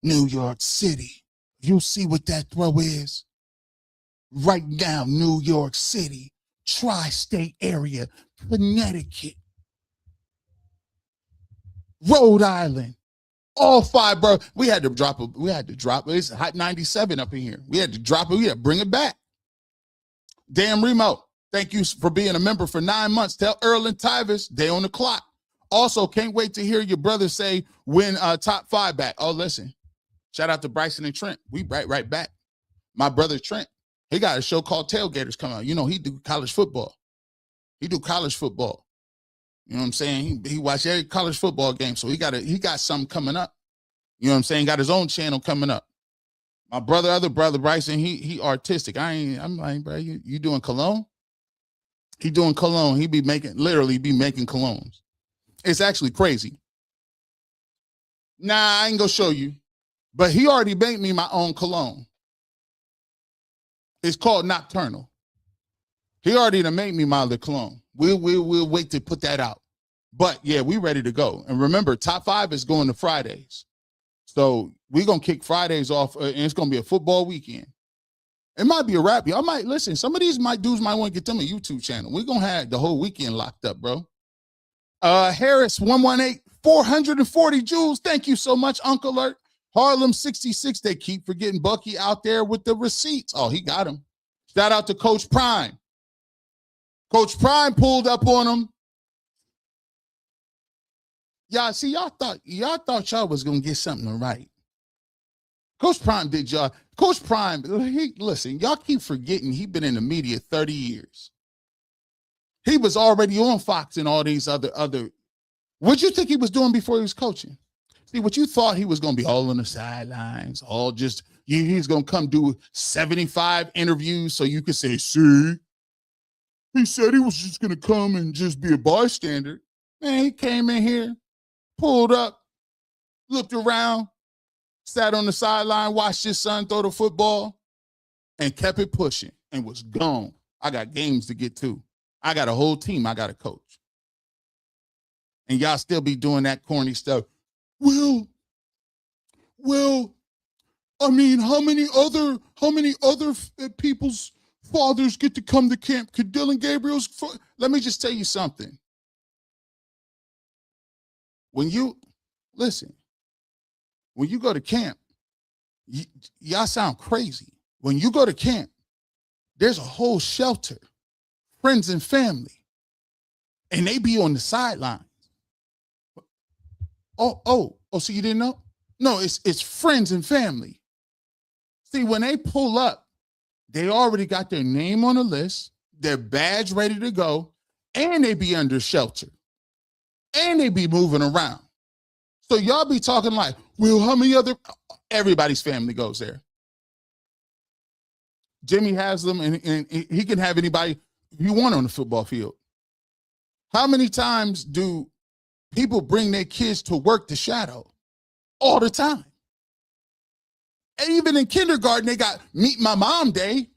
New York City. You see what that throw is? Right now, New York City, tri-state area, Connecticut, Rhode Island, all five, bro. We had to drop it. It's hot 97 up in here. We had to drop it. We had to bring it back. Damn Remo. Thank you for being a member for 9 months. Tell Earl and Tyvis they on the clock. Also, can't wait to hear your brother say win top 5 back. Oh, listen. Shout out to Bryson and Trent. We right back. My brother Trent, he got a show called Tailgaters coming out. You know, he do college football. You know what I'm saying? He watched every college football game. So he got something coming up. You know what I'm saying? Got his own channel coming up. My other brother Bryson, he artistic. I'm like, bro, you doing cologne? He doing cologne. He literally be making colognes. It's actually crazy. Nah, I ain't gonna show you. But he already made me my own cologne. It's called Nocturnal. He already done made me my other cologne. We'll wait to put that out. But yeah, we ready to go. And remember, top 5 is going to Fridays. So we're gonna kick Fridays off, and it's gonna be a football weekend. It might be a wrap. Y'all might listen. Some of these dudes might want to get them a YouTube channel. We're gonna have the whole weekend locked up, bro. Harris 118, 440 joules. Thank you so much, Uncle Alert. Harlem 66. They keep forgetting Bucky out there with the receipts. Oh, he got him. Shout out to Coach Prime. Coach Prime pulled up on him. Y'all see, y'all thought y'all was gonna get something right. Coach Prime did y'all. Coach Prime, listen, y'all keep forgetting he been in the media 30 years. He was already on Fox and all these other. What'd you think he was doing before he was coaching? See, what you thought he was going to be all on the sidelines, all just, he's going to come do 75 interviews so you could say, see, he said he was just going to come and just be a bystander. Man, he came in here, pulled up, looked around, sat on the sideline, watched his son throw the football, and kept it pushing and was gone. I got games to get to. I got a whole team I got to coach. And y'all still be doing that corny stuff. Well, I mean, how many other people's fathers get to come to camp? Could Dylan Gabriel's? Let me just tell you something. when you listen, when you go to camp, y'all sound crazy. When you go to camp, there's a whole shelter, friends and family, and they be on the sidelines. So you didn't know? No, it's friends and family. See, when they pull up, they already got their name on the list, their badge ready to go, and they be under shelter, and they be moving around. So y'all be talking like, well, how many other? Everybody's family goes there. Jimmy has them, and he can have anybody you want on the football field. How many times do people bring their kids to work to shadow? All the time. And even in kindergarten, they got Meet My Mom Day.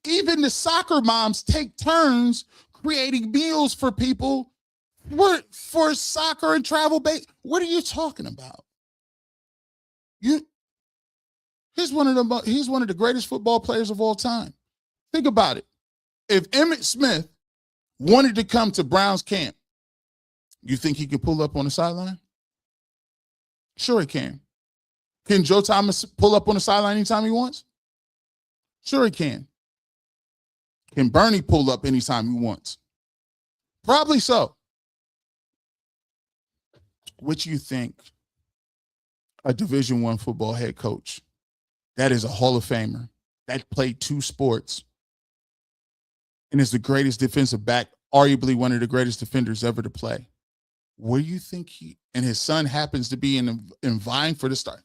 Even the soccer moms take turns creating meals for people for soccer and travel base. What are you talking about? He's one of the greatest football players of all time. Think about it. If Emmitt Smith wanted to come to Browns camp, you think he could pull up on the sideline? Sure he can. Can Joe Thomas pull up on the sideline anytime he wants? Sure he can. Can Bernie pull up anytime he wants? Probably so. Which you think a Division I football head coach that is a Hall of Famer that played 2 sports and is the greatest defensive back, arguably one of the greatest defenders ever to play. Where do you think and his son happens to be in vying for the start?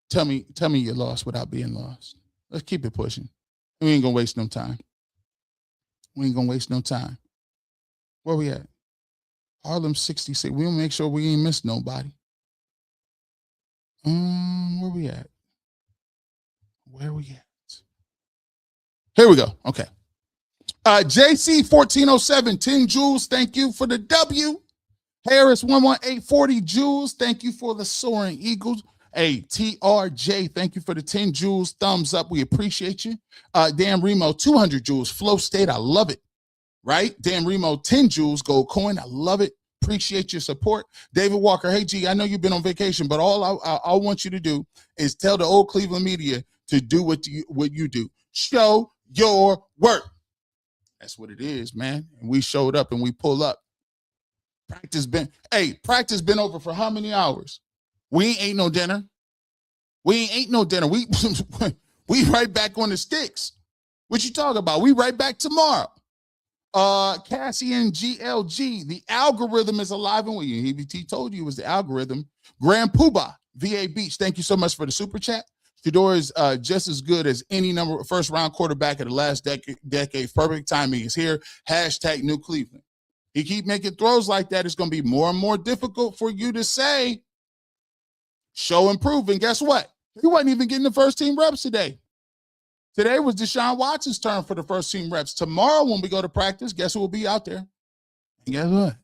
Tell me you're lost without being lost. Let's keep it pushing. We ain't gonna waste no time. Where we at? Harlem 66. We'll make sure we ain't miss nobody. Where we at? Here we go. Okay. JC 1407, 10 Jules, thank you for the W. Harris 11840 Jules, thank you for the Soaring Eagles. Hey, TRJ, thank you for the 10 Jules. Thumbs up. We appreciate you. Dan Remo, 200 Jules. Flow State, I love it. Right? Dan Remo, 10 Jules. Gold coin, I love it. Appreciate your support. David Walker, hey, G, I know you've been on vacation, but all I want you to do is tell the old Cleveland media to do what you do. Show your work. That's what it is, man. And we showed up and we pull up. Practice been over for how many hours? We ain't ate no dinner. We right back on the sticks. What you talking about? We right back tomorrow. Cassian GLG, the algorithm is alive and well. He told you it was the algorithm. Grand Poobah, VA Beach, thank you so much for the super chat. Shedeur is just as good as any first round quarterback of the last decade. Perfect timing is here. # New Cleveland. He keep making throws like that. It's going to be more and more difficult for you to say, show improving. Guess what? He wasn't even getting the first team reps today. Today was Deshaun Watson's turn for the first team reps. Tomorrow when we go to practice, guess who will be out there? And guess what?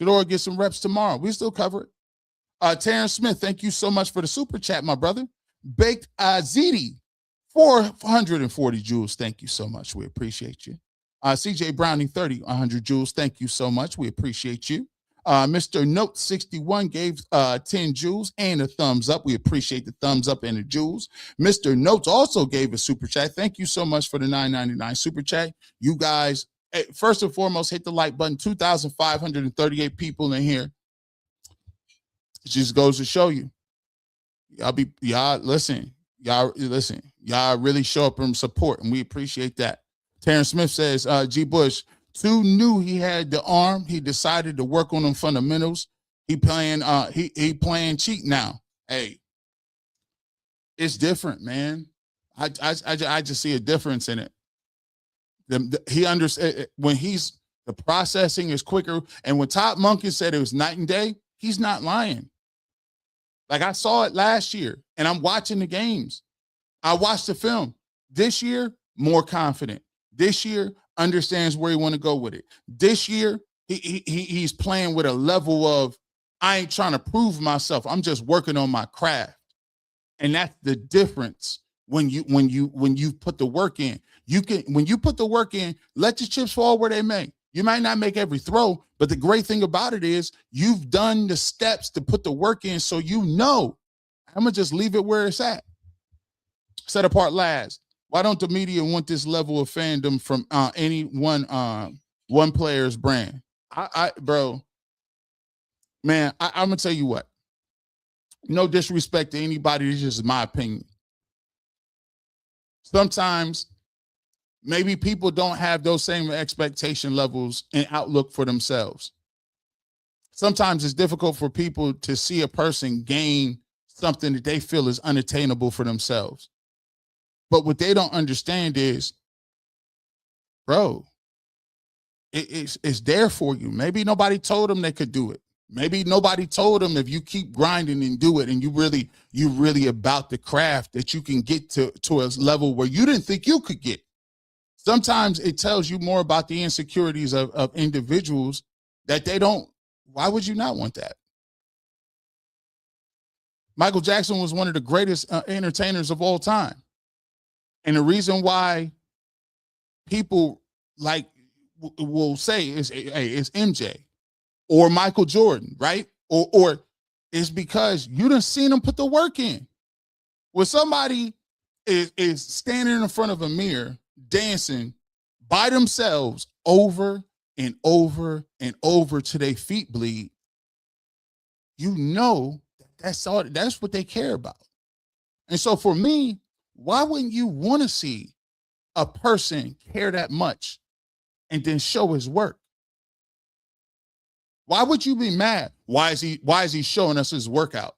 Shedeur get some reps tomorrow. We still cover it. Terrence Smith, thank you so much for the super chat, my brother. Baked Ziti, 440 Jules. Thank you so much. We appreciate you. CJ Browning, 100 Jules. Thank you so much. We appreciate you. Mr. Note 61 gave 10 Jules and a thumbs up. We appreciate the thumbs up and the Jules. Mr. Notes also gave a super chat. Thank you so much for the $9.99 super chat. You guys, first and foremost, hit the like button. 2,538 people in here. It just goes to show you. Y'all listen. Y'all really show up and support, and we appreciate that. Terrence Smith says, G. Bush, 2 knew he had the arm. He decided to work on them fundamentals. He playing cheat now. Hey, it's different, man. I just see a difference in it. He understands when the processing is quicker. And when Todd Monken said it was night and day, he's not lying. Like I saw it last year, and I'm watching the games. I watched the film. This year, more confident. This year, understands where he want to go with it. This year, he's playing with a level of, I ain't trying to prove myself. I'm just working on my craft. And that's the difference when you put the work in. When you put the work in, let the chips fall where they may. You might not make every throw, but the great thing about it is you've done the steps to put the work in, so you know. I'm going to just leave it where it's at. Set apart last. Why don't the media want this level of fandom from any one player's brand? Bro, man, I'm going to tell you what. No disrespect to anybody. It's just my opinion. Sometimes maybe people don't have those same expectation levels and outlook for themselves. Sometimes it's difficult for people to see a person gain something that they feel is unattainable for themselves. But what they don't understand is, bro, it's there for you. Maybe nobody told them they could do it. Maybe nobody told them if you keep grinding and do it and you really about the craft that you can get to a level where you didn't think you could get. Sometimes it tells you more about the insecurities of individuals that they don't. Why would you not want that? Michael Jackson was one of the greatest entertainers of all time. And the reason why people like will say is MJ or Michael Jordan, right? Or it's because you done seen them put the work in. When somebody is standing in front of a mirror dancing by themselves over and over and over till their feet bleed, you know that's what they care about. And so for me, why wouldn't you want to see a person care that much and then show his work? Why would you be mad? Why is he showing us his workout?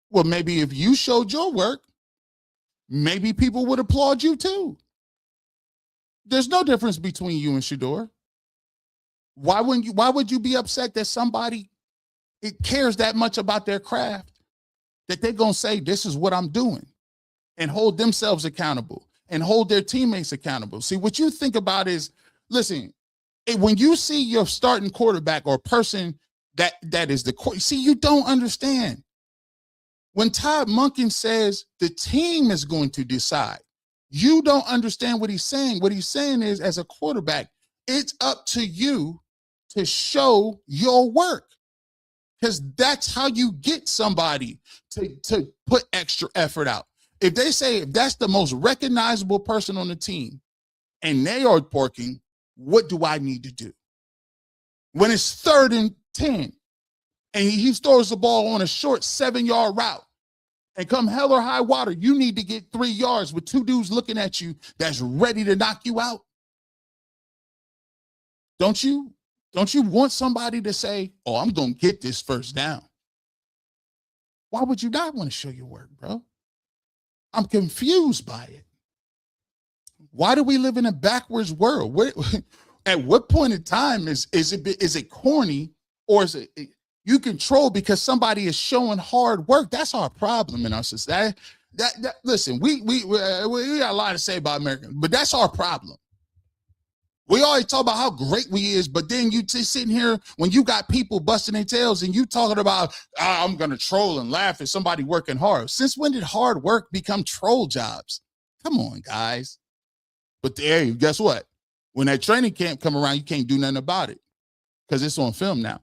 Well, maybe if you showed your work, maybe people would applaud you too. There's no difference between you and Shedeur. Why would you be upset that somebody cares that much about their craft that they're going to say, this is what I'm doing, and hold themselves accountable and hold their teammates accountable? See, what you think about is, listen, when you see your starting quarterback or person that is you don't understand. When Todd Monken says the team is going to decide, you don't understand what he's saying. What he's saying is, as a quarterback, it's up to you to show your work, because that's how you get somebody to put extra effort out. If they say, if that's the most recognizable person on the team and they are working, what do I need to do? When it's 3rd and 10 and he throws the ball on a short 7-yard route, and come hell or high water, you need to get 3 yards with 2 dudes looking at you that's ready to knock you out. Don't you want somebody to say, oh, I'm going to get this first down? Why would you not want to show your work, bro? I'm confused by it. Why do we live in a backwards world? At what point in time is it corny, or is it you control because somebody is showing hard work? That's our problem in our society. Listen, we got a lot to say about Americans, but that's our problem. We always talk about how great we is, but then you just sitting here when you got people busting their tails and you talking about, I'm going to troll and laugh at somebody working hard. Since when did hard work become troll jobs? Come on, guys. But hey, guess what? When that training camp come around, you can't do nothing about it because it's on film now.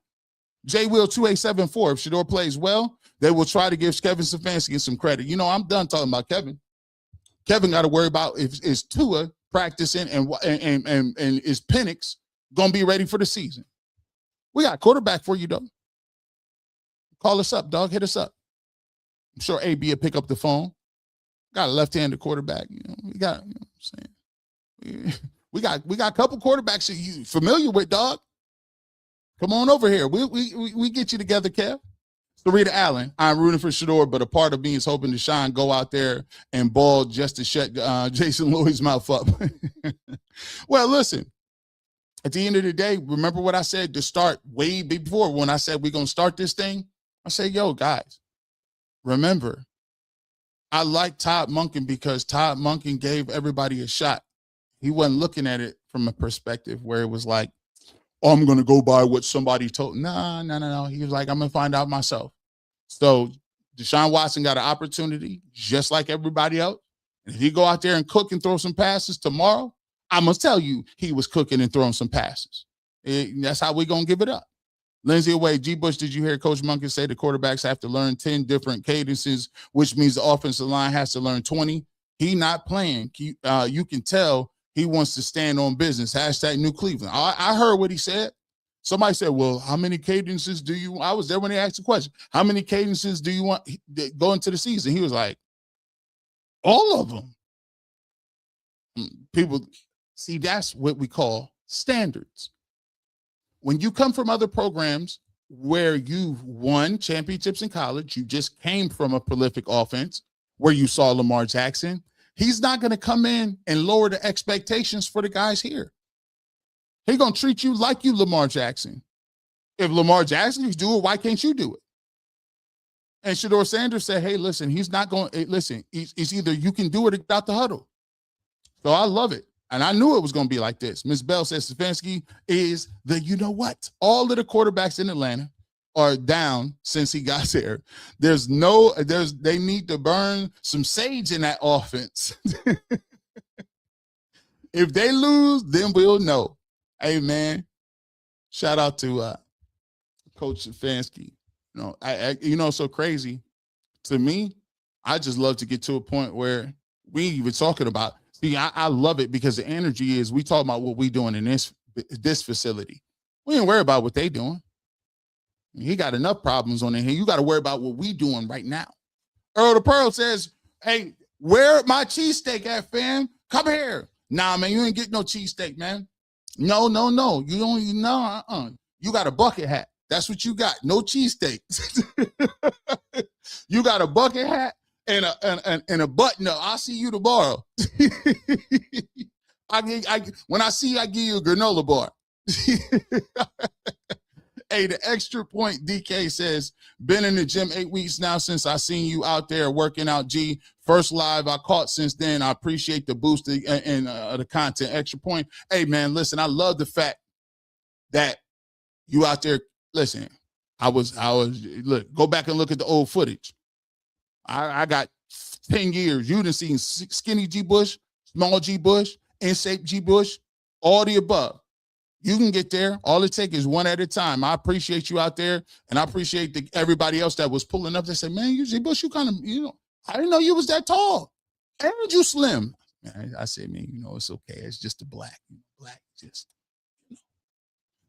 J Will 2874. If Shedeur plays well, they will try to give Kevin Stefanski some credit. You know, I'm done talking about Kevin. Kevin got to worry about is Tua practicing and is Penix gonna be ready for the season. We got a quarterback for you though. Call us up, dog. Hit us up. I'm sure AB will pick up the phone. Got a left-handed quarterback. You know, we got. You know what I'm saying? We got a couple quarterbacks that you familiar with, dog. Come on over here. We get you together, Kev. Sarita Allen, I'm rooting for Shedeur, but a part of me is hoping Deshaun go out there and ball just to shut Jason Lloyd's mouth up. Well, listen, at the end of the day, remember what I said to start way before when I said we're going to start this thing? I said, yo, guys, remember, I like Todd Monken because Todd Monken gave everybody a shot. He wasn't looking at it from a perspective where it was like, oh, I'm going to go by what somebody told. No. He was like, I'm going to find out myself. So Deshaun Watson got an opportunity just like everybody else. And if he go out there and cook and throw some passes tomorrow, I must tell you, he was cooking and throwing some passes. That's how we going to give it up. Lindsay Away, G. Bush, did you hear Coach Munkin say the quarterbacks have to learn 10 different cadences, which means the offensive line has to learn 20? He not playing. You can tell he wants to stand on business. Hashtag New Cleveland. I heard what he said. Somebody said, well, how many cadences do you want? I was there when they asked the question. How many cadences do you want going into the season? He was like, all of them. People, see, that's what we call standards. When you come from other programs where you've won championships in college, you just came from a prolific offense where you saw Lamar Jackson, he's not going to come in and lower the expectations for the guys here. He's going to treat you like you Lamar Jackson. If Lamar Jackson can do it, why can't you do it? And Shedeur Sanders said, hey, listen, he's not going, listen, it's either you can do it or get out the huddle. So I love it. And I knew it was going to be like this. Ms. Bell says Stefanski is the, you know what? All of the quarterbacks in Atlanta are down since he got there. They need to burn some sage in that offense. If they lose, then we'll know. Hey, man, shout out to Coach Stefanski. So crazy. To me, I just love to get to a point where we even talking about. See, I love it because the energy is we talk about what we doing in this facility. We ain't worry about what they doing. He got enough problems on it here. You got to worry about what we doing right now. Earl the Pearl says, hey, where my cheesesteak at, fam? Come here. Nah, man, you ain't getting no cheesesteak, man. No. You don't know. You got a bucket hat. That's what you got. No cheesesteak. You got a bucket hat and a button up. I'll see you tomorrow. When I see you, I give you a granola bar. Hey, the extra point DK says, been in the gym 8 weeks now since I seen you out there working out, G. First live I caught since then. I appreciate the boost and the content. Extra point. Hey, man, listen, I love the fact that you out there. Listen, I was look, go back and look at the old footage. I got 10 years. You done seen skinny G Bush, small G Bush, in-shape G Bush, all the above. You can get there. All it takes is one at a time. I appreciate you out there, and I appreciate everybody else that was pulling up. They said, man, you G Bush, you kind of, I didn't know you was that tall. And you slim. Man, I said, man, it's okay. It's just a black. Black just.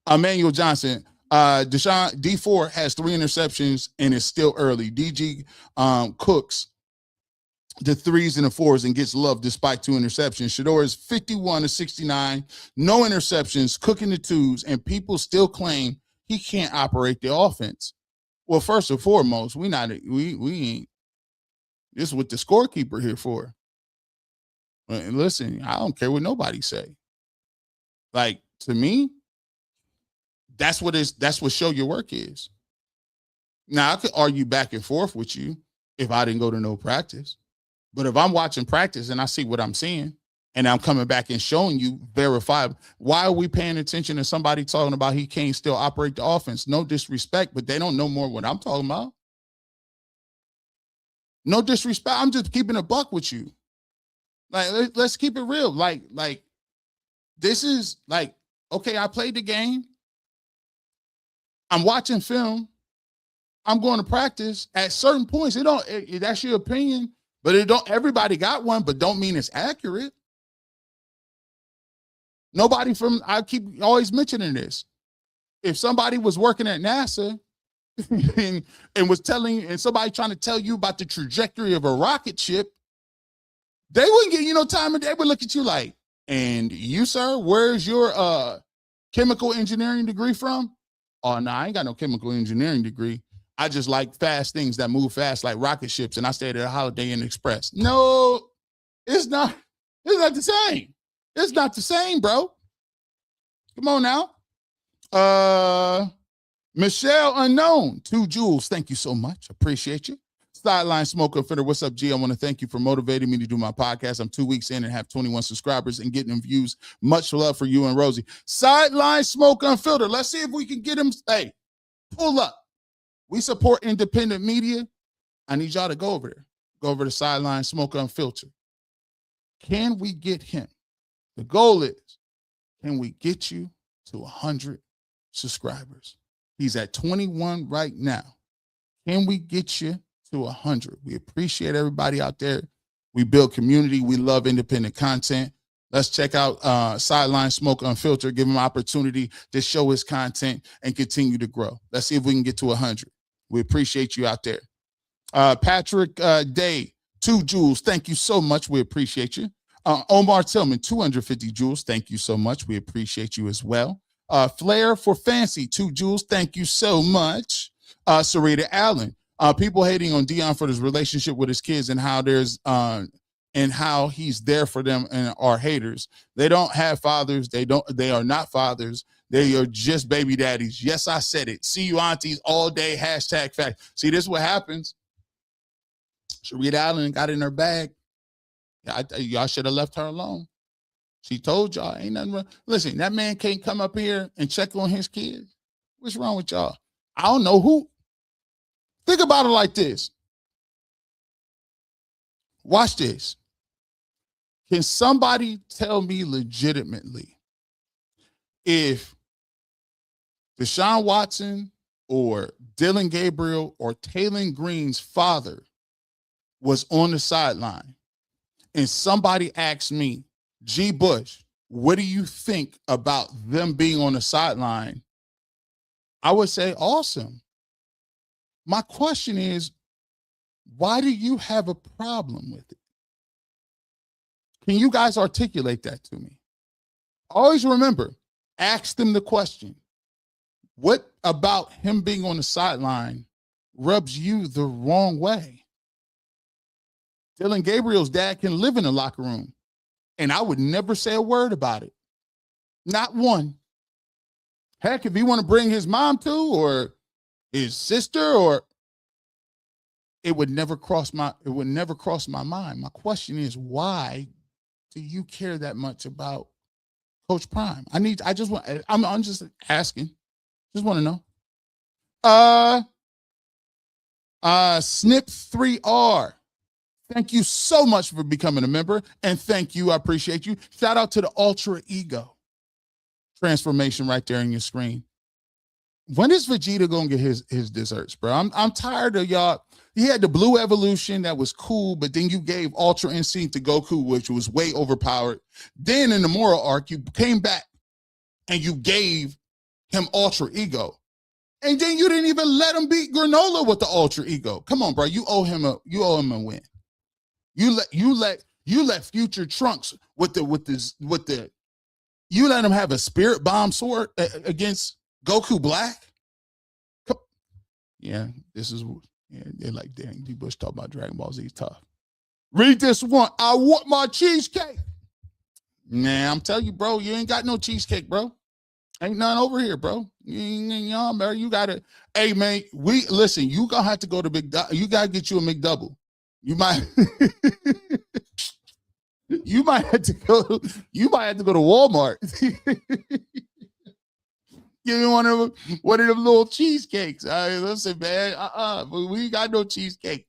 Emmanuel Johnson. Deshaun D4 has 3 interceptions and is still early. DG cooks the 3s and the 4s and gets love despite 2 interceptions. Shedeur is 51-69, no interceptions, cooking the 2s, and people still claim he can't operate the offense. Well, first and foremost, we ain't. This is what the scorekeeper here for. And listen, I don't care what nobody say. Like, to me, that's what show your work is. Now, I could argue back and forth with you if I didn't go to no practice. But if I'm watching practice and I see what I'm seeing and I'm coming back and showing you verifiable, why are we paying attention to somebody talking about he can't still operate the offense? No disrespect, but they don't know more what I'm talking about. No disrespect. I'm just keeping a buck with you. Like, let's keep it real. Like this is like, okay, I played the game. I'm watching film. I'm going to practice. At certain points, that's your opinion, but everybody got one, but don't mean it's accurate. I keep always mentioning this. If somebody was working at NASA and was and somebody trying to tell you about the trajectory of a rocket ship, they wouldn't give you no time, and they would look at you like, and you, sir, where's your chemical engineering degree from? Oh, no, I ain't got no chemical engineering degree. I just like fast things that move fast like rocket ships, and I stayed at a Holiday Inn Express. No, it's not. It's not the same. It's not the same, bro. Come on now. Michelle Unknown, 2 jewels. Thank you so much. Appreciate you. Sideline Smoker Fitter. What's up, G? I want to thank you for motivating me to do my podcast. I'm 2 weeks in and have 21 subscribers and getting them views. Much love for you and Rosie. Sideline Smoke Unfiltered. Let's see if we can get him. Hey, pull up. We support independent media. I need y'all to go over there. Go over to Sideline Smoke Unfiltered. Can we get him The goal is, can we get you to 100 subscribers? He's at 21 right now. Can we get you to 100? We appreciate everybody out there. We build community. We love independent content. Let's check out Sideline Smoke Unfiltered. Give him an opportunity to show his content and continue to grow. Let's see if we can get to 100. We appreciate you out there. Patrick Day, 2 jewels. Thank you so much. We appreciate you. Omar Tillman, 250 jewels. Thank you so much. We appreciate you as well. Flair for Fancy, 2 jewels. Thank you so much. Sarita Allen, people hating on Dion for his relationship with his kids and how he's there for them and are haters. They don't have fathers. They are not fathers. They are just baby daddies. Yes, I said it. See you aunties all day. #fact. See, this is what happens. Sarita Allen got in her bag. Y'all should have left her alone. She told y'all ain't nothing wrong. Listen, that man can't come up here and check on his kids. What's wrong with y'all? I don't know who. Think about it like this. Watch this. Can somebody tell me legitimately if Deshaun Watson or Dylan Gabriel or Taylor Green's father was on the sideline and somebody asked me, G. Bush, what do you think about them being on the sideline? I would say, awesome. My question is, why do you have a problem with it? Can you guys articulate that to me? Always remember, ask them the question. What about him being on the sideline rubs you the wrong way? Dylan Gabriel's dad can live in the locker room, and I would never say a word about it. Not one. Heck, if he want to bring his mom too, or his sister, or it would never cross my mind. My question is, why do you care that much about Coach Prime? I'm just asking. Just want to know. Snip3R. Thank you so much for becoming a member. And thank you. I appreciate you. Shout out to the Ultra Ego transformation right there on your screen. When is Vegeta going to get his desserts, bro? I'm tired of y'all. He had the blue evolution that was cool, but then you gave Ultra Instinct to Goku, which was way overpowered. Then in the moral arc, you came back and you gave him Ultra Ego. And then you didn't even let him beat Granola with the Ultra Ego. Come on, bro. You owe him a win. You let Future Trunks you let him have a Spirit Bomb sword against Goku Black. Yeah, they're like, dang, D. Bush talking about Dragon Ball Z tough. Read this one. I want my cheesecake. Man, I'm telling you, bro, you ain't got no cheesecake, bro. Ain't none over here, bro. You gotta. Hey, man, you gonna have to go to you gotta get you a McDouble. You might have to go to Walmart. Give me one of them little cheesecakes. Listen, man, we got no cheesecake.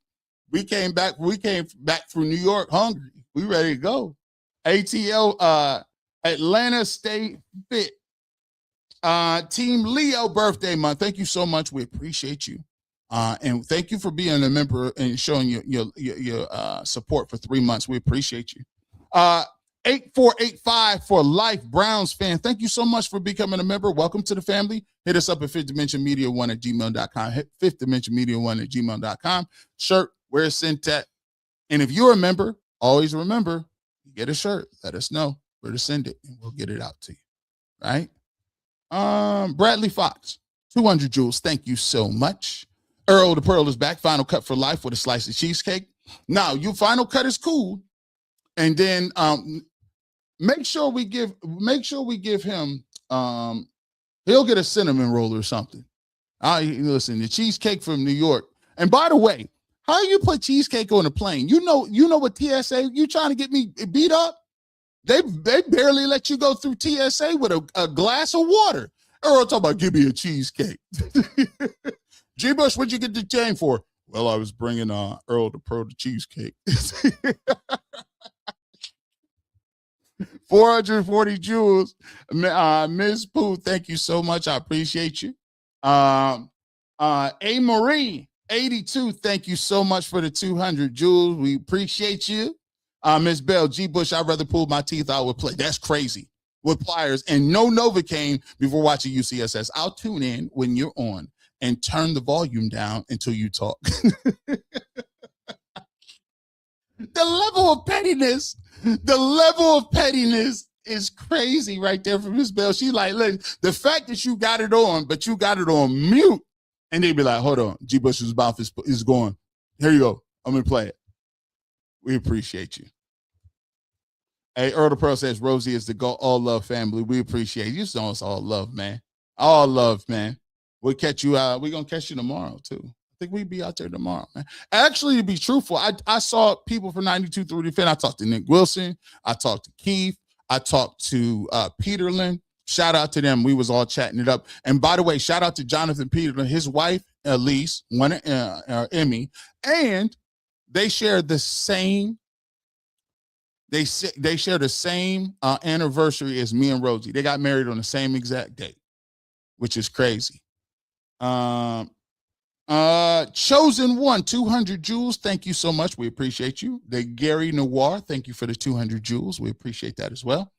We came back from New York hungry. We ready to go. ATL Atlanta State Fit. Team Leo birthday month. Thank you so much. We appreciate you. And thank you for being a member and showing your support for 3 months. We appreciate you. 8485 for life, Browns fan. Thank you so much for becoming a member. Welcome to the family. Hit us up at fifthdimensionmedia1@gmail.com. Hit fifthdimensionmedia1@gmail.com. Shirt, where it's sent at. And if you're a member, always remember, you get a shirt. Let us know where to send it, and we'll get it out to you. Right? Bradley Fox, 200 jewels. Thank you so much. Earl the Pearl is back. Final cut for life with a slice of cheesecake. Now, your final cut is cool. And then make sure we give him he'll get a cinnamon roll or something. Listen, the cheesecake from New York. And by the way, how you put cheesecake on a plane? You know what TSA, you trying to get me beat up? They barely let you go through TSA with a glass of water. Earl talking about, give me a cheesecake. G. Bush, what'd you get the chain for? Well, I was bringing Earl the Pearl the cheesecake. 440 jewels. Ms. Pooh, thank you so much. I appreciate you. A. Marie, 82, thank you so much for the 200 jewels. We appreciate you. Ms. Bell, G. Bush, I'd rather pull my teeth out with play. That's crazy. With pliers and no Novocaine before watching UCSS. I'll tune in when you're on and turn the volume down until you talk. The level of pettiness is crazy right there from Miss Bell. She like, look, the fact that you got it on, but you got it on mute, and they be like, hold on, G. Bush's mouth is going. Here you go. I'm gonna play it. We appreciate you. Hey, Earl the Pearl says Rosie is the all love family. We appreciate you. So it's all love, man. All love, man. We'll catch you. We're gonna catch you tomorrow too. I think we'd be out there tomorrow, man. Actually, to be truthful, I saw people from 92 through the fin. I talked to Nick Wilson. I talked to Keith. I talked to Peterlin. Shout out to them. We was all chatting it up. And by the way, shout out to Jonathan Peterlin, his wife Elise, won an Emmy, and they share the same. They share the same anniversary as me and Rosie. They got married on the same exact date, which is crazy. Chosen One, 200 jewels. Thank you so much. We appreciate you. The Gary Noir, thank you for the 200 jewels. We appreciate that as well.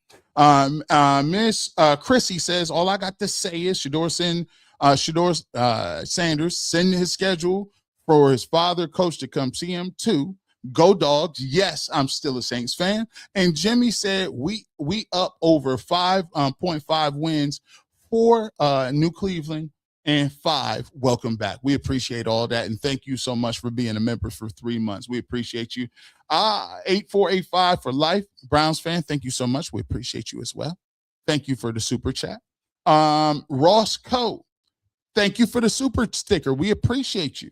Miss Chrissy says, all I got to say is Shedeur Sanders send his schedule for his father, coach, to come see him too. Go Dogs. Yes, I'm still a Saints fan. And Jimmy said we up over 5.5 wins for New Cleveland and 5. Welcome back. We appreciate all that. And thank you so much for being a member for 3 months. We appreciate you. 8485 for life. Browns fan, thank you so much. We appreciate you as well. Thank you for the super chat. Ross Coe, thank you for the super sticker. We appreciate you.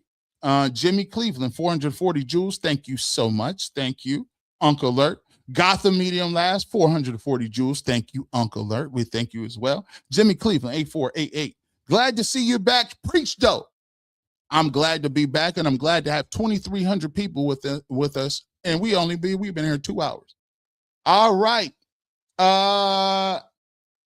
Jimmy Cleveland, 440 jewels. Thank you so much. Thank you. Uncle Alert. Gotham Medium Last, 440 jewels. Thank you, Uncle Alert. We thank you as well. Jimmy Cleveland, 8488. Glad to see you back. Preach, though. I'm glad to be back, and I'm glad to have 2,300 people with us. And we've been here 2 hours. All right.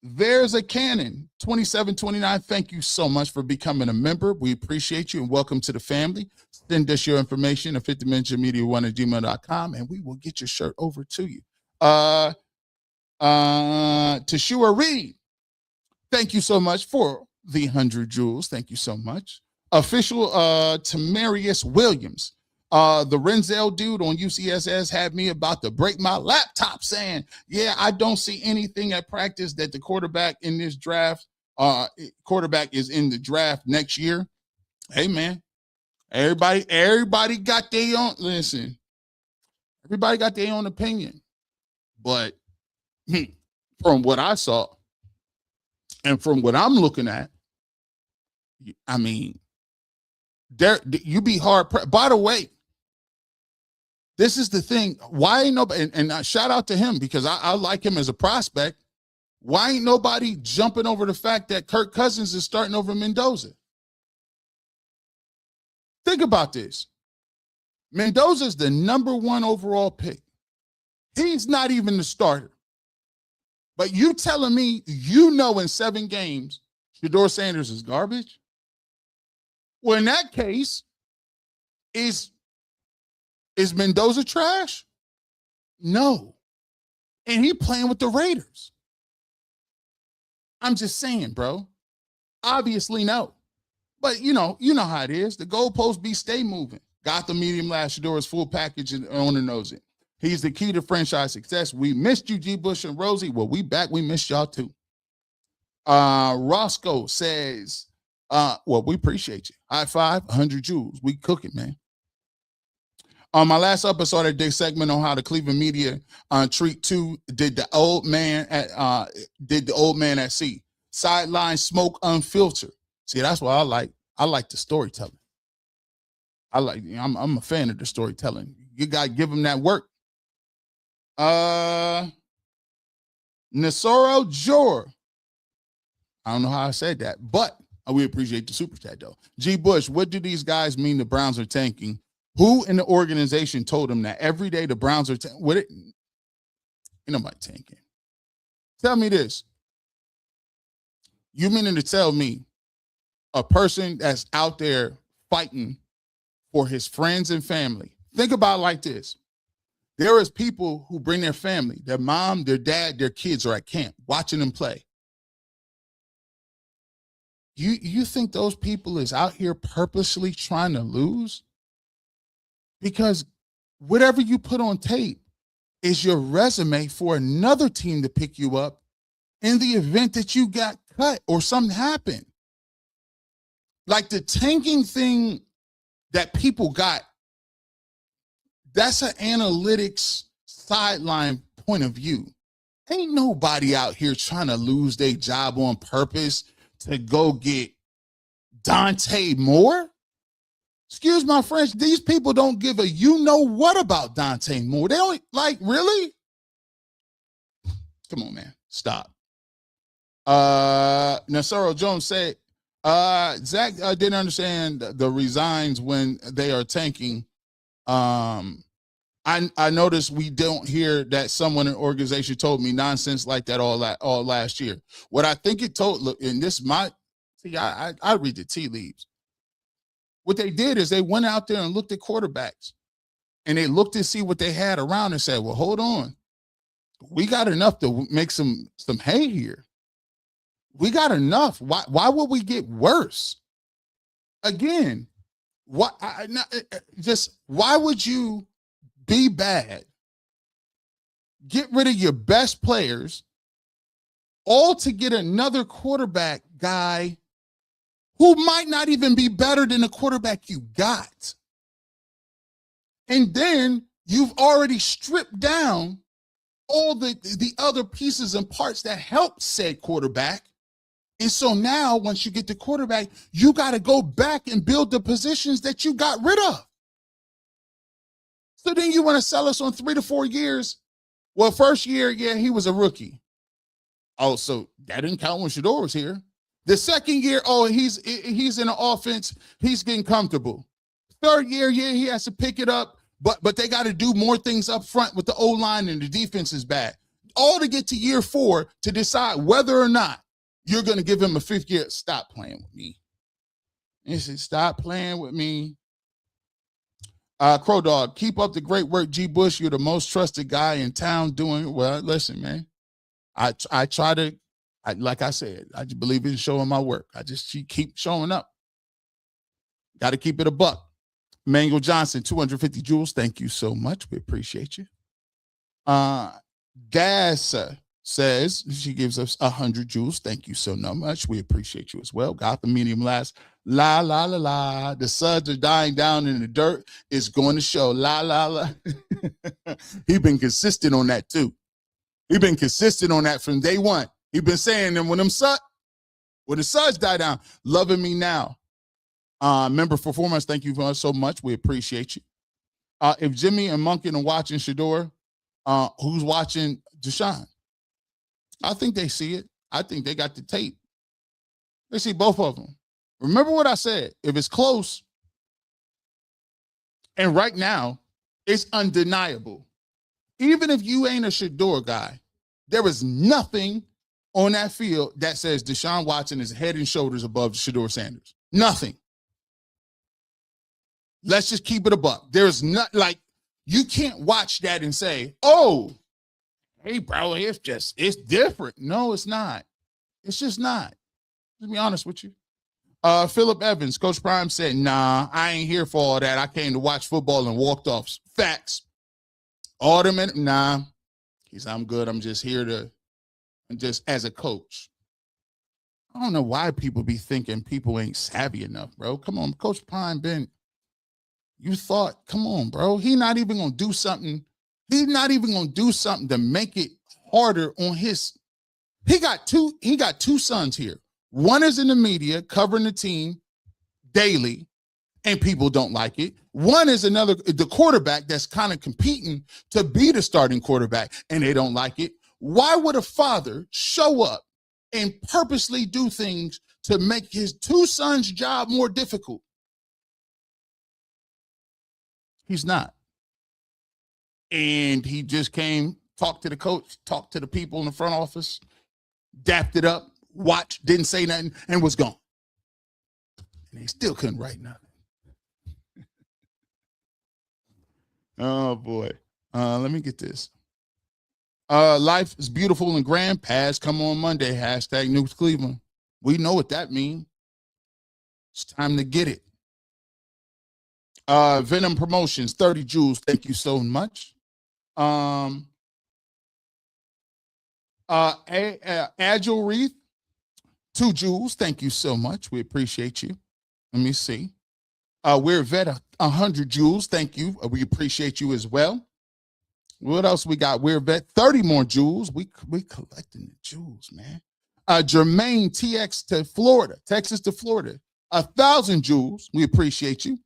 There's a Cannon, 2729. Thank you so much for becoming a member. We appreciate you and welcome to the family. Send us your information at 50minutesmedia1@gmail.com and we will get your shirt over to you. Tashua Reed, thank you so much for the 100 jewels. Thank you so much. Official Tamarius Williams. The Renzel dude on UCSS had me about to break my laptop saying, yeah, I don't see anything at practice that the quarterback in this draft, quarterback is in the draft next year. Hey, man, everybody got their own, listen, everybody got their own opinion. But from what I saw and from what I'm looking at, I mean, there you be hard. By the way, this is the thing. Why ain't nobody, and shout out to him because I like him as a prospect. Why ain't nobody jumping over the fact that Kirk Cousins is starting over Mendoza? Think about this. Mendoza's the #1 overall pick. He's not even the starter. But you telling me in 7 games, Shedeur Sanders is garbage? Well, in that case, is Mendoza trash? No. And he playing with the Raiders. I'm just saying, bro. Obviously, no. But you know how it is. The goalposts stay moving. Got the medium last Shedeur's full package and owner knows it. He's the key to franchise success. We missed you, G. Bush and Rosie. Well, we back. We missed y'all too. Roscoe says, well, we appreciate you. High five, 100 jewels. We cooking, man. On my last episode, I did a segment on how the Cleveland media treat did the old man at sea. Sideline smoke unfiltered. See, that's what I like. I like the storytelling. I'm a fan of the storytelling. You got to give them that work. Nasoro Jor. I don't know how I said that, but we appreciate the super chat though. G. Bush, what do these guys mean the Browns are tanking? Who in the organization told them that every day the Browns are tanking? Ain't nobody tanking. Tell me this. You meaning to tell me a person that's out there fighting for his friends and family? Think about it like this. There is people who bring their family, their mom, their dad, their kids are at camp watching them play. You think those people is out here purposely trying to lose? Because whatever you put on tape is your resume for another team to pick you up in the event that you got cut or something happened. Like the tanking thing that people got, that's an analytics sideline point of view. Ain't nobody out here trying to lose their job on purpose to go get Dante Moore. Excuse my French, these people don't give a you-know-what about Dante Moore. They don't, like, really? Come on, man. Stop. Nasaro Jones said, Zach didn't understand the resigns when they are tanking. I noticed we don't hear that someone in the organization told me nonsense like that all last year. What I think it told, look, and this might, see, I read the tea leaves. What they did is they went out there and looked at quarterbacks, and they looked to see what they had around and said, well, hold on. We got enough to make some hay here. We got enough. Why would we get worse? Again, why would you be bad, get rid of your best players, all to get another quarterback guy who might not even be better than the quarterback you got? And then you've already stripped down all the other pieces and parts that help said quarterback. And so now once you get the quarterback, you got to go back and build the positions that you got rid of. So then you want to sell us on 3 to 4 years? Well, first year, yeah, he was a rookie. Oh, so that didn't count when Shedeur was here. The second year, oh, he's in the offense. He's getting comfortable. Third year, yeah, he has to pick it up, but they got to do more things up front with the O-line and the defense is bad. All to get to year 4 to decide whether or not you're going to give him a 5th year. Stop playing with me. He said, stop playing with me. Crow Dog, keep up the great work, G. Bush. You're the most trusted guy in town doing well. Listen, man, I try to, like I said, I just believe in showing my work. I just keep showing up. Got to keep it a buck. Mango Johnson, 250 jewels. Thank you so much. We appreciate you. Gas says she gives us 100 jewels. Thank you so much. We appreciate you as well. Got the medium last. La, la, la, la. The suds are dying down in the dirt. It's going to show. La, la, la. He been consistent on that too. He been consistent on that from day one. He been saying them when the suds die down. Loving me now. Member for 4 months. Thank you so much. We appreciate you. If Jimmy and Monken are watching Shedeur, who's watching Deshaun? I think they see it. I think they got the tape. They see both of them. Remember what I said. If it's close, and right now, it's undeniable. Even if you ain't a Shedeur guy, there is nothing on that field that says Deshaun Watson is head and shoulders above Shedeur Sanders. Nothing. Let's just keep it a buck. There's not, like, you can't watch that and say, oh, hey, bro, it's different. No, it's not. It's just not. To be honest with you. Philip Evans, Coach Prime said, nah, I ain't here for all that. I came to watch football and walked off. Facts. Alderman, nah. He's, I'm good. I'm just here to, just as a coach. I don't know why people be thinking people ain't savvy enough, bro. Come on, Coach Prime been, you thought, come on, bro. He's not even going to do something. He's not even going to do something to make it harder on his. He got two sons here. One is in the media covering the team daily, and people don't like it. One is the quarterback that's kind of competing to be the starting quarterback, and they don't like it. Why would a father show up and purposely do things to make his two sons' job more difficult? He's not. And he just came talked to the coach, talked to the people in the front office, dapped it up, watched, didn't say nothing, and was gone. And they still couldn't write nothing. Oh, boy. Let me get this. Life is beautiful and grand. Pads come on Monday. Hashtag News Cleveland. We know what that means. It's time to get it. Venom Promotions, 30 Jewels. Thank you so much. Agile Wreath, 2 Jewels. Thank you so much. We appreciate you. Let me see. We're Vet, 100 Jewels. Thank you. We appreciate you as well. What else we got? We're Vet, 30 more Jewels. We collecting the jewels, man. Jermaine TX to Florida, Texas to Florida, 1,000 Jewels. We appreciate you.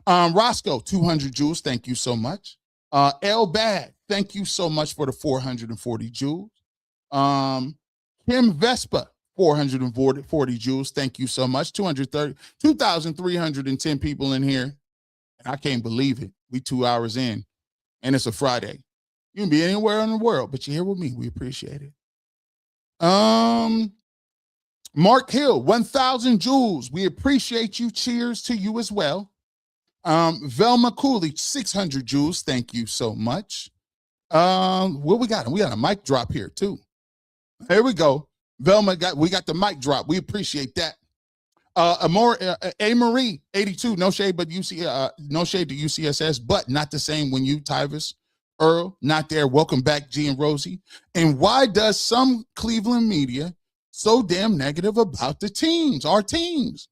Roscoe, 200 Jewels. Thank you so much. L Bad, thank you so much for the 440 Jewels. Kim Vespa, 440 Jewels. Thank you so much. 2,310 people in here. And I can't believe it. We 2 hours in, and it's a Friday. You can be anywhere in the world, but you're here with me. We appreciate it. Mark Hill, 1,000 Jewels. We appreciate you. Cheers to you as well. Velma Cooley, 600 Jewels. Thank you so much. What we got? We got a mic drop here too. Here we go. Velma we got the mic drop. We appreciate that. A Marie, 82. No shade, but no shade to UCSS, but not the same when you, Tyvis. Earl, not there. Welcome back, G and Rosie. And why does some Cleveland media so damn negative about the teams, our teams?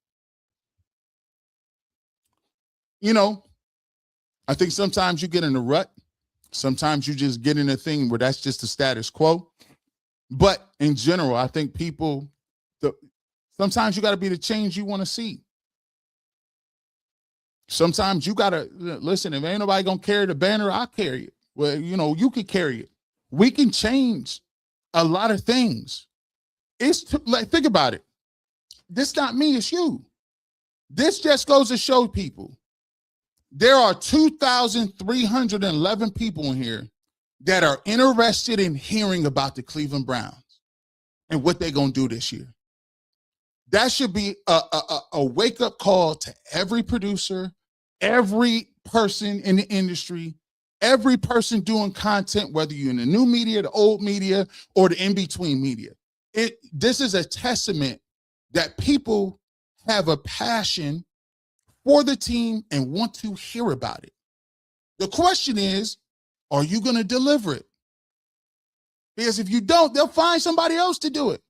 You know, I think sometimes you get in a rut. Sometimes you just get in a thing where that's just the status quo. But in general, I think sometimes you got to be the change you want to see. Sometimes you got to listen. If ain't nobody going to carry the banner, I'll carry it. Well, you can carry it. We can change a lot of things. Think about it. This not me, it's you. This just goes to show people there are 2,311 people in here that are interested in hearing about the Cleveland Browns and what they're going to do this year. That should be a wake-up call to every producer, every person in the industry, every person doing content, whether you're in the new media, the old media, or the in-between media. This is a testament that people have a passion for the team and want to hear about it. The question is, are you going to deliver it? Because if you don't, they'll find somebody else to do it.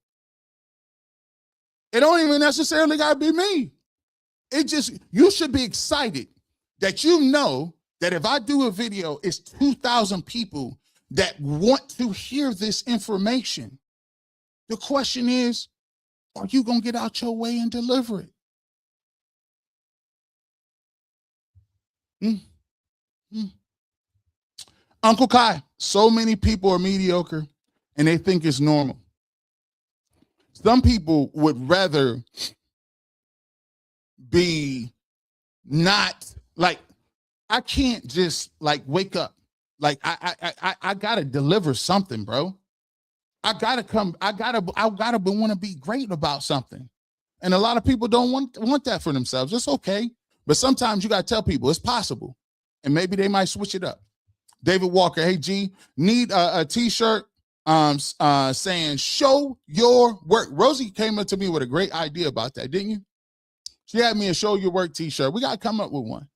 It don't even necessarily got to be me. You should be excited that you know that if I do a video, it's 2,000 people that want to hear this information. The question is, are you going to get out your way and deliver it? Uncle Kai, so many people are mediocre and they think it's normal. Some people would rather be not like, I can't just like wake up. Like I gotta deliver something, bro. I gotta want to be great about something. And a lot of people don't want that for themselves. It's okay. But sometimes you gotta tell people it's possible. And maybe they might switch it up. David Walker, hey G, need a t-shirt saying show your work. Rosie came up to me with a great idea about that, didn't you? She had me a show your work t-shirt. We got to come up with one.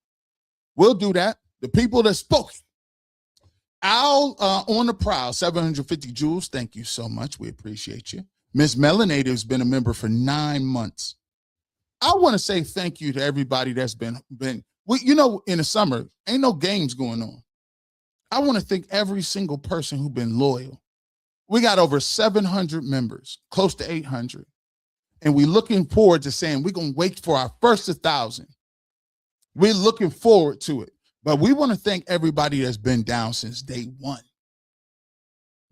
We'll do that. The people that spoke. Al on the prowl, 750 Jewels. Thank you so much. We appreciate you. Miss Melanated has been a member for 9 months. I want to say thank you to everybody that's been in the summer, ain't no games going on. I want to thank every single person who's been loyal. We got over 700 members, close to 800. And we're looking forward to saying we're going to wait for our first 1,000. We're looking forward to it. But we want to thank everybody that's been down since day one.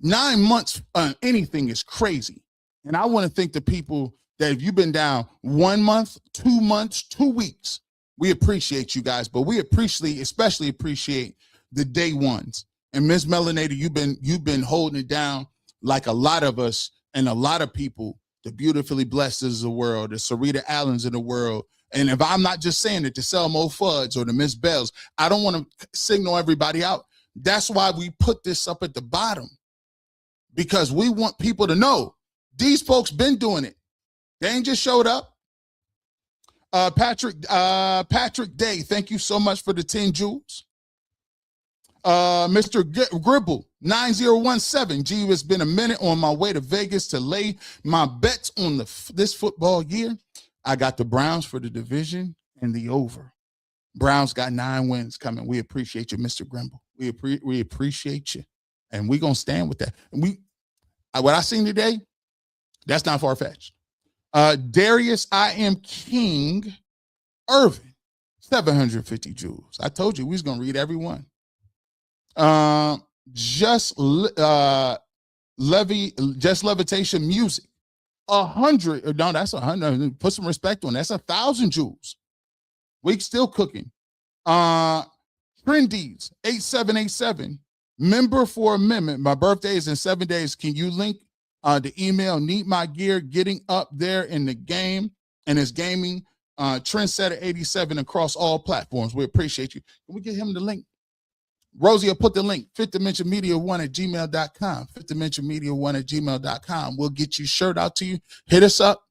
9 months on anything is crazy. And I want to thank the people that if you've been down 1 month, 2 months, 2 weeks, we appreciate you guys. But we especially appreciate the day ones. And Miss Melanated, you've been holding it down like a lot of us and a lot of people, the beautifully blessed is the world, the Sarita Allens of the world. And if I'm not just saying it, to Selmo Fudds or the Miss Bells, I don't want to signal everybody out. That's why we put this up at the bottom, because we want people to know these folks been doing it. They ain't just showed up. Patrick Day, thank you so much for the 10 jewels. Mr. Gribble 9017, gee, it's been a minute on my way to Vegas to lay my bets on this football year. I got the Browns for the division and the over. Browns got 9 wins coming. We appreciate you, Mr. Grimble. We appreciate you, and we're gonna stand with that. And what I seen today, that's not far-fetched. Darius, I am King Irvin, 750 jewels. I told you we was gonna read every one. Just levitation music, 100. No, that's 100. Put some respect on. That's 1,000 jewels. We still cooking. Trendies 8787. Member for amendment. My birthday is in 7 days. Can you link the email? Need my gear getting up there in the game and it's gaming. Trendsetter 87 across all platforms. We appreciate you. Can we get him the link? Rosie will put the link, fifthdimensionmedia1@gmail.com. fifthdimensionmedia1@gmail.com. We'll get your shirt out to you. Hit us up.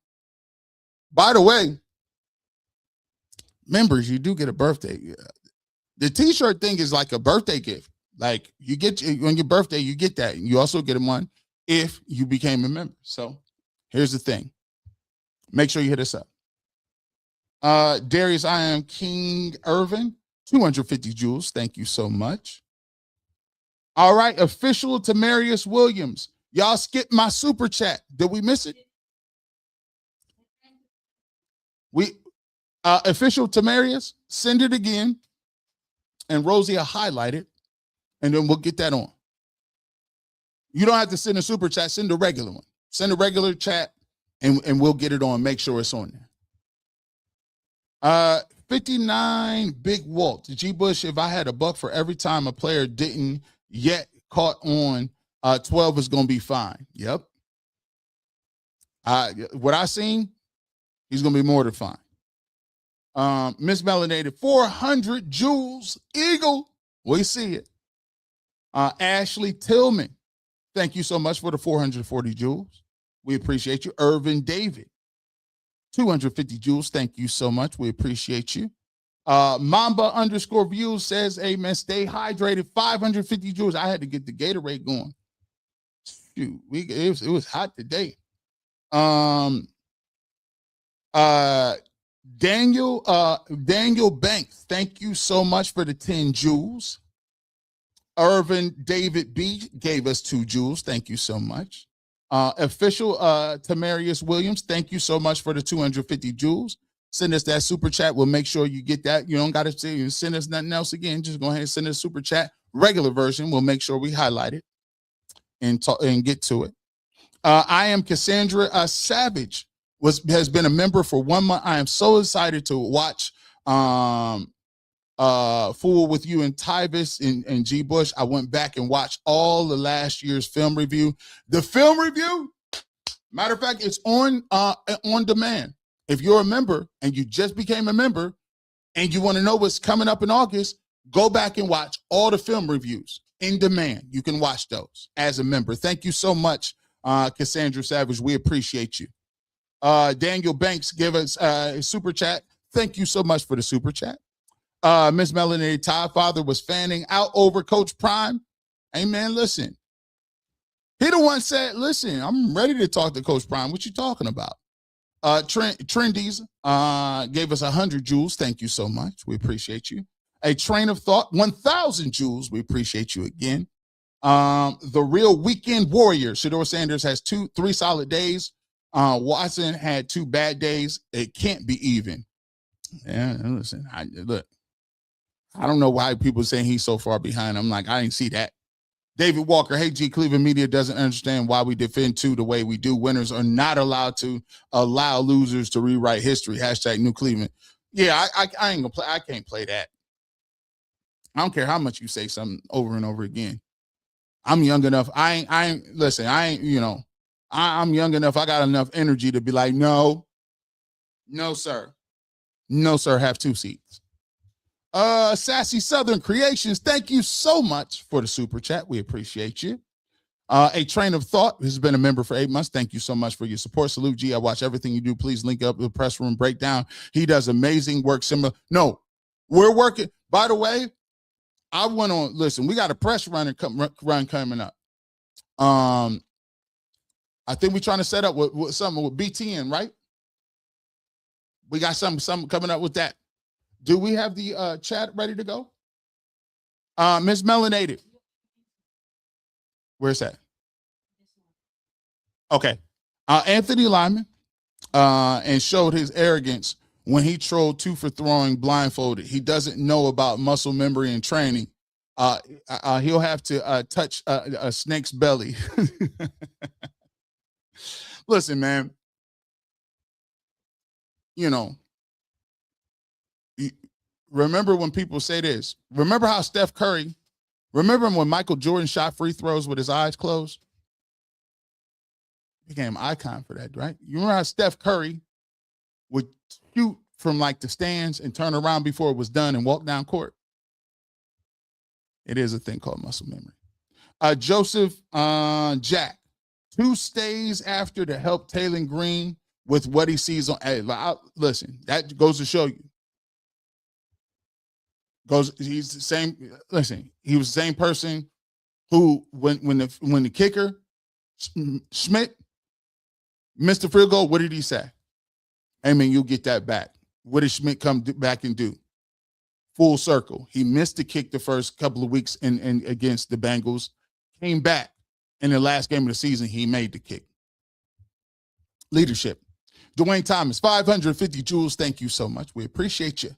By the way, members, you do get a birthday. The t-shirt thing is like a birthday gift. Like you get on your birthday, you get that. You also get one if you became a member. So here's the thing. Make sure you hit us up. Darius, I am King Irvin. 250 jewels. Thank you so much. All right. Official Tamarius Williams. Y'all skipped my super chat. Did we miss it? Official Tamarius, send it again. And Rosie will highlight it. And then we'll get that on. You don't have to send a super chat. Send a regular one. Send a regular chat and we'll get it on. Make sure it's on there. 59 Big Walt. G. Bush, if I had a buck for every time a player didn't yet caught on, 12 is going to be fine. Yep. What I seen, he's going to be more than fine. Miss Melanated, 400 jewels. Eagle. We see it. Ashley Tillman, thank you so much for the 440 jewels. We appreciate you. Irvin David, 250 jewels. Thank you so much. We appreciate you. Mamba _views says, amen. Stay hydrated. 550 jewels. I had to get the Gatorade going. Shoot, it was hot today. Daniel Banks, thank you so much for the 10 jewels. Irvin David B gave us 2 jewels. Thank you so much. Official Tamarius Williams, thank you so much for the 250 jewels. Send us that super chat. We'll make sure you get that. You don't got to send us nothing else again. Just go ahead and send us super chat. Regular version. We'll make sure we highlight it and get to it. I am Cassandra Savage. Has been a member for 1 month. I am so excited to watch Fool with You and Tyvis and G. Bush. I went back and watched all the last year's film review. The film review, matter of fact, it's on demand. If you're a member and you just became a member and you want to know what's coming up in August, go back and watch all the film reviews in demand. You can watch those as a member. Thank you so much, Cassandra Savage. We appreciate you. Daniel Banks gave us a super chat. Thank you so much for the super chat. Miss Melanie Todd Father was fanning out over Coach Prime. Hey, man, listen. He the one said, listen, I'm ready to talk to Coach Prime. What you talking about? Trendies gave us 100 jewels. Thank you so much. We appreciate you. A Train of Thought, 1,000 jewels. We appreciate you again. The Real Weekend Warrior, Shedeur Sanders has 3 solid days. Watson had 2 bad days. It can't be even. Yeah, listen, I don't know why people saying he's so far behind. I'm like, I didn't see that. David Walker, hey, G, Cleveland media doesn't understand why we defend 2 the way we do. Winners are not allowed to allow losers to rewrite history. # New Cleveland. Yeah, I ain't gonna play. I can't play that. I don't care how much you say something over and over again. I'm young enough. Listen, I'm young enough. I got enough energy to be like, no, sir. No, sir. Have 2 seats. Sassy Southern Creations, thank you so much for the super chat. We appreciate you. A Train of Thought has been a member for 8 months. Thank you so much for your support. Salute, G. I watch everything you do. Please link up with the Press Room Breakdown. He does amazing work. Similar. No, we're working. By the way, I went on. Listen, we got a press run coming up. I think we're trying to set up with something with BTN, right? We got something coming up with that. Do we have the chat ready to go? Miss Melanated. Where's that? Okay. Anthony Lyman and showed his arrogance when he trolled 2 for throwing blindfolded. He doesn't know about muscle memory and training. He'll have to touch a snake's belly. Listen, man. Remember when people say this? Remember how Steph Curry, remember when Michael Jordan shot free throws with his eyes closed? Became an icon for that, right? You remember how Steph Curry would shoot from like the stands and turn around before it was done and walk down court? It is a thing called muscle memory. Joseph Jack, 2 stays after to help Taylor Green with what he sees on. Hey, listen, that goes to show you. He's the same. Listen, he was the same person who, when the kicker Schmidt missed the field goal, what did he say? Hey man, you'll get that back. What did Schmidt come back and do? Full circle. He missed the kick the first couple of weeks in against the Bengals. Came back in the last game of the season. He made the kick. Leadership. Dwayne Thomas, 550 jewels. Thank you so much. We appreciate you.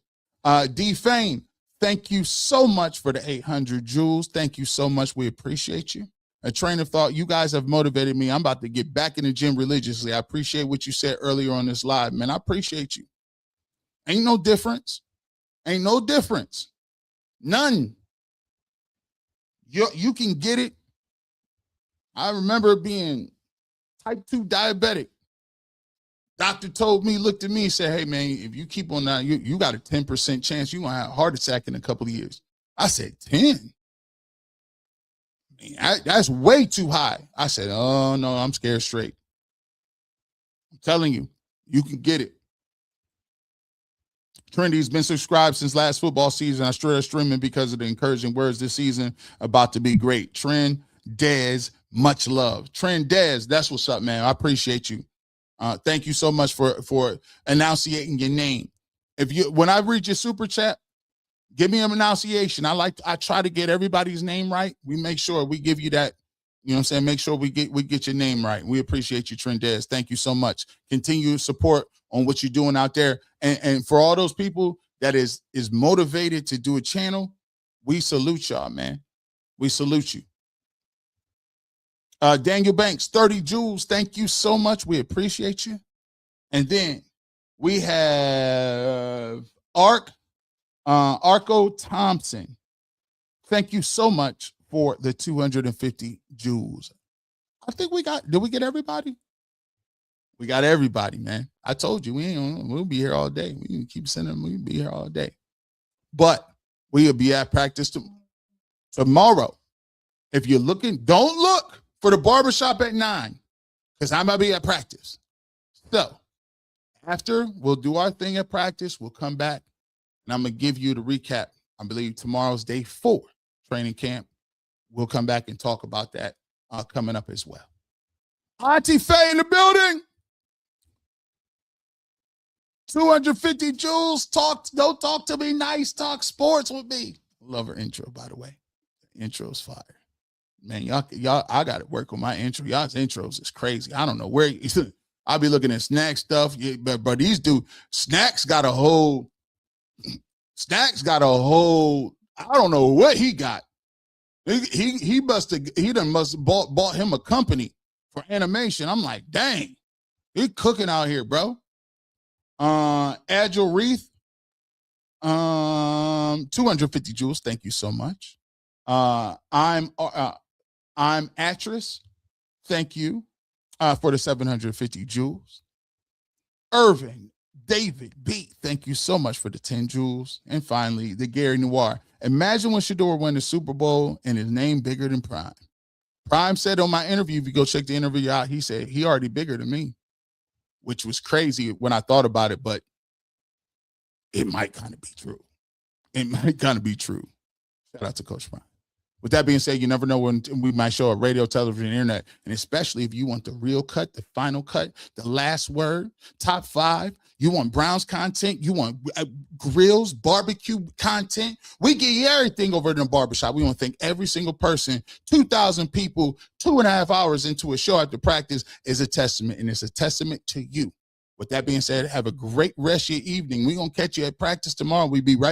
D Fame, thank you so much for the 800 jewels. Thank you so much. We appreciate you. A Train of Thought, you guys have motivated me. I'm about to get back in the gym religiously. I appreciate what you said earlier on this live, man. I appreciate you. Ain't no difference. Ain't no difference. None. You can get it. I remember being type 2 diabetic. Doctor told me, looked at me and said, hey, man, if you keep on that, you got a 10% chance you're going to have a heart attack in a couple of years. I said, 10? That's way too high. I said, oh, no, I'm scared straight. I'm telling you, you can get it. Trendy's been subscribed since last football season. I started streaming because of the encouraging words this season. About to be great. Trend Dez, much love. Trend Dez, that's what's up, man. I appreciate you. Thank you so much for enunciating your name. When I read your super chat, give me an enunciation. I try to get everybody's name right. We make sure we give you that. You know what I'm saying? Make sure we get your name right. We appreciate you, Trendez. Thank you so much. Continue support on what you're doing out there. And for all those people that is motivated to do a channel, we salute y'all, man. We salute you. Daniel Banks, 30 jewels. Thank you so much. We appreciate you. And then we have Arco Thompson. Thank you so much for the 250 jewels. I think did we get everybody? We got everybody, man. I told you we'll be here all day. We can keep sending them. We'll be here all day. But we'll be at practice tomorrow. If you're looking, don't look for the barbershop at 9 because I'm going to be at practice. So after we'll do our thing at practice, we'll come back and I'm going to give you the recap. I believe tomorrow's day 4 training camp. We'll come back and talk about that coming up as well. Auntie Faye in the building. 250 jewels. Don't talk to me nice. Talk sports with me. Love her intro, by the way. The intro's fire. Man, y'all, I got to work on my intro. Y'all's intros is crazy. I don't know where I'll be looking at snack stuff. Yeah, but these dudes, Snacks got a whole, I don't know what he got. He must have bought him a company for animation. I'm like, dang, he cooking out here, bro. Agile Wreath, 250 jewels. Thank you so much. I'm I'm Actress. Thank you for the 750 jewels. Irvin, David B, thank you so much for the 10 jewels. And finally, the Gary Noir. Imagine when Shedeur won the Super Bowl and his name bigger than Prime. Prime said on my interview, if you go check the interview out, he said he already bigger than me, which was crazy when I thought about it, but it might kind of be true. It might kind of be true. Shout out to Coach Prime. With that being said, you never know when we might show up radio, television, internet, and especially if you want the real cut, the final cut, the last word, top 5. You want Browns content, you want grills, barbecue content. We get you everything over in the barbershop. We want to thank every single person. 2,000 people, 2.5 hours into a show after practice is a testament, and it's a testament to you. With that being said, have a great rest of your evening. We're going to catch you at practice tomorrow. We'll be right back.